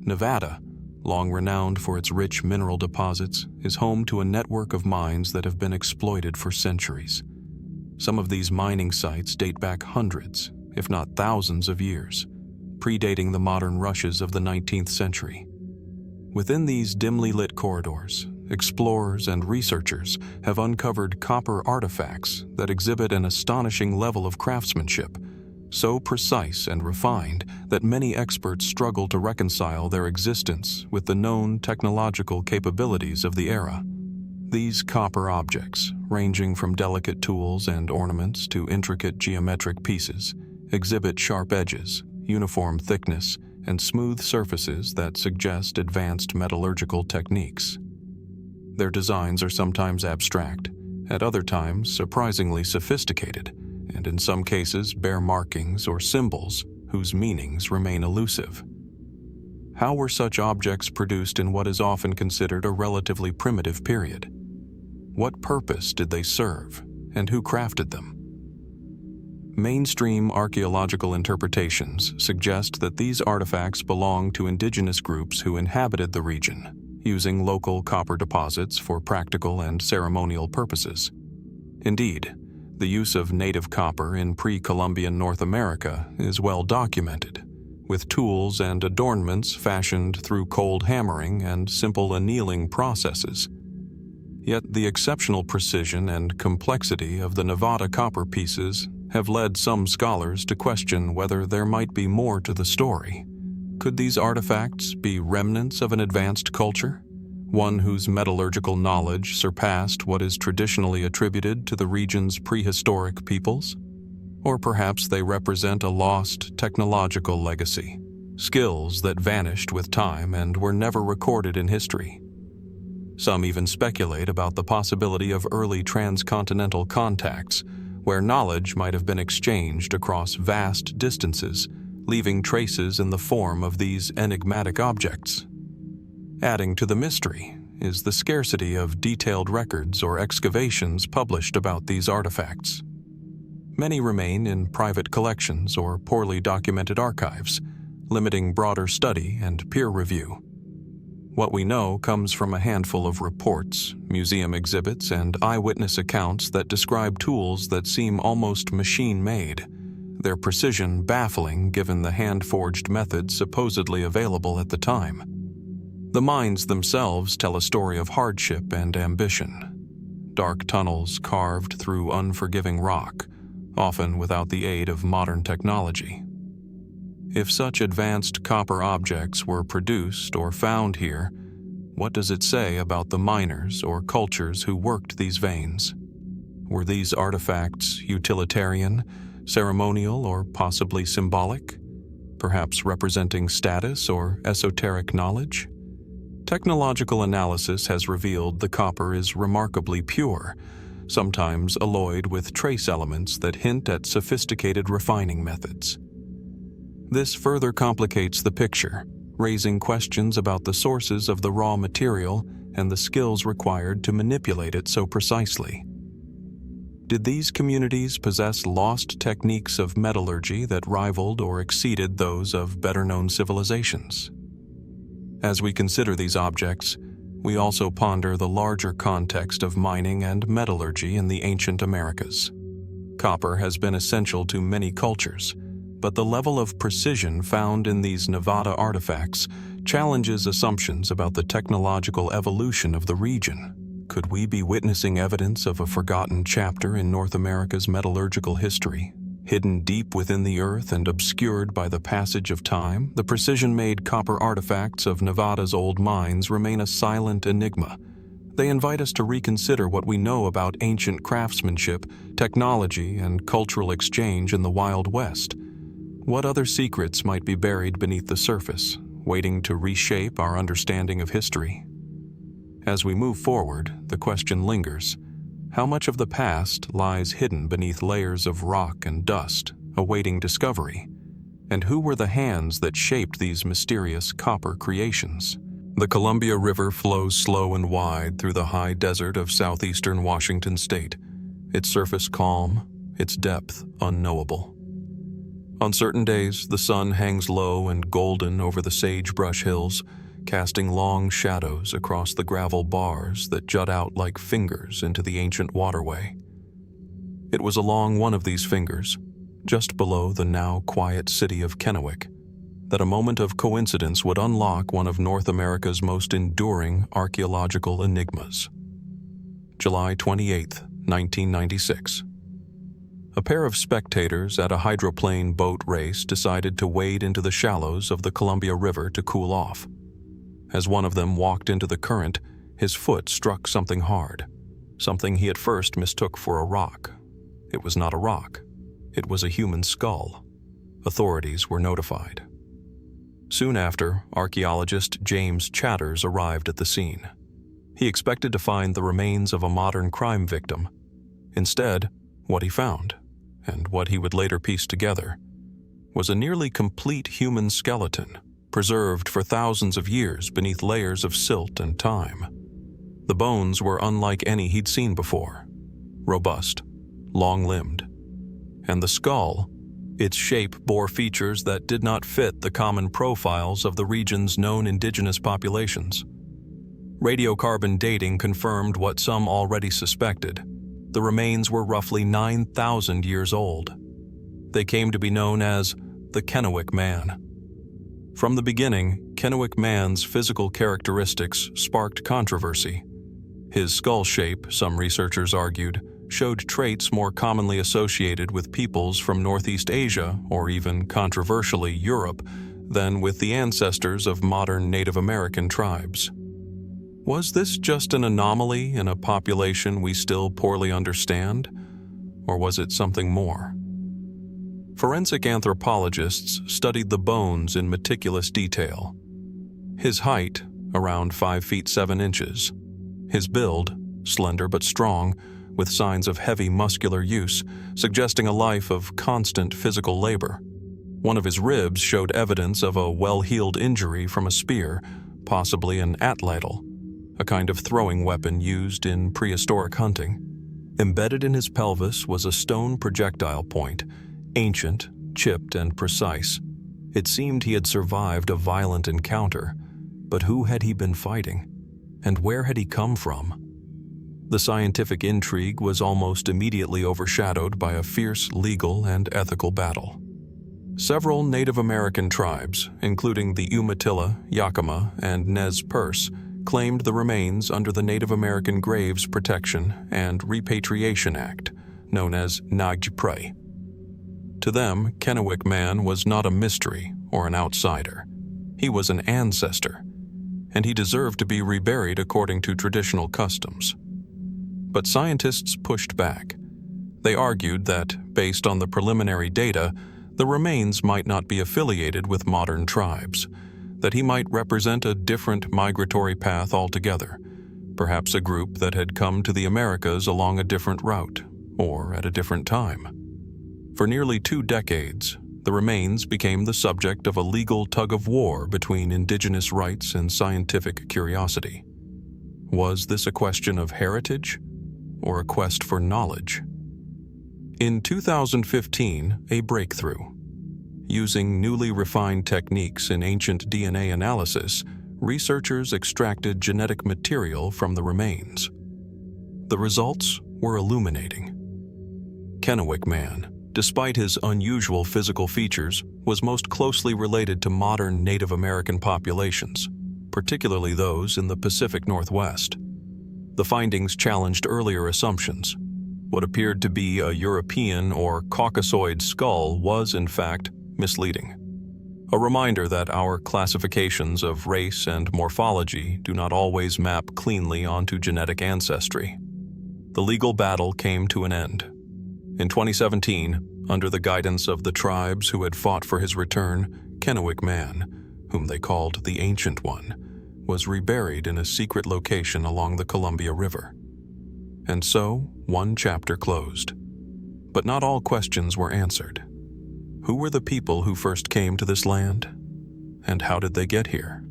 Nevada, long renowned for its rich mineral deposits, is home to a network of mines that have been exploited for centuries. Some of these mining sites date back hundreds, if not thousands of years, predating the modern rushes of the 19th century. Within these dimly lit corridors, explorers and researchers have uncovered copper artifacts that exhibit an astonishing level of craftsmanship, so precise and refined that many experts struggle to reconcile their existence with the known technological capabilities of the era. These copper objects, ranging from delicate tools and ornaments to intricate geometric pieces, exhibit sharp edges, uniform thickness, and smooth surfaces that suggest advanced metallurgical techniques. Their designs are sometimes abstract, at other times surprisingly sophisticated, and in some cases bear markings or symbols whose meanings remain elusive. How were such objects produced in what is often considered a relatively primitive period? What purpose did they serve, and who crafted them? Mainstream archaeological interpretations suggest that these artifacts belong to indigenous groups who inhabited the region, using local copper deposits for practical and ceremonial purposes. Indeed, the use of native copper in pre-Columbian North America is well documented, with tools and adornments fashioned through cold hammering and simple annealing processes. Yet the exceptional precision and complexity of the Nevada copper pieces have led some scholars to question whether there might be more to the story. Could these artifacts be remnants of an advanced culture, one whose metallurgical knowledge surpassed what is traditionally attributed to the region's prehistoric peoples? Or perhaps they represent a lost technological legacy, skills that vanished with time and were never recorded in history. Some even speculate about the possibility of early transcontinental contacts, where knowledge might have been exchanged across vast distances, leaving traces in the form of these enigmatic objects. Adding to the mystery is the scarcity of detailed records or excavations published about these artifacts. Many remain in private collections or poorly documented archives, limiting broader study and peer review. What we know comes from a handful of reports, museum exhibits, and eyewitness accounts that describe tools that seem almost machine-made, their precision baffling given the hand-forged methods supposedly available at the time. The mines themselves tell a story of hardship and ambition. Dark tunnels carved through unforgiving rock, often without the aid of modern technology. If such advanced copper objects were produced or found here, what does it say about the miners or cultures who worked these veins? Were these artifacts utilitarian, ceremonial, or possibly symbolic, perhaps representing status or esoteric knowledge? Technological analysis has revealed the copper is remarkably pure, sometimes alloyed with trace elements that hint at sophisticated refining methods. This further complicates the picture, raising questions about the sources of the raw material and the skills required to manipulate it so precisely. Did these communities possess lost techniques of metallurgy that rivaled or exceeded those of better-known civilizations? As we consider these objects, we also ponder the larger context of mining and metallurgy in the ancient Americas. Copper has been essential to many cultures, but the level of precision found in these Nevada artifacts challenges assumptions about the technological evolution of the region. Could we be witnessing evidence of a forgotten chapter in North America's metallurgical history? Hidden deep within the earth and obscured by the passage of time, the precision-made copper artifacts of Nevada's old mines remain a silent enigma. They invite us to reconsider what we know about ancient craftsmanship, technology, and cultural exchange in the Wild West. What other secrets might be buried beneath the surface, waiting to reshape our understanding of history? As we move forward, the question lingers: how much of the past lies hidden beneath layers of rock and dust, awaiting discovery? And who were the hands that shaped these mysterious copper creations? The Columbia River flows slow and wide through the high desert of southeastern Washington state, its surface calm, its depth unknowable. On certain days, the sun hangs low and golden over the sagebrush hills, casting long shadows across the gravel bars that jut out like fingers into the ancient waterway. It was along one of these fingers, just below the now quiet city of Kennewick, that a moment of coincidence would unlock one of North America's most enduring archaeological enigmas. July 28, 1996. A pair of spectators at a hydroplane boat race decided to wade into the shallows of the Columbia River to cool off. As one of them walked into the current, his foot struck something hard, something he at first mistook for a rock. It was not a rock. It was a human skull. Authorities were notified. Soon after, archaeologist James Chatters arrived at the scene. He expected to find the remains of a modern crime victim. Instead, what he found, and what he would later piece together, was a nearly complete human skeleton, preserved for thousands of years beneath layers of silt and time. The bones were unlike any he'd seen before, robust, long-limbed. And the skull, its shape bore features that did not fit the common profiles of the region's known indigenous populations. Radiocarbon dating confirmed what some already suspected. The remains were roughly 9,000 years old. They came to be known as the Kennewick Man. From the beginning, Kennewick Man's physical characteristics sparked controversy. His skull shape, some researchers argued, showed traits more commonly associated with peoples from Northeast Asia, or even controversially Europe, than with the ancestors of modern Native American tribes. Was this just an anomaly in a population we still poorly understand, or was it something more? Forensic anthropologists studied the bones in meticulous detail. His height, around 5 feet 7 inches. His build, slender but strong, with signs of heavy muscular use, suggesting a life of constant physical labor. One of his ribs showed evidence of a well-healed injury from a spear, possibly an atlatl, a kind of throwing weapon used in prehistoric hunting. Embedded in his pelvis was a stone projectile point, ancient, chipped, and precise. It seemed he had survived a violent encounter, but who had he been fighting? And where had he come from? The scientific intrigue was almost immediately overshadowed by a fierce legal and ethical battle. Several Native American tribes, including the Umatilla, Yakima, and Nez Perce, claimed the remains under the Native American Graves Protection and Repatriation Act, known as Nagpre. To them, Kennewick Man was not a mystery or an outsider. He was an ancestor, and he deserved to be reburied according to traditional customs. But scientists pushed back. They argued that, based on the preliminary data, the remains might not be affiliated with modern tribes, that he might represent a different migratory path altogether, perhaps a group that had come to the Americas along a different route, or at a different time. For nearly 2 decades, the remains became the subject of a legal tug-of-war between indigenous rights and scientific curiosity. Was this a question of heritage, or a quest for knowledge? In 2015, a breakthrough. Using newly refined techniques in ancient DNA analysis, researchers extracted genetic material from the remains. The results were illuminating. Kennewick Man, despite his unusual physical features, was most closely related to modern Native American populations, particularly those in the Pacific Northwest. The findings challenged earlier assumptions. What appeared to be a European or Caucasoid skull was, in fact, misleading. A reminder that our classifications of race and morphology do not always map cleanly onto genetic ancestry. The legal battle came to an end. In 2017, under the guidance of the tribes who had fought for his return, Kennewick Man, whom they called the Ancient One, was reburied in a secret location along the Columbia River. And so, one chapter closed. But not all questions were answered. Who were the people who first came to this land? And how did they get here?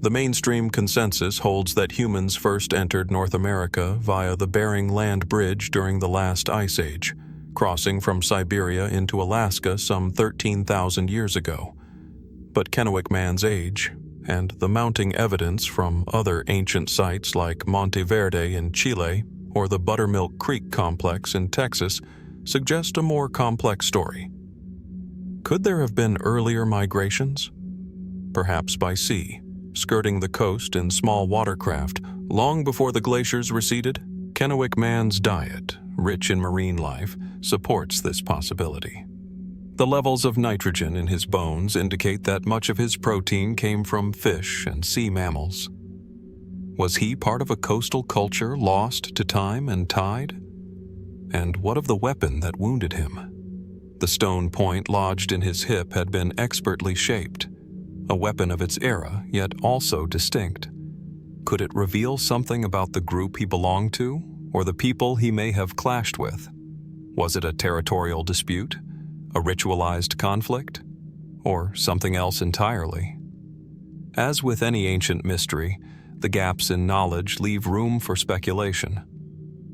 The mainstream consensus holds that humans first entered North America via the Bering Land Bridge during the last ice age, crossing from Siberia into Alaska some 13,000 years ago. But Kennewick Man's age, and the mounting evidence from other ancient sites like Monte Verde in Chile or the Buttermilk Creek complex in Texas, suggest a more complex story. Could there have been earlier migrations? Perhaps by sea, skirting the coast in small watercraft, long before the glaciers receded? Kennewick Man's diet, rich in marine life, supports this possibility. The levels of nitrogen in his bones indicate that much of his protein came from fish and sea mammals. Was he part of a coastal culture lost to time and tide? And what of the weapon that wounded him? The stone point lodged in his hip had been expertly shaped, a weapon of its era, yet also distinct. Could it reveal something about the group he belonged to, or the people he may have clashed with? Was it a territorial dispute? A ritualized conflict? Or something else entirely? As with any ancient mystery, the gaps in knowledge leave room for speculation.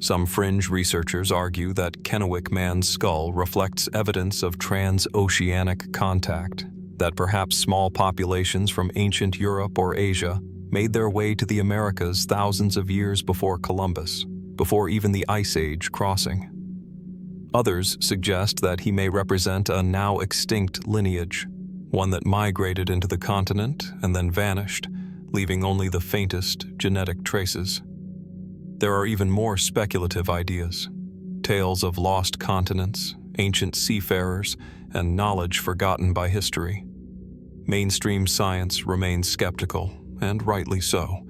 Some fringe researchers argue that Kennewick Man's skull reflects evidence of transoceanic contact, that perhaps small populations from ancient Europe or Asia made their way to the Americas thousands of years before Columbus, before even the Ice Age crossing. Others suggest that he may represent a now extinct lineage, one that migrated into the continent and then vanished, leaving only the faintest genetic traces. There are even more speculative ideas, tales of lost continents, ancient seafarers, and knowledge forgotten by history. Mainstream science remains skeptical, and rightly so.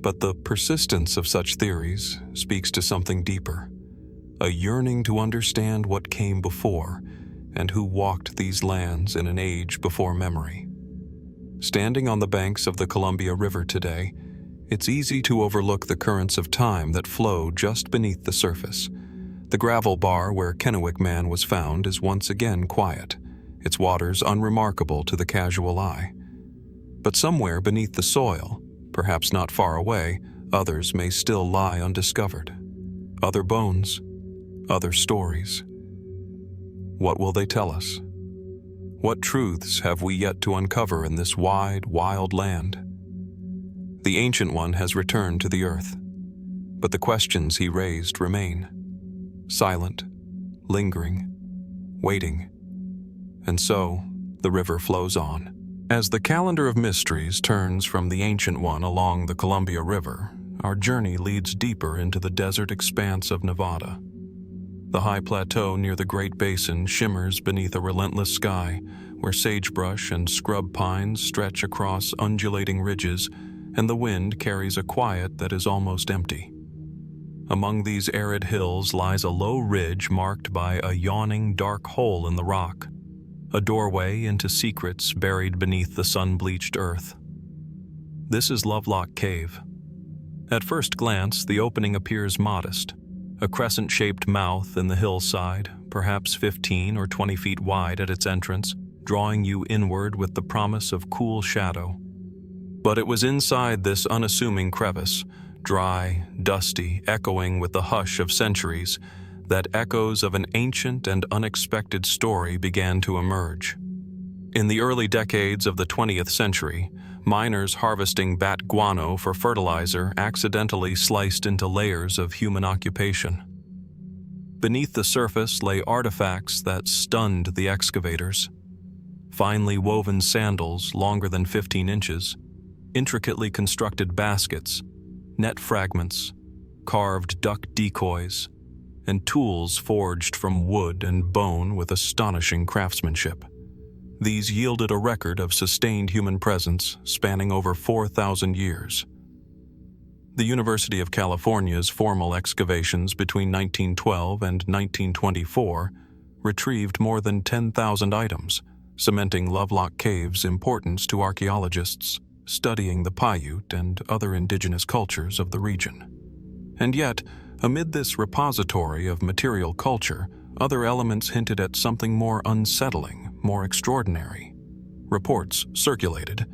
But the persistence of such theories speaks to something deeper. a yearning to understand what came before and who walked these lands in an age before memory. Standing on the banks of the Columbia River today, it's easy to overlook the currents of time that flow just beneath the surface. The gravel bar where Kennewick Man was found is once again quiet, its waters unremarkable to the casual eye. But somewhere beneath the soil, perhaps not far away, others may still lie undiscovered. Other bones, other stories. What will they tell us? What truths have we yet to uncover in this wide, wild land? The Ancient One has returned to the earth, but the questions he raised remain. Silent, lingering, waiting. And so, the river flows on. As the calendar of mysteries turns from the Ancient One along the Columbia River, our journey leads deeper into the desert expanse of Nevada. The high plateau near the Great Basin shimmers beneath a relentless sky, where sagebrush and scrub pines stretch across undulating ridges, and the wind carries a quiet that is almost empty. Among these arid hills lies a low ridge marked by a yawning dark hole in the rock, a doorway into secrets buried beneath the sun-bleached earth. This is Lovelock Cave. At first glance, the opening appears modest, a crescent-shaped mouth in the hillside, perhaps 15 or 20 feet wide at its entrance, drawing you inward with the promise of cool shadow. But it was inside this unassuming crevice, dry, dusty, echoing with the hush of centuries, that echoes of an ancient and unexpected story began to emerge. In the early decades of the 20th century, miners harvesting bat guano for fertilizer accidentally sliced into layers of human occupation. Beneath the surface lay artifacts that stunned the excavators. Finely woven sandals longer than 15 inches, intricately constructed baskets, net fragments, carved duck decoys, and tools forged from wood and bone with astonishing craftsmanship. These yielded a record of sustained human presence spanning over 4,000 years. The University of California's formal excavations between 1912 and 1924 retrieved more than 10,000 items, cementing Lovelock Cave's importance to archaeologists studying the Paiute and other indigenous cultures of the region. And yet, amid this repository of material culture, other elements hinted at something more unsettling, more extraordinary. Reports circulated,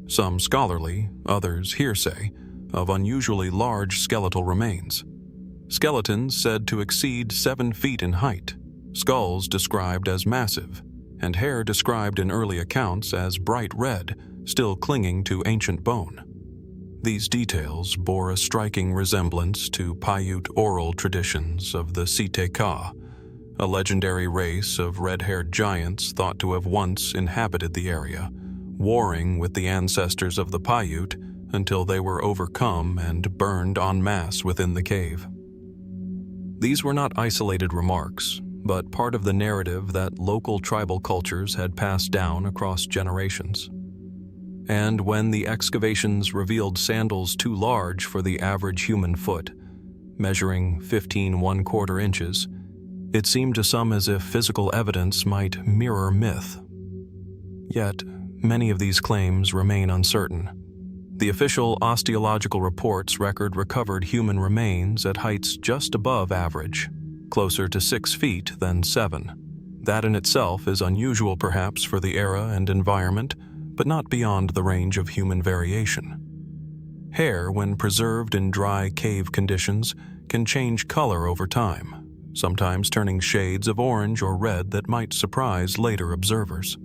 some scholarly, others hearsay, of unusually large skeletal remains. Skeletons said to exceed 7 feet in height, skulls described as massive, and hair described in early accounts as bright red, still clinging to ancient bone. These details bore a striking resemblance to Paiute oral traditions of the Siteka, a legendary race of red-haired giants thought to have once inhabited the area, warring with the ancestors of the Paiute until they were overcome and burned en masse within the cave. These were not isolated remarks, but part of the narrative that local tribal cultures had passed down across generations. And when the excavations revealed sandals too large for the average human foot, measuring 15 1/4 inches, it seemed to some as if physical evidence might mirror myth. Yet, many of these claims remain uncertain. The official osteological reports record recovered human remains at heights just above average, closer to 6 feet than 7. That in itself is unusual perhaps for the era and environment, but not beyond the range of human variation. Hair, when preserved in dry cave conditions, can change color over time, sometimes turning shades of orange or red that might surprise later observers.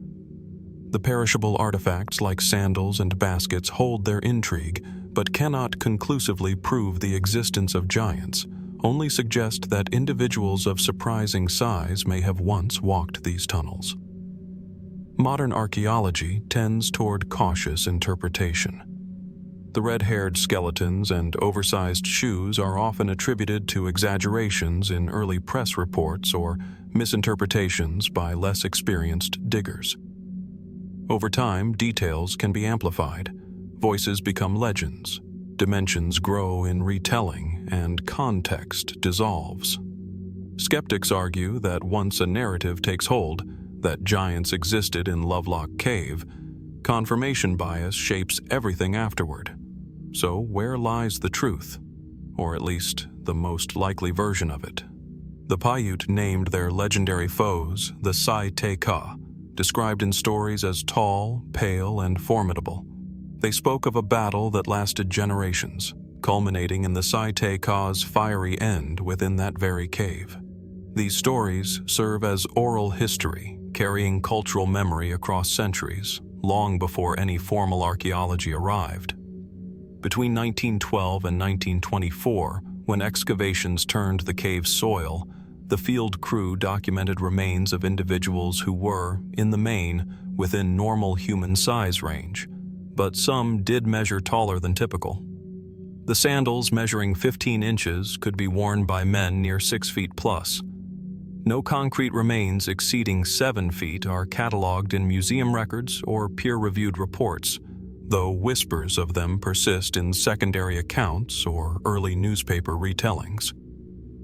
The perishable artifacts like sandals and baskets hold their intrigue, but cannot conclusively prove the existence of giants, only suggest that individuals of surprising size may have once walked these tunnels. Modern archaeology tends toward cautious interpretation. The red-haired skeletons and oversized shoes are often attributed to exaggerations in early press reports or misinterpretations by less experienced diggers. Over time, details can be amplified, voices become legends, dimensions grow in retelling, and context dissolves. Skeptics argue that once a narrative takes hold that giants existed in Lovelock Cave, confirmation bias shapes everything afterward. So where lies the truth? Or at least the most likely version of it? The Paiute named their legendary foes the Sai-Te-Ka, described in stories as tall, pale, and formidable. They spoke of a battle that lasted generations, culminating in the Sai-Te-Ka's fiery end within that very cave. These stories serve as oral history, carrying cultural memory across centuries, long before any formal archaeology arrived. Between 1912 and 1924, when excavations turned the cave's soil, the field crew documented remains of individuals who were, in the main, within normal human size range, but some did measure taller than typical. The sandals measuring 15 inches could be worn by men near 6 feet plus. No concrete remains exceeding 7 feet are cataloged in museum records or peer-reviewed reports, though whispers of them persist in secondary accounts or early newspaper retellings.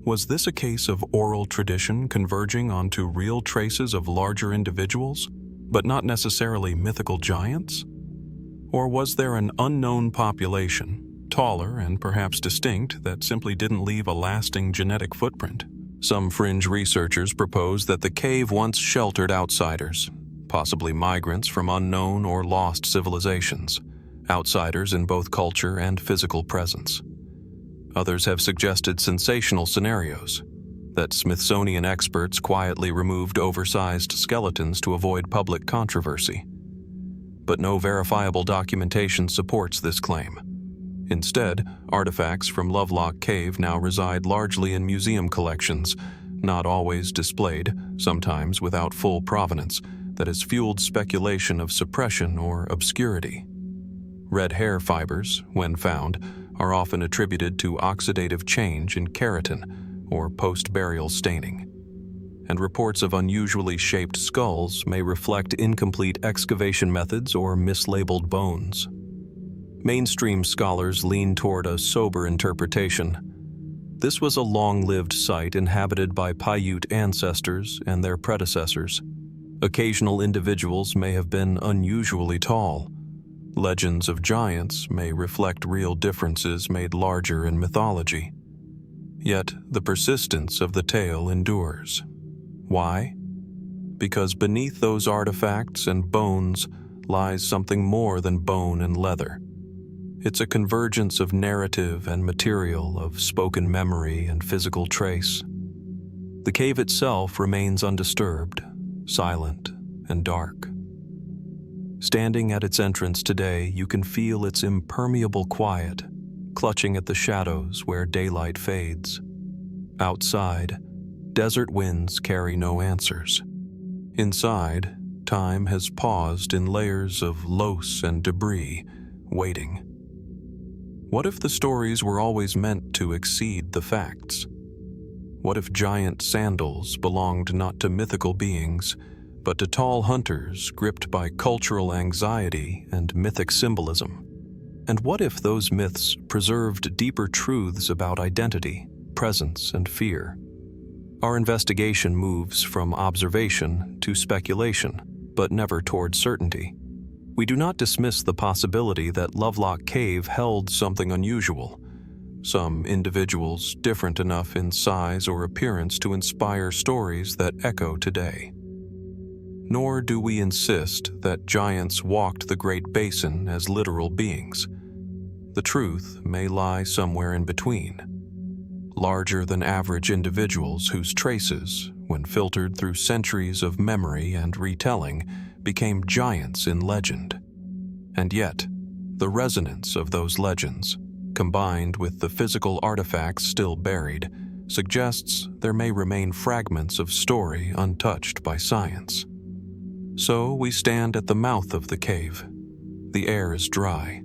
Was this a case of oral tradition converging onto real traces of larger individuals, but not necessarily mythical giants? Or was there an unknown population, taller and perhaps distinct, that simply didn't leave a lasting genetic footprint? Some fringe researchers propose that the cave once sheltered outsiders, possibly migrants from unknown or lost civilizations, outsiders in both culture and physical presence. Others have suggested sensational scenarios, that Smithsonian experts quietly removed oversized skeletons to avoid public controversy. But no verifiable documentation supports this claim. Instead, artifacts from Lovelock Cave now reside largely in museum collections, not always displayed, sometimes without full provenance, that has fueled speculation of suppression or obscurity. Red hair fibers, when found, are often attributed to oxidative change in keratin, or post-burial staining. And reports of unusually shaped skulls may reflect incomplete excavation methods or mislabeled bones. Mainstream scholars lean toward a sober interpretation. This was a long-lived site inhabited by Paiute ancestors and their predecessors. Occasional individuals may have been unusually tall. Legends of giants may reflect real differences made larger in mythology. Yet the persistence of the tale endures. Why? Because beneath those artifacts and bones lies something more than bone and leather. It's a convergence of narrative and material, of spoken memory and physical trace. The cave itself remains undisturbed, silent, and dark. Standing at its entrance today, you can feel its impermeable quiet, clutching at the shadows where daylight fades. Outside, desert winds carry no answers. Inside, time has paused in layers of loess and debris, waiting. What if the stories were always meant to exceed the facts? What if giant sandals belonged not to mythical beings, but to tall hunters gripped by cultural anxiety and mythic symbolism? And what if those myths preserved deeper truths about identity, presence, and fear? Our investigation moves from observation to speculation, but never toward certainty. We do not dismiss the possibility that Lovelock Cave held something unusual, some individuals different enough in size or appearance to inspire stories that echo today. Nor do we insist that giants walked the Great Basin as literal beings. The truth may lie somewhere in between. Larger than average individuals whose traces, when filtered through centuries of memory and retelling, became giants in legend. And yet, the resonance of those legends, combined with the physical artifacts still buried, suggests there may remain fragments of story untouched by science. So we stand at the mouth of the cave. The air is dry.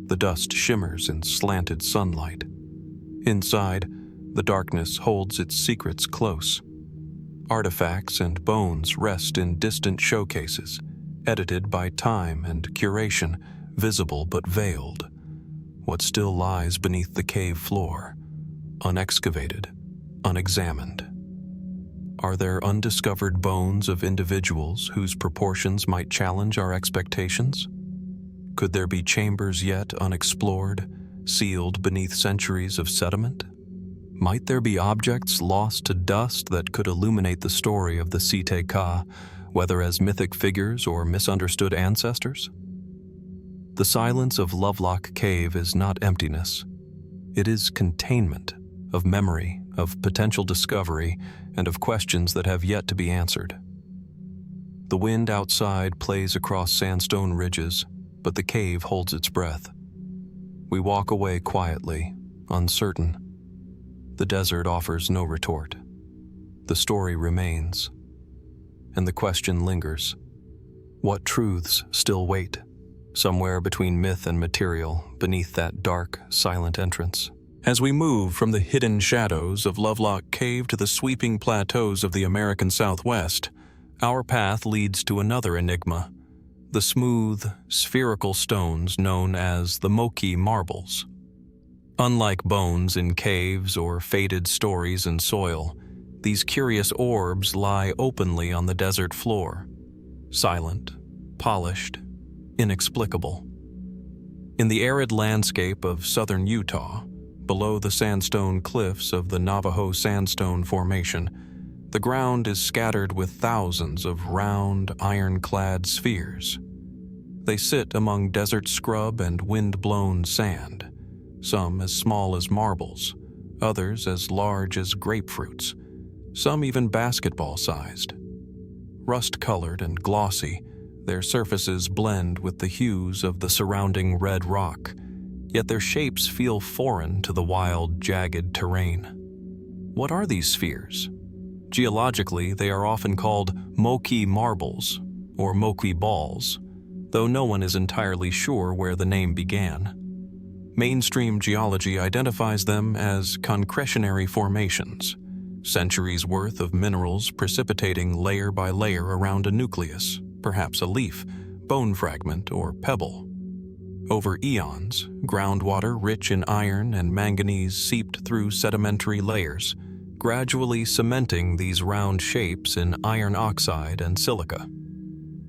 The dust shimmers in slanted sunlight. Inside, the darkness holds its secrets close. Artifacts and bones rest in distant showcases, edited by time and curation, visible but veiled. What still lies beneath the cave floor, unexcavated, unexamined. Are there undiscovered bones of individuals whose proportions might challenge our expectations? Could there be chambers yet unexplored, sealed beneath centuries of sediment? Might there be objects lost to dust that could illuminate the story of the Site Ka, whether as mythic figures or misunderstood ancestors? The silence of Lovelock Cave is not emptiness. It is containment of memory, of potential discovery, and of questions that have yet to be answered. The wind outside plays across sandstone ridges, but the cave holds its breath. We walk away quietly, uncertain. The desert offers no retort. The story remains, and the question lingers. What truths still wait, somewhere between myth and material, beneath that dark, silent entrance? As we move from the hidden shadows of Lovelock Cave to the sweeping plateaus of the American Southwest, our path leads to another enigma, the smooth, spherical stones known as the Moqui Marbles. Unlike bones in caves or faded stories in soil, these curious orbs lie openly on the desert floor, silent, polished, inexplicable. In the arid landscape of southern Utah, below the sandstone cliffs of the Navajo Sandstone Formation, the ground is scattered with thousands of round, iron-clad spheres. They sit among desert scrub and wind-blown sand, some as small as marbles, others as large as grapefruits, some even basketball-sized. Rust-colored and glossy, their surfaces blend with the hues of the surrounding red rock, yet their shapes feel foreign to the wild, jagged terrain. What are these spheres? Geologically, they are often called Moqui Marbles or Moqui Balls, though no one is entirely sure where the name began. Mainstream geology identifies them as concretionary formations, centuries' worth of minerals precipitating layer by layer around a nucleus, perhaps a leaf, bone fragment, or pebble. Over eons, groundwater rich in iron and manganese seeped through sedimentary layers, gradually cementing these round shapes in iron oxide and silica.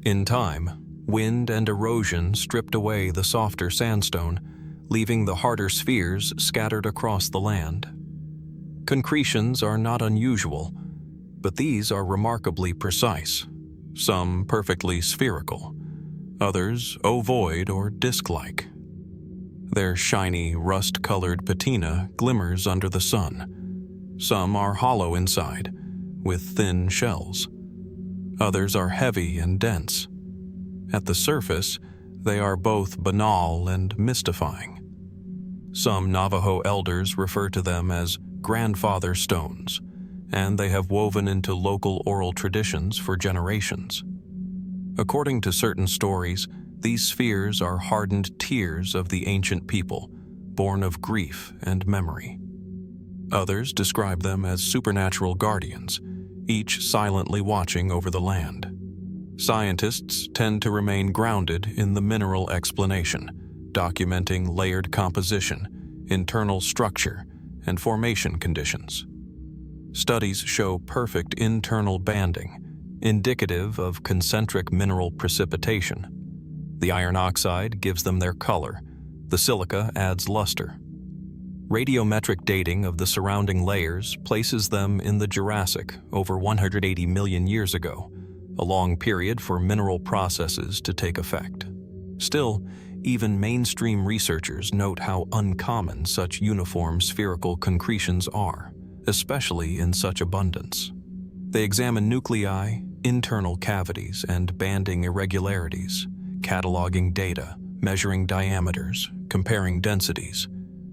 In time, wind and erosion stripped away the softer sandstone, leaving the harder spheres scattered across the land. Concretions are not unusual, but these are remarkably precise, some perfectly spherical, others ovoid or disc-like. Their shiny, rust-colored patina glimmers under the sun. Some are hollow inside, with thin shells. Others are heavy and dense. At the surface, they are both banal and mystifying. Some Navajo elders refer to them as grandfather stones, and they have woven into local oral traditions for generations. According to certain stories, these spheres are hardened tears of the ancient people, born of grief and memory. Others describe them as supernatural guardians, each silently watching over the land. Scientists tend to remain grounded in the mineral explanation, documenting layered composition, internal structure, and formation conditions. Studies show perfect internal banding, indicative of concentric mineral precipitation. The iron oxide gives them their color, the silica adds luster. Radiometric dating of the surrounding layers places them in the Jurassic over 180 million years ago, a long period for mineral processes to take effect. Still, even mainstream researchers note how uncommon such uniform spherical concretions are, especially in such abundance. They examine nuclei, internal cavities, and banding irregularities, cataloging data, measuring diameters, comparing densities,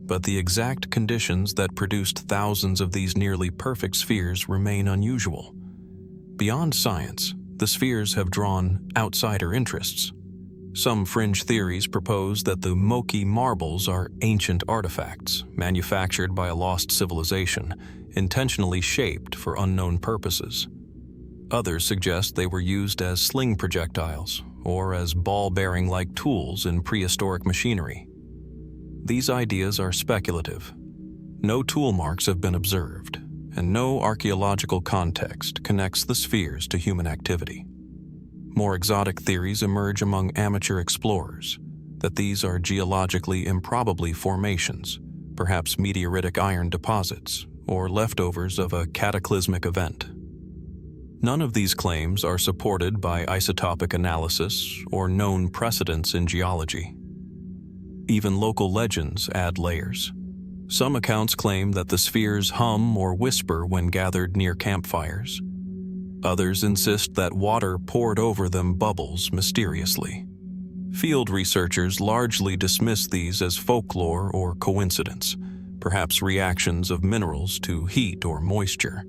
but the exact conditions that produced thousands of these nearly perfect spheres remain unusual. Beyond science, the spheres have drawn outsider interests. Some fringe theories propose that the Moqui Marbles are ancient artifacts manufactured by a lost civilization, intentionally shaped for unknown purposes. Others suggest they were used as sling projectiles or as ball-bearing-like tools in prehistoric machinery. These ideas are speculative. No tool marks have been observed, and no archaeological context connects the spheres to human activity. More exotic theories emerge among amateur explorers that these are geologically improbably formations, perhaps meteoritic iron deposits, or leftovers of a cataclysmic event. None of these claims are supported by isotopic analysis or known precedents in geology. Even local legends add layers. Some accounts claim that the spheres hum or whisper when gathered near campfires. Others insist that water poured over them bubbles mysteriously. Field researchers largely dismiss these as folklore or coincidence, perhaps reactions of minerals to heat or moisture.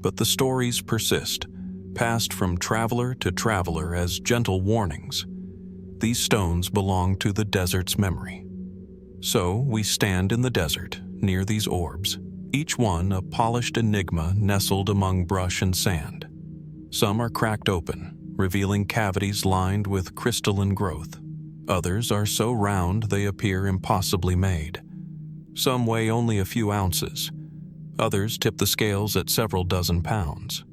But the stories persist, passed from traveler to traveler as gentle warnings. These stones belong to the desert's memory. So we stand in the desert, near these orbs, each one a polished enigma nestled among brush and sand. Some are cracked open, revealing cavities lined with crystalline growth. Others are so round they appear impossibly made. Some weigh only a few ounces. Others tip the scales at several dozen pounds.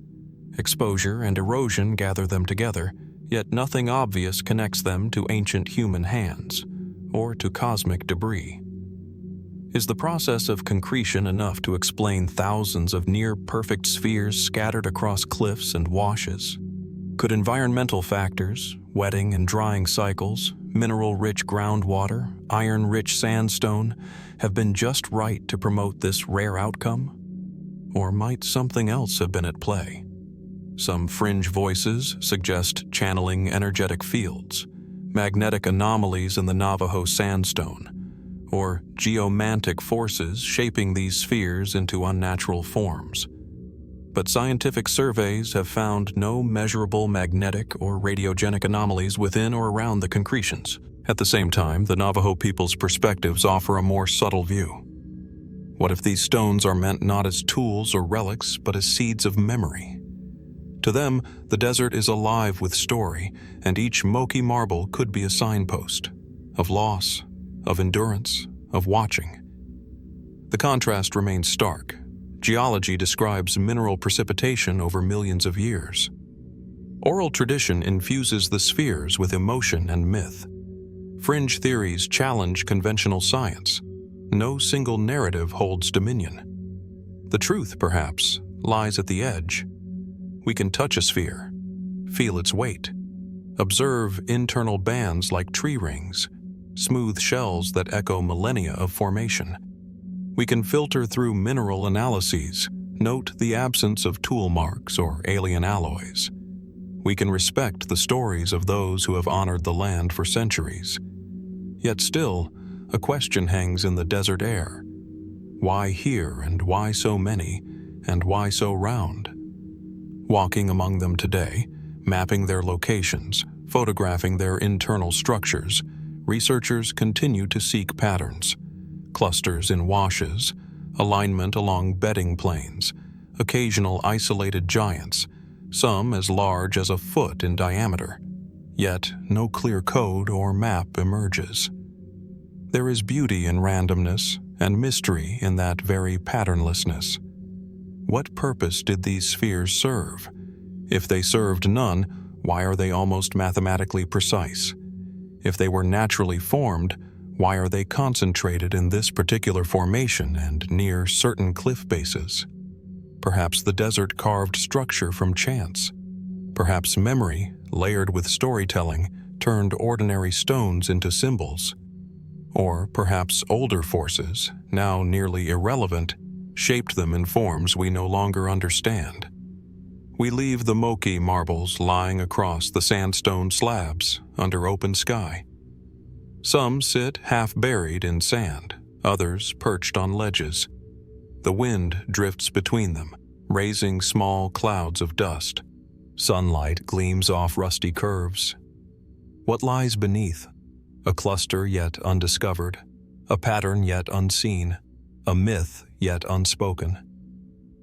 Exposure and erosion gather them together, yet nothing obvious connects them to ancient human hands or to cosmic debris. Is the process of concretion enough to explain thousands of near-perfect spheres scattered across cliffs and washes? Could environmental factors, wetting and drying cycles, mineral-rich groundwater, iron-rich sandstone, have been just right to promote this rare outcome? Or might something else have been at play? Some fringe voices suggest channeling energetic fields, magnetic anomalies in the Navajo sandstone, or geomantic forces shaping these spheres into unnatural forms. But scientific surveys have found no measurable magnetic or radiogenic anomalies within or around the concretions. At the same time, the Navajo people's perspectives offer a more subtle view. What if these stones are meant not as tools or relics, but as seeds of memory? To them, the desert is alive with story, and each Moqui marble could be a signpost of loss, of endurance, of watching. The contrast remains stark. Geology describes mineral precipitation over millions of years. Oral tradition infuses the spheres with emotion and myth. Fringe theories challenge conventional science. No single narrative holds dominion. The truth, perhaps, lies at the edge. We can touch a sphere, feel its weight, observe internal bands like tree rings, smooth shells that echo millennia of formation. We can filter through mineral analyses, note the absence of tool marks or alien alloys. We can respect the stories of those who have honored the land for centuries. Yet still, a question hangs in the desert air. Why here, and why so many, and why so round? Walking among them today, mapping their locations, photographing their internal structures, researchers continue to seek patterns. Clusters in washes, alignment along bedding planes, occasional isolated giants, some as large as a foot in diameter. Yet no clear code or map emerges. There is beauty in randomness and mystery in that very patternlessness. What purpose did these spheres serve? If they served none, why are they almost mathematically precise? If they were naturally formed, why are they concentrated in this particular formation and near certain cliff bases? Perhaps the desert carved structure from chance. Perhaps memory, layered with storytelling, turned ordinary stones into symbols. Or perhaps older forces, now nearly irrelevant, shaped them in forms we no longer understand. We leave the Moqui marbles lying across the sandstone slabs under open sky. Some sit half-buried in sand, others perched on ledges. The wind drifts between them, raising small clouds of dust. Sunlight gleams off rusty curves. What lies beneath? A cluster yet undiscovered, a pattern yet unseen, a myth yet unspoken.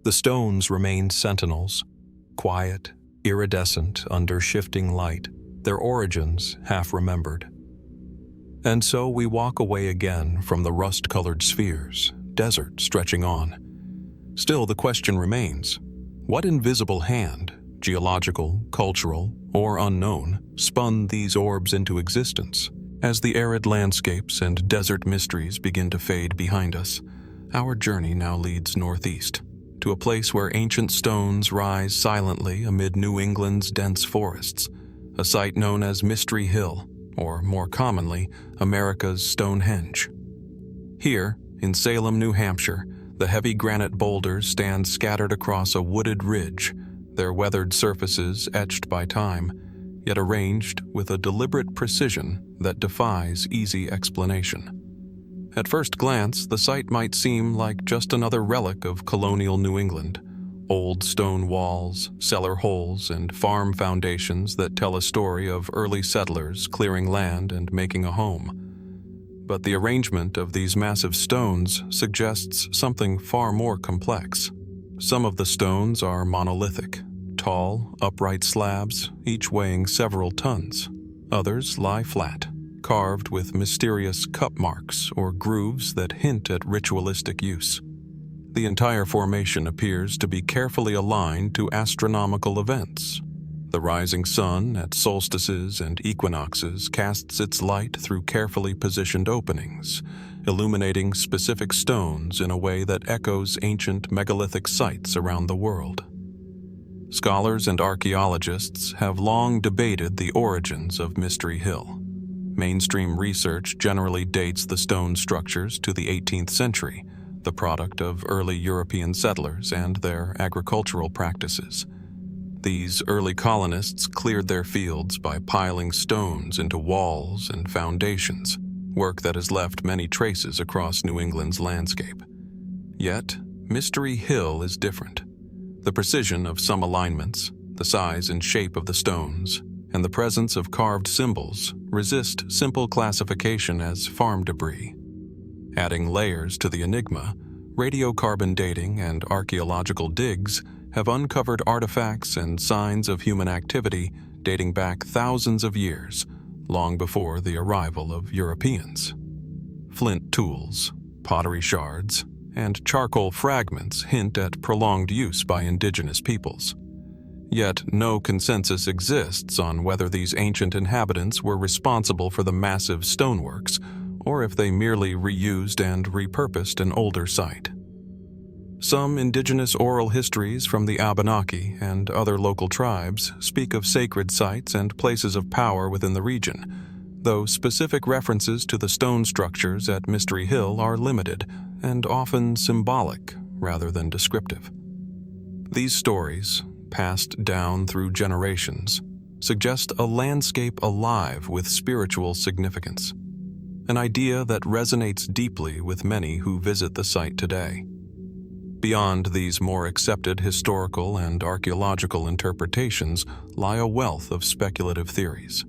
The stones remain sentinels, quiet, iridescent under shifting light, their origins half-remembered. And so we walk away again from the rust-colored spheres, desert stretching on. Still, the question remains, what invisible hand, geological, cultural, or unknown, spun these orbs into existence? As the arid landscapes and desert mysteries begin to fade behind us, our journey now leads northeast, to a place where ancient stones rise silently amid New England's dense forests, a site known as Mystery Hill, or more commonly, America's Stonehenge. Here, in Salem, New Hampshire, the heavy granite boulders stand scattered across a wooded ridge, their weathered surfaces etched by time, yet arranged with a deliberate precision that defies easy explanation. At first glance, the site might seem like just another relic of colonial New England, old stone walls, cellar holes, and farm foundations that tell a story of early settlers clearing land and making a home. But the arrangement of these massive stones suggests something far more complex. Some of the stones are monolithic, tall, upright slabs, each weighing several tons. Others lie flat, carved with mysterious cup marks or grooves that hint at ritualistic use. The entire formation appears to be carefully aligned to astronomical events. The rising sun at solstices and equinoxes casts its light through carefully positioned openings, illuminating specific stones in a way that echoes ancient megalithic sites around the world. Scholars and archaeologists have long debated the origins of Mystery Hill. Mainstream research generally dates the stone structures to the 18th century, the product of early European settlers and their agricultural practices. These early colonists cleared their fields by piling stones into walls and foundations, work that has left many traces across New England's landscape. Yet, Mystery Hill is different. The precision of some alignments, the size and shape of the stones, and the presence of carved symbols resist simple classification as farm debris. Adding layers to the enigma, radiocarbon dating and archaeological digs have uncovered artifacts and signs of human activity dating back thousands of years, long before the arrival of Europeans. Flint tools, pottery shards, and charcoal fragments hint at prolonged use by indigenous peoples. Yet no consensus exists on whether these ancient inhabitants were responsible for the massive stoneworks, or if they merely reused and repurposed an older site. Some indigenous oral histories from the Abenaki and other local tribes speak of sacred sites and places of power within the region, though specific references to the stone structures at Mystery Hill are limited and often symbolic rather than descriptive. These stories, passed down through generations, suggest a landscape alive with spiritual significance, an idea that resonates deeply with many who visit the site today. Beyond these more accepted historical and archaeological interpretations lie a wealth of speculative theories.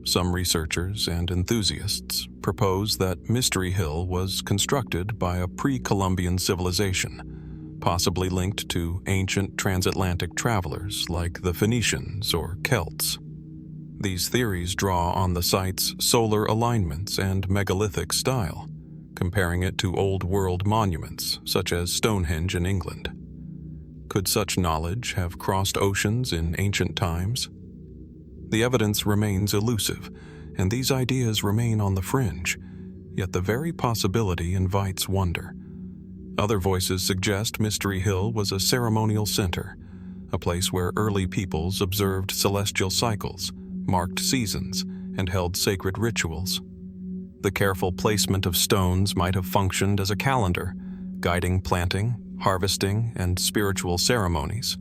Some researchers and enthusiasts propose that Mystery Hill was constructed by a pre-Columbian civilization, possibly linked to ancient transatlantic travelers like the Phoenicians or Celts. These theories draw on the site's solar alignments and megalithic style, comparing it to Old World monuments such as Stonehenge in England. Could such knowledge have crossed oceans in ancient times? The evidence remains elusive, and these ideas remain on the fringe, yet the very possibility invites wonder. Other voices suggest Mystery Hill was a ceremonial center, a place where early peoples observed celestial cycles, marked seasons, and held sacred rituals. The careful placement of stones might have functioned as a calendar, guiding planting, harvesting, and spiritual ceremonies,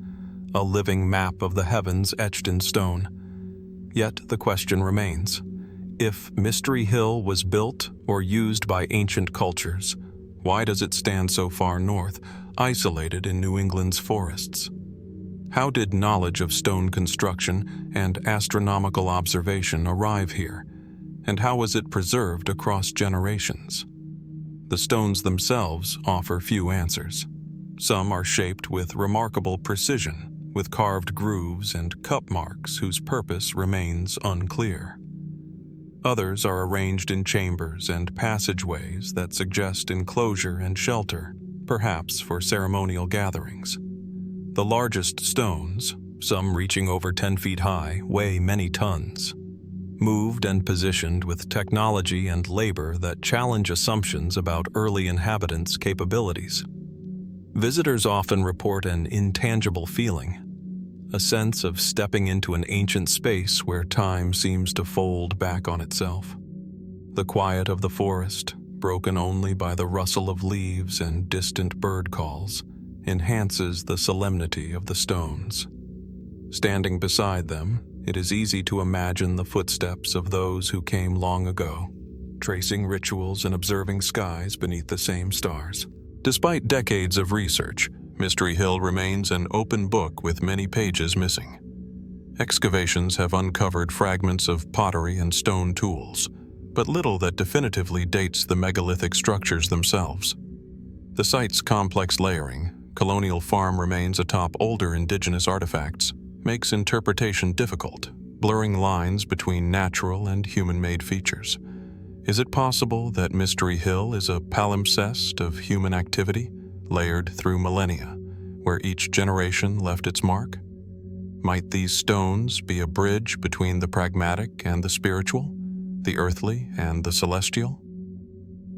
a living map of the heavens etched in stone. Yet the question remains, if Mystery Hill was built or used by ancient cultures, why does it stand so far north, isolated in New England's forests? How did knowledge of stone construction and astronomical observation arrive here? And how was it preserved across generations? The stones themselves offer few answers. Some are shaped with remarkable precision, with carved grooves and cup marks whose purpose remains unclear. Others are arranged in chambers and passageways that suggest enclosure and shelter, perhaps for ceremonial gatherings. The largest stones, some reaching over 10 feet high, weigh many tons. Moved and positioned with technology and labor that challenge assumptions about early inhabitants' capabilities. Visitors often report an intangible feeling, a sense of stepping into an ancient space where time seems to fold back on itself. The quiet of the forest, broken only by the rustle of leaves and distant bird calls, enhances the solemnity of the stones. Standing beside them, it is easy to imagine the footsteps of those who came long ago, tracing rituals and observing skies beneath the same stars. Despite decades of research, Mystery Hill remains an open book with many pages missing. Excavations have uncovered fragments of pottery and stone tools, but little that definitively dates the megalithic structures themselves. The site's complex layering, colonial farm remains atop older indigenous artifacts, makes interpretation difficult, blurring lines between natural and human-made features. Is it possible that Mystery Hill is a palimpsest of human activity, layered through millennia, where each generation left its mark? Might these stones be a bridge between the pragmatic and the spiritual, the earthly and the celestial?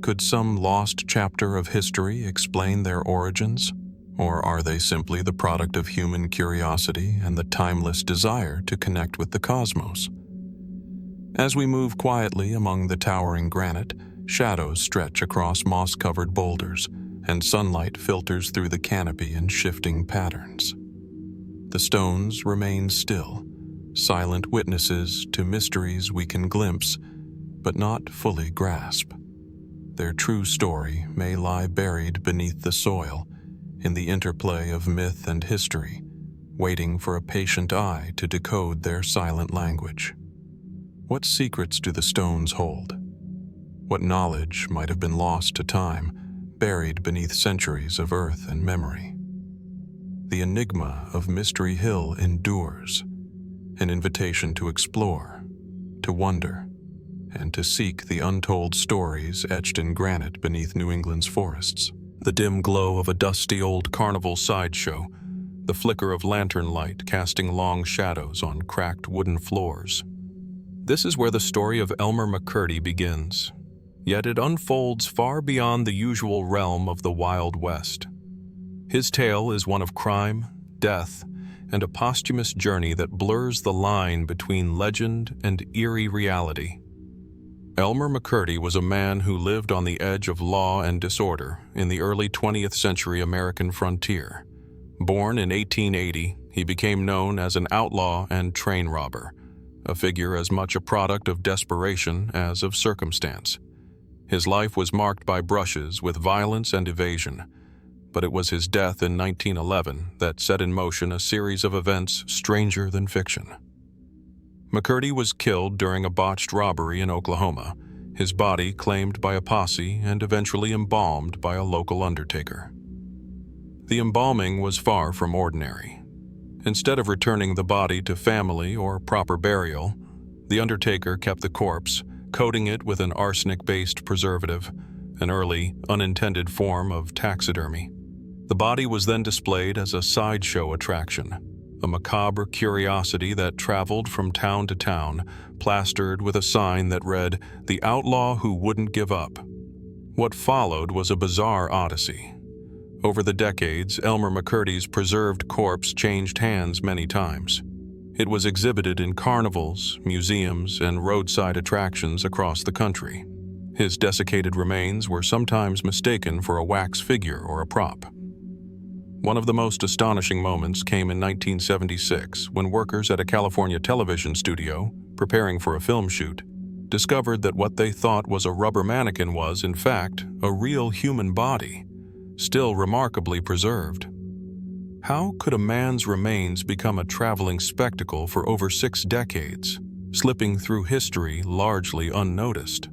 Could some lost chapter of history explain their origins? Or are they simply the product of human curiosity and the timeless desire to connect with the cosmos? As we move quietly among the towering granite, shadows stretch across moss-covered boulders, and sunlight filters through the canopy in shifting patterns. The stones remain still, silent witnesses to mysteries we can glimpse, but not fully grasp. Their true story may lie buried beneath the soil, in the interplay of myth and history, waiting for a patient eye to decode their silent language. What secrets do the stones hold? What knowledge might have been lost to time, buried beneath centuries of earth and memory? The enigma of Mystery Hill endures, an invitation to explore, to wonder, and to seek the untold stories etched in granite beneath New England's forests. The dim glow of a dusty old carnival sideshow, the flicker of lantern light casting long shadows on cracked wooden floors. This is where the story of Elmer McCurdy begins, yet it unfolds far beyond the usual realm of the Wild West. His tale is one of crime, death, and a posthumous journey that blurs the line between legend and eerie reality. Elmer McCurdy was a man who lived on the edge of law and disorder in the early 20th century American frontier. Born in 1880, he became known as an outlaw and train robber, a figure as much a product of desperation as of circumstance. His life was marked by brushes with violence and evasion, but it was his death in 1911 that set in motion a series of events stranger than fiction. McCurdy was killed during a botched robbery in Oklahoma, his body claimed by a posse and eventually embalmed by a local undertaker. The embalming was far from ordinary. Instead of returning the body to family or proper burial, the undertaker kept the corpse, coating it with an arsenic-based preservative, an early, unintended form of taxidermy. The body was then displayed as a sideshow attraction, a macabre curiosity that traveled from town to town, plastered with a sign that read, "The Outlaw Who Wouldn't Give Up." What followed was a bizarre odyssey. Over the decades, Elmer McCurdy's preserved corpse changed hands many times. It was exhibited in carnivals, museums, and roadside attractions across the country. His desiccated remains were sometimes mistaken for a wax figure or a prop. One of the most astonishing moments came in 1976 when workers at a California television studio, preparing for a film shoot, discovered that what they thought was a rubber mannequin was, in fact, a real human body, still remarkably preserved. How could a man's remains become a traveling spectacle for over 6 decades, slipping through history largely unnoticed?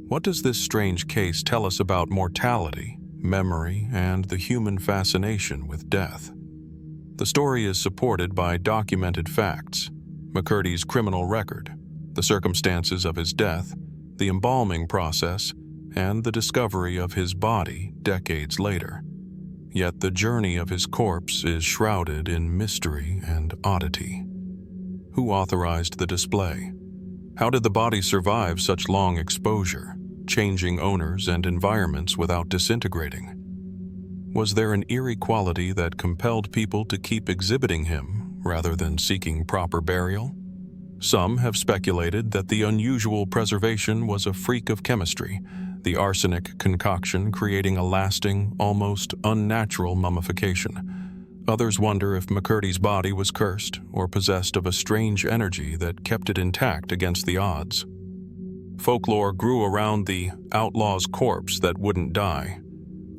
What does this strange case tell us about mortality, memory, and the human fascination with death? The story is supported by documented facts: McCurdy's criminal record, the circumstances of his death, the embalming process, and the discovery of his body decades later. Yet the journey of his corpse is shrouded in mystery and oddity. Who authorized the display? How did the body survive such long exposure, changing owners and environments without disintegrating? Was there an eerie quality that compelled people to keep exhibiting him rather than seeking proper burial? Some have speculated that the unusual preservation was a freak of chemistry, the arsenic concoction creating a lasting, almost unnatural mummification. Others wonder if McCurdy's body was cursed or possessed of a strange energy that kept it intact against the odds. Folklore grew around the outlaw's corpse that wouldn't die,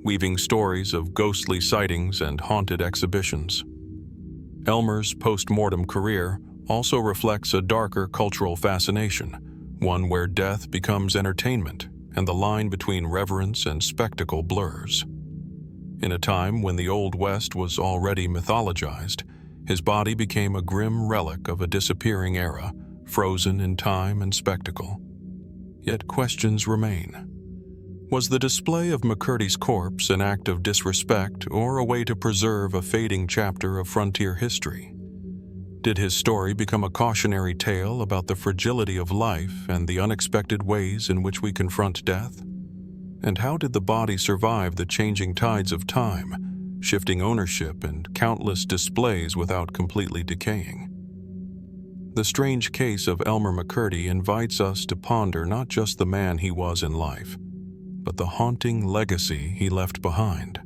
weaving stories of ghostly sightings and haunted exhibitions. Elmer's post-mortem career also reflects a darker cultural fascination, one where death becomes entertainment and the line between reverence and spectacle blurs. In a time when the Old West was already mythologized, his body became a grim relic of a disappearing era, frozen in time and spectacle. Yet questions remain. Was the display of McCurdy's corpse an act of disrespect or a way to preserve a fading chapter of frontier history? Did his story become a cautionary tale about the fragility of life and the unexpected ways in which we confront death? And how did the body survive the changing tides of time, shifting ownership and countless displays without completely decaying? The strange case of Elmer McCurdy invites us to ponder not just the man he was in life, but the haunting legacy he left behind.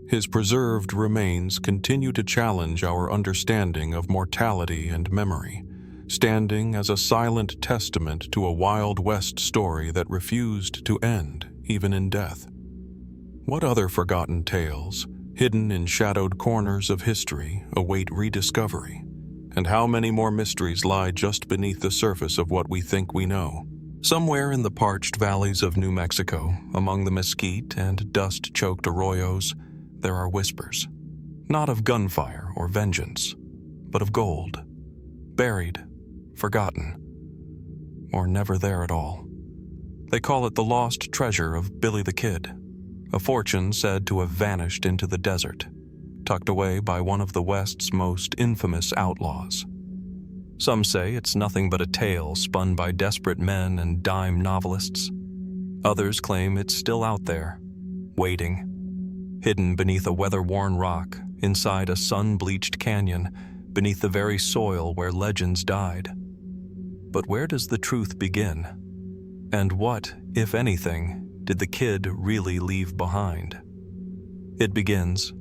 His preserved remains continue to challenge our understanding of mortality and memory, standing as a silent testament to a Wild West story that refused to end even in death. What other forgotten tales, hidden in shadowed corners of history, await rediscovery? And how many more mysteries lie just beneath the surface of what we think we know? Somewhere in the parched valleys of New Mexico, among the mesquite and dust-choked arroyos, there are whispers, not of gunfire or vengeance, but of gold, buried, forgotten, or never there at all. They call it the lost treasure of Billy the Kid, a fortune said to have vanished into the desert, tucked away by one of the West's most infamous outlaws. Some say it's nothing but a tale spun by desperate men and dime novelists. Others claim it's still out there, waiting, hidden beneath a weather-worn rock, inside a sun-bleached canyon, beneath the very soil where legends died. But where does the truth begin? And what, if anything, did the kid really leave behind? It begins,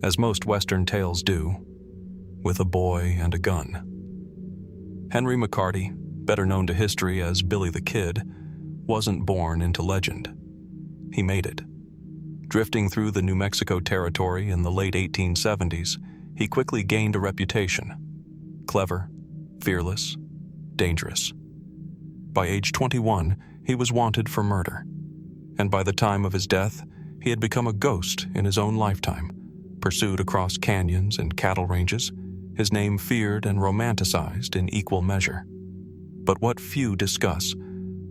as most Western tales do, with a boy and a gun. Henry McCarty, better known to history as Billy the Kid, wasn't born into legend. He made it. Drifting through the New Mexico territory in the late 1870s, he quickly gained a reputation. Clever, fearless, dangerous. By age 21, he was wanted for murder. And by the time of his death, he had become a ghost in his own lifetime, pursued across canyons and cattle ranges, his name feared and romanticized in equal measure. But what few discuss,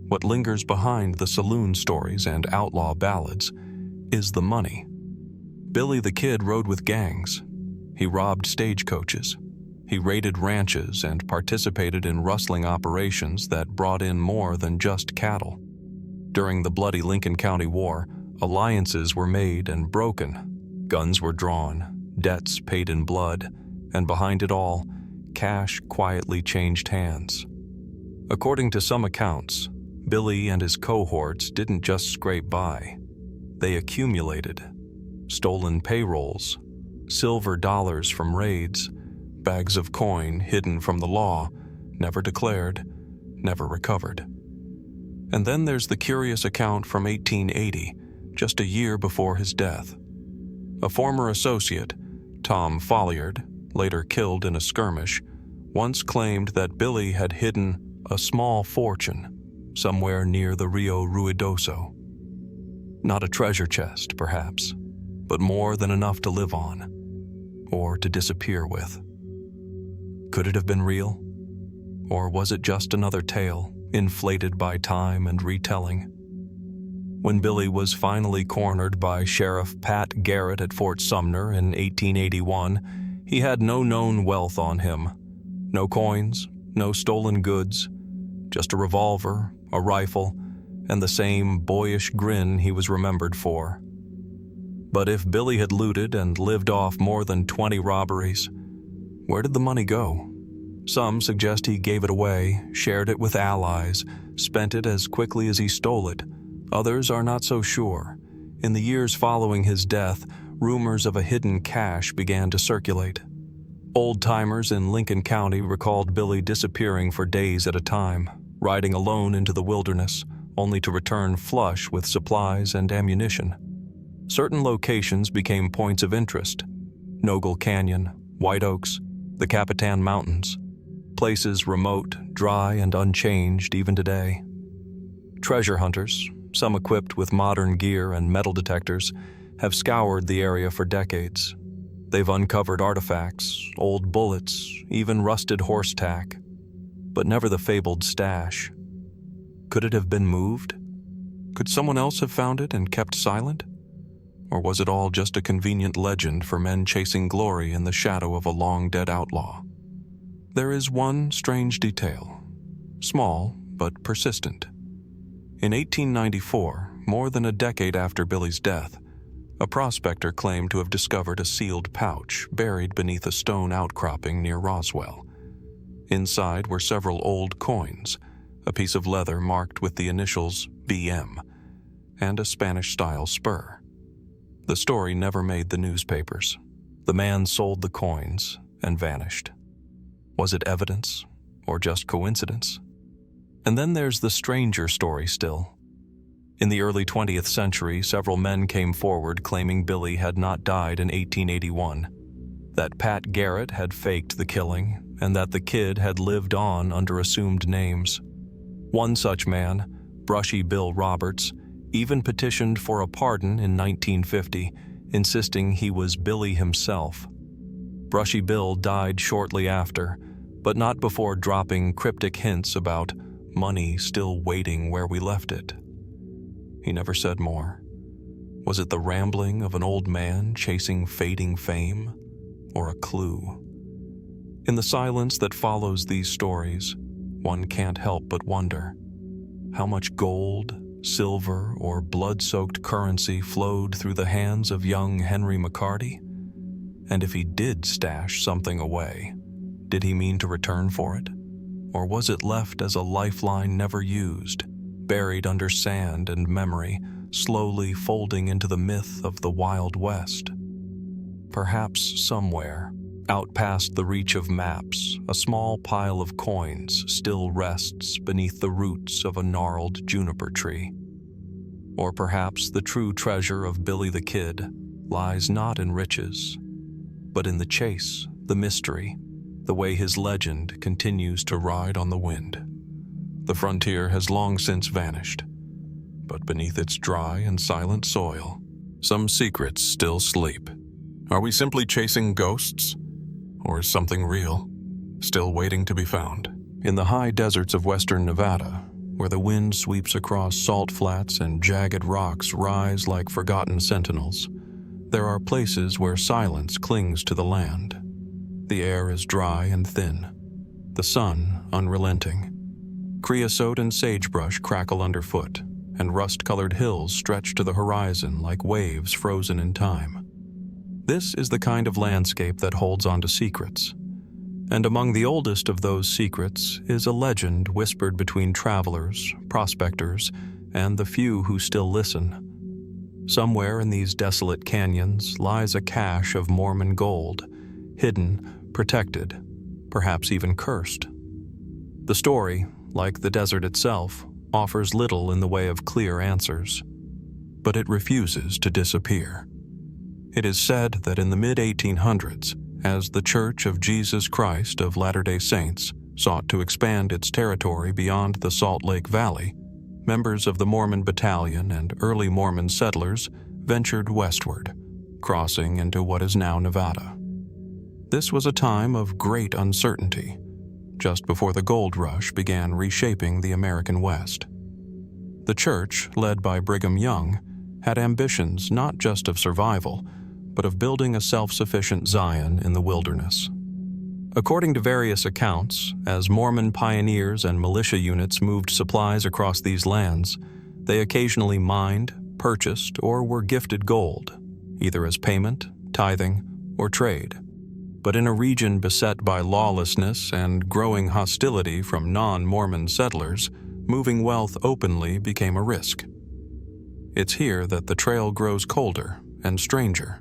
what lingers behind the saloon stories and outlaw ballads, is the money. Billy the Kid rode with gangs. He robbed stagecoaches. He raided ranches and participated in rustling operations that brought in more than just cattle. During the bloody Lincoln County War, alliances were made and broken. Guns were drawn, debts paid in blood, and behind it all, cash quietly changed hands. According to some accounts, Billy and his cohorts didn't just scrape by. They accumulated. Stolen payrolls, silver dollars from raids, bags of coin hidden from the law, never declared, never recovered. And then there's the curious account from 1880, just a year before his death. A former associate, Tom Folliard, later killed in a skirmish, once claimed that Billy had hidden a small fortune somewhere near the Rio Ruidoso. Not a treasure chest, perhaps, but more than enough to live on, or to disappear with. Could it have been real? Or was it just another tale, inflated by time and retelling? When Billy was finally cornered by Sheriff Pat Garrett at Fort Sumner in 1881, he had no known wealth on him. No coins, no stolen goods, just a revolver, a rifle, and the same boyish grin he was remembered for. But if Billy had looted and lived off more than 20 robberies, where did the money go? Some suggest he gave it away, shared it with allies, spent it as quickly as he stole it. Others are not so sure. In the years following his death, rumors of a hidden cache began to circulate. Old-timers in Lincoln County recalled Billy disappearing for days at a time, riding alone into the wilderness, only to return flush with supplies and ammunition. Certain locations became points of interest: Nogle Canyon, White Oaks, the Capitan Mountains, places remote, dry, and unchanged even today. Treasure hunters, some equipped with modern gear and metal detectors, have scoured the area for decades. They've uncovered artifacts, old bullets, even rusted horse tack, but never the fabled stash. Could it have been moved? Could someone else have found it and kept silent? Or was it all just a convenient legend for men chasing glory in the shadow of a long-dead outlaw? There is one strange detail, small but persistent. In 1894, more than a decade after Billy's death, a prospector claimed to have discovered a sealed pouch buried beneath a stone outcropping near Roswell. Inside were several old coins, a piece of leather marked with the initials BM, and a Spanish-style spur. The story never made the newspapers. The man sold the coins and vanished. Was it evidence, or just coincidence? And then there's the stranger story still. In the early 20th century, several men came forward claiming Billy had not died in 1881, that Pat Garrett had faked the killing, and that the kid had lived on under assumed names. One such man, Brushy Bill Roberts, even petitioned for a pardon in 1950, insisting he was Billy himself. Brushy Bill died shortly after, but not before dropping cryptic hints about money still waiting where we left it. He never said more. Was it the rambling of an old man chasing fading fame, or a clue? In the silence that follows these stories, one can't help but wonder how much gold, silver, or blood-soaked currency flowed through the hands of young Henry McCurdy? And if he did stash something away, did he mean to return for it? Or was it left as a lifeline never used, buried under sand and memory, slowly folding into the myth of the Wild West? Perhaps somewhere, out past the reach of maps, a small pile of coins still rests beneath the roots of a gnarled juniper tree. Or perhaps the true treasure of Billy the Kid lies not in riches, but in the chase, the mystery, the way his legend continues to ride on the wind. The frontier has long since vanished, but beneath its dry and silent soil, some secrets still sleep. Are we simply chasing ghosts? Or is something real, still waiting to be found? In the high deserts of western Nevada, where the wind sweeps across salt flats and jagged rocks rise like forgotten sentinels, there are places where silence clings to the land. The air is dry and thin, the sun unrelenting. Creosote and sagebrush crackle underfoot, and rust-colored hills stretch to the horizon like waves frozen in time. This is the kind of landscape that holds on to secrets. And among the oldest of those secrets is a legend whispered between travelers, prospectors, and the few who still listen. Somewhere in these desolate canyons lies a cache of Mormon gold, hidden, protected, perhaps even cursed. The story, like the desert itself, offers little in the way of clear answers, but it refuses to disappear. It is said that in the mid-1800s, as the Church of Jesus Christ of Latter-day Saints sought to expand its territory beyond the Salt Lake Valley, members of the Mormon Battalion and early Mormon settlers ventured westward, crossing into what is now Nevada. This was a time of great uncertainty, just before the gold rush began reshaping the American West. The church, led by Brigham Young, had ambitions not just of survival, but of building a self-sufficient Zion in the wilderness. According to various accounts, as Mormon pioneers and militia units moved supplies across these lands, they occasionally mined, purchased, or were gifted gold, either as payment, tithing, or trade. But in a region beset by lawlessness and growing hostility from non-Mormon settlers, moving wealth openly became a risk. It's here that the trail grows colder and stranger.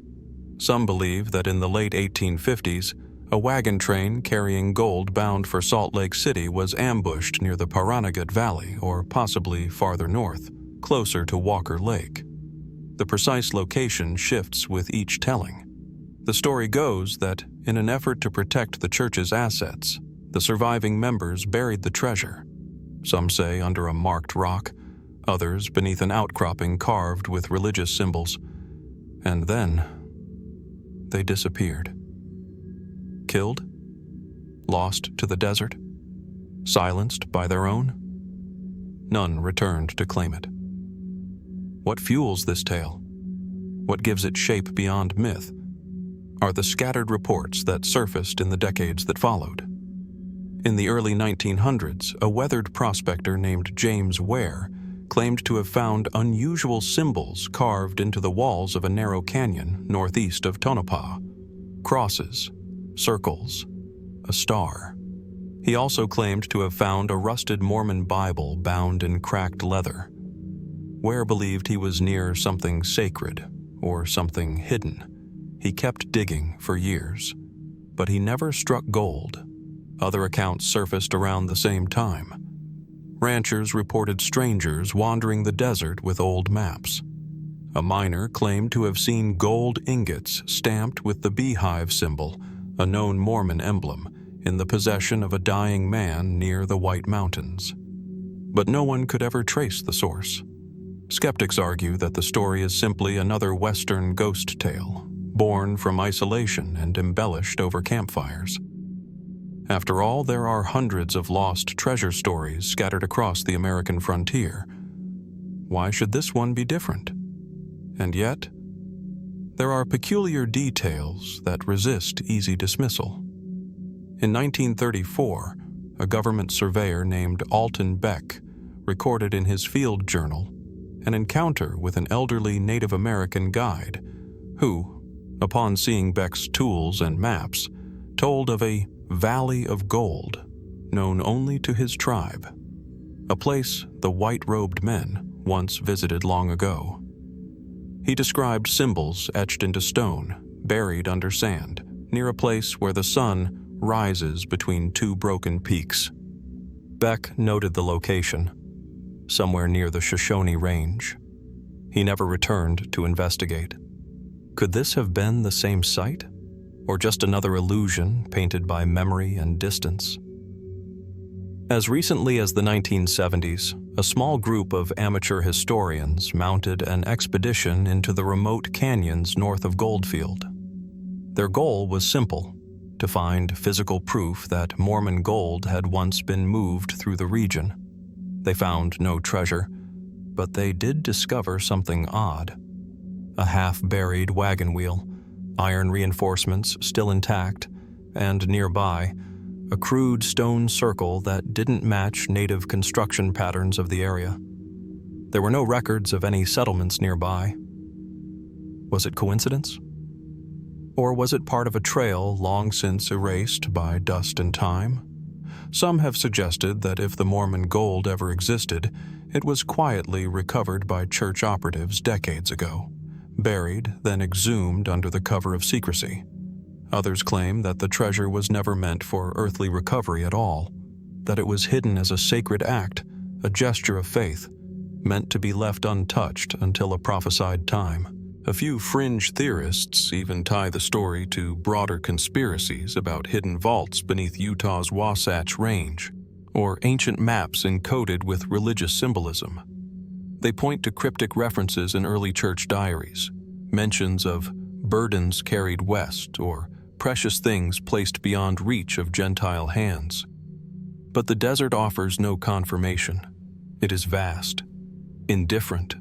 Some believe that in the late 1850s, a wagon train carrying gold bound for Salt Lake City was ambushed near the Pahranagat Valley, or possibly farther north, closer to Walker Lake. The precise location shifts with each telling. The story goes that, in an effort to protect the church's assets, the surviving members buried the treasure. Some say under a marked rock, others beneath an outcropping carved with religious symbols. And then, they disappeared. Killed? Lost to the desert? Silenced by their own? None returned to claim it. What fuels this tale? What gives it shape beyond myth? Are the scattered reports that surfaced in the decades that followed. In the early 1900s, a weathered prospector named James Ware claimed to have found unusual symbols carved into the walls of a narrow canyon northeast of Tonopah. Crosses, circles, a star. He also claimed to have found a rusted Mormon Bible bound in cracked leather. Ware believed he was near something sacred or something hidden. He kept digging for years, but he never struck gold. Other accounts surfaced around the same time. Ranchers reported strangers wandering the desert with old maps. A miner claimed to have seen gold ingots stamped with the beehive symbol, a known Mormon emblem, in the possession of a dying man near the White Mountains. But no one could ever trace the source. Skeptics argue that the story is simply another Western ghost tale, born from isolation and embellished over campfires. After all, there are hundreds of lost treasure stories scattered across the American frontier. Why should this one be different? And yet, there are peculiar details that resist easy dismissal. In 1934, a government surveyor named Alton Beck recorded in his field journal an encounter with an elderly Native American guide who, upon seeing Beck's tools and maps, told of a Valley of Gold, known only to his tribe, a place the white-robed men once visited long ago. He described symbols etched into stone, buried under sand, near a place where the sun rises between two broken peaks. Beck noted the location, somewhere near the Shoshone Range. He never returned to investigate. Could this have been the same site? Or just another illusion painted by memory and distance? As recently as the 1970s, a small group of amateur historians mounted an expedition into the remote canyons north of Goldfield. Their goal was simple: to find physical proof that Mormon gold had once been moved through the region. They found no treasure, but they did discover something odd. A half-buried wagon wheel, iron reinforcements still intact, and nearby, a crude stone circle that didn't match native construction patterns of the area. There were no records of any settlements nearby. Was it coincidence? Or was it part of a trail long since erased by dust and time? Some have suggested that if the Mormon gold ever existed, it was quietly recovered by church operatives decades ago, buried, then exhumed under the cover of secrecy. Others claim that the treasure was never meant for earthly recovery at all, that it was hidden as a sacred act, a gesture of faith, meant to be left untouched until a prophesied time. A few fringe theorists even tie the story to broader conspiracies about hidden vaults beneath Utah's Wasatch Range, or ancient maps encoded with religious symbolism. They point to cryptic references in early church diaries, mentions of burdens carried west or precious things placed beyond reach of Gentile hands. But the desert offers no confirmation. It is vast. indifferent.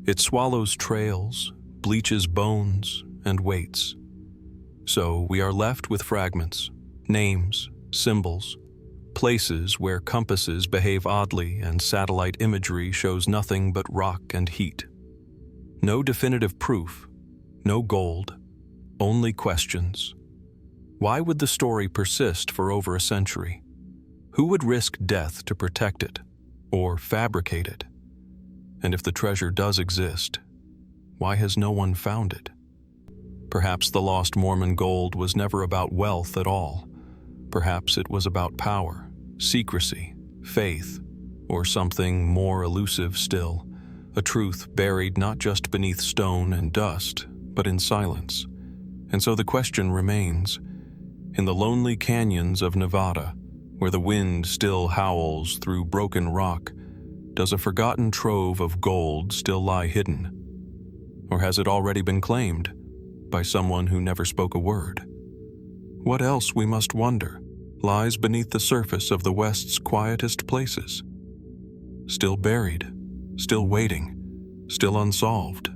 It swallows trails, bleaches bones, and waits. So we are left with fragments, names, symbols, places where compasses behave oddly and satellite imagery shows nothing but rock and heat. No definitive proof, no gold, only questions. Why would the story persist for over a century? Who would risk death to protect it, or fabricate it? And if the treasure does exist, why has no one found it? Perhaps the lost Mormon gold was never about wealth at all. Perhaps it was about power, secrecy, faith, or something more elusive still, a truth buried not just beneath stone and dust, but in silence. And so the question remains, in the lonely canyons of Nevada, where the wind still howls through broken rock, does a forgotten trove of gold still lie hidden? Or has it already been claimed by someone who never spoke a word? What else, we must wonder, lies beneath the surface of the West's quietest places? Still buried, still waiting, still unsolved.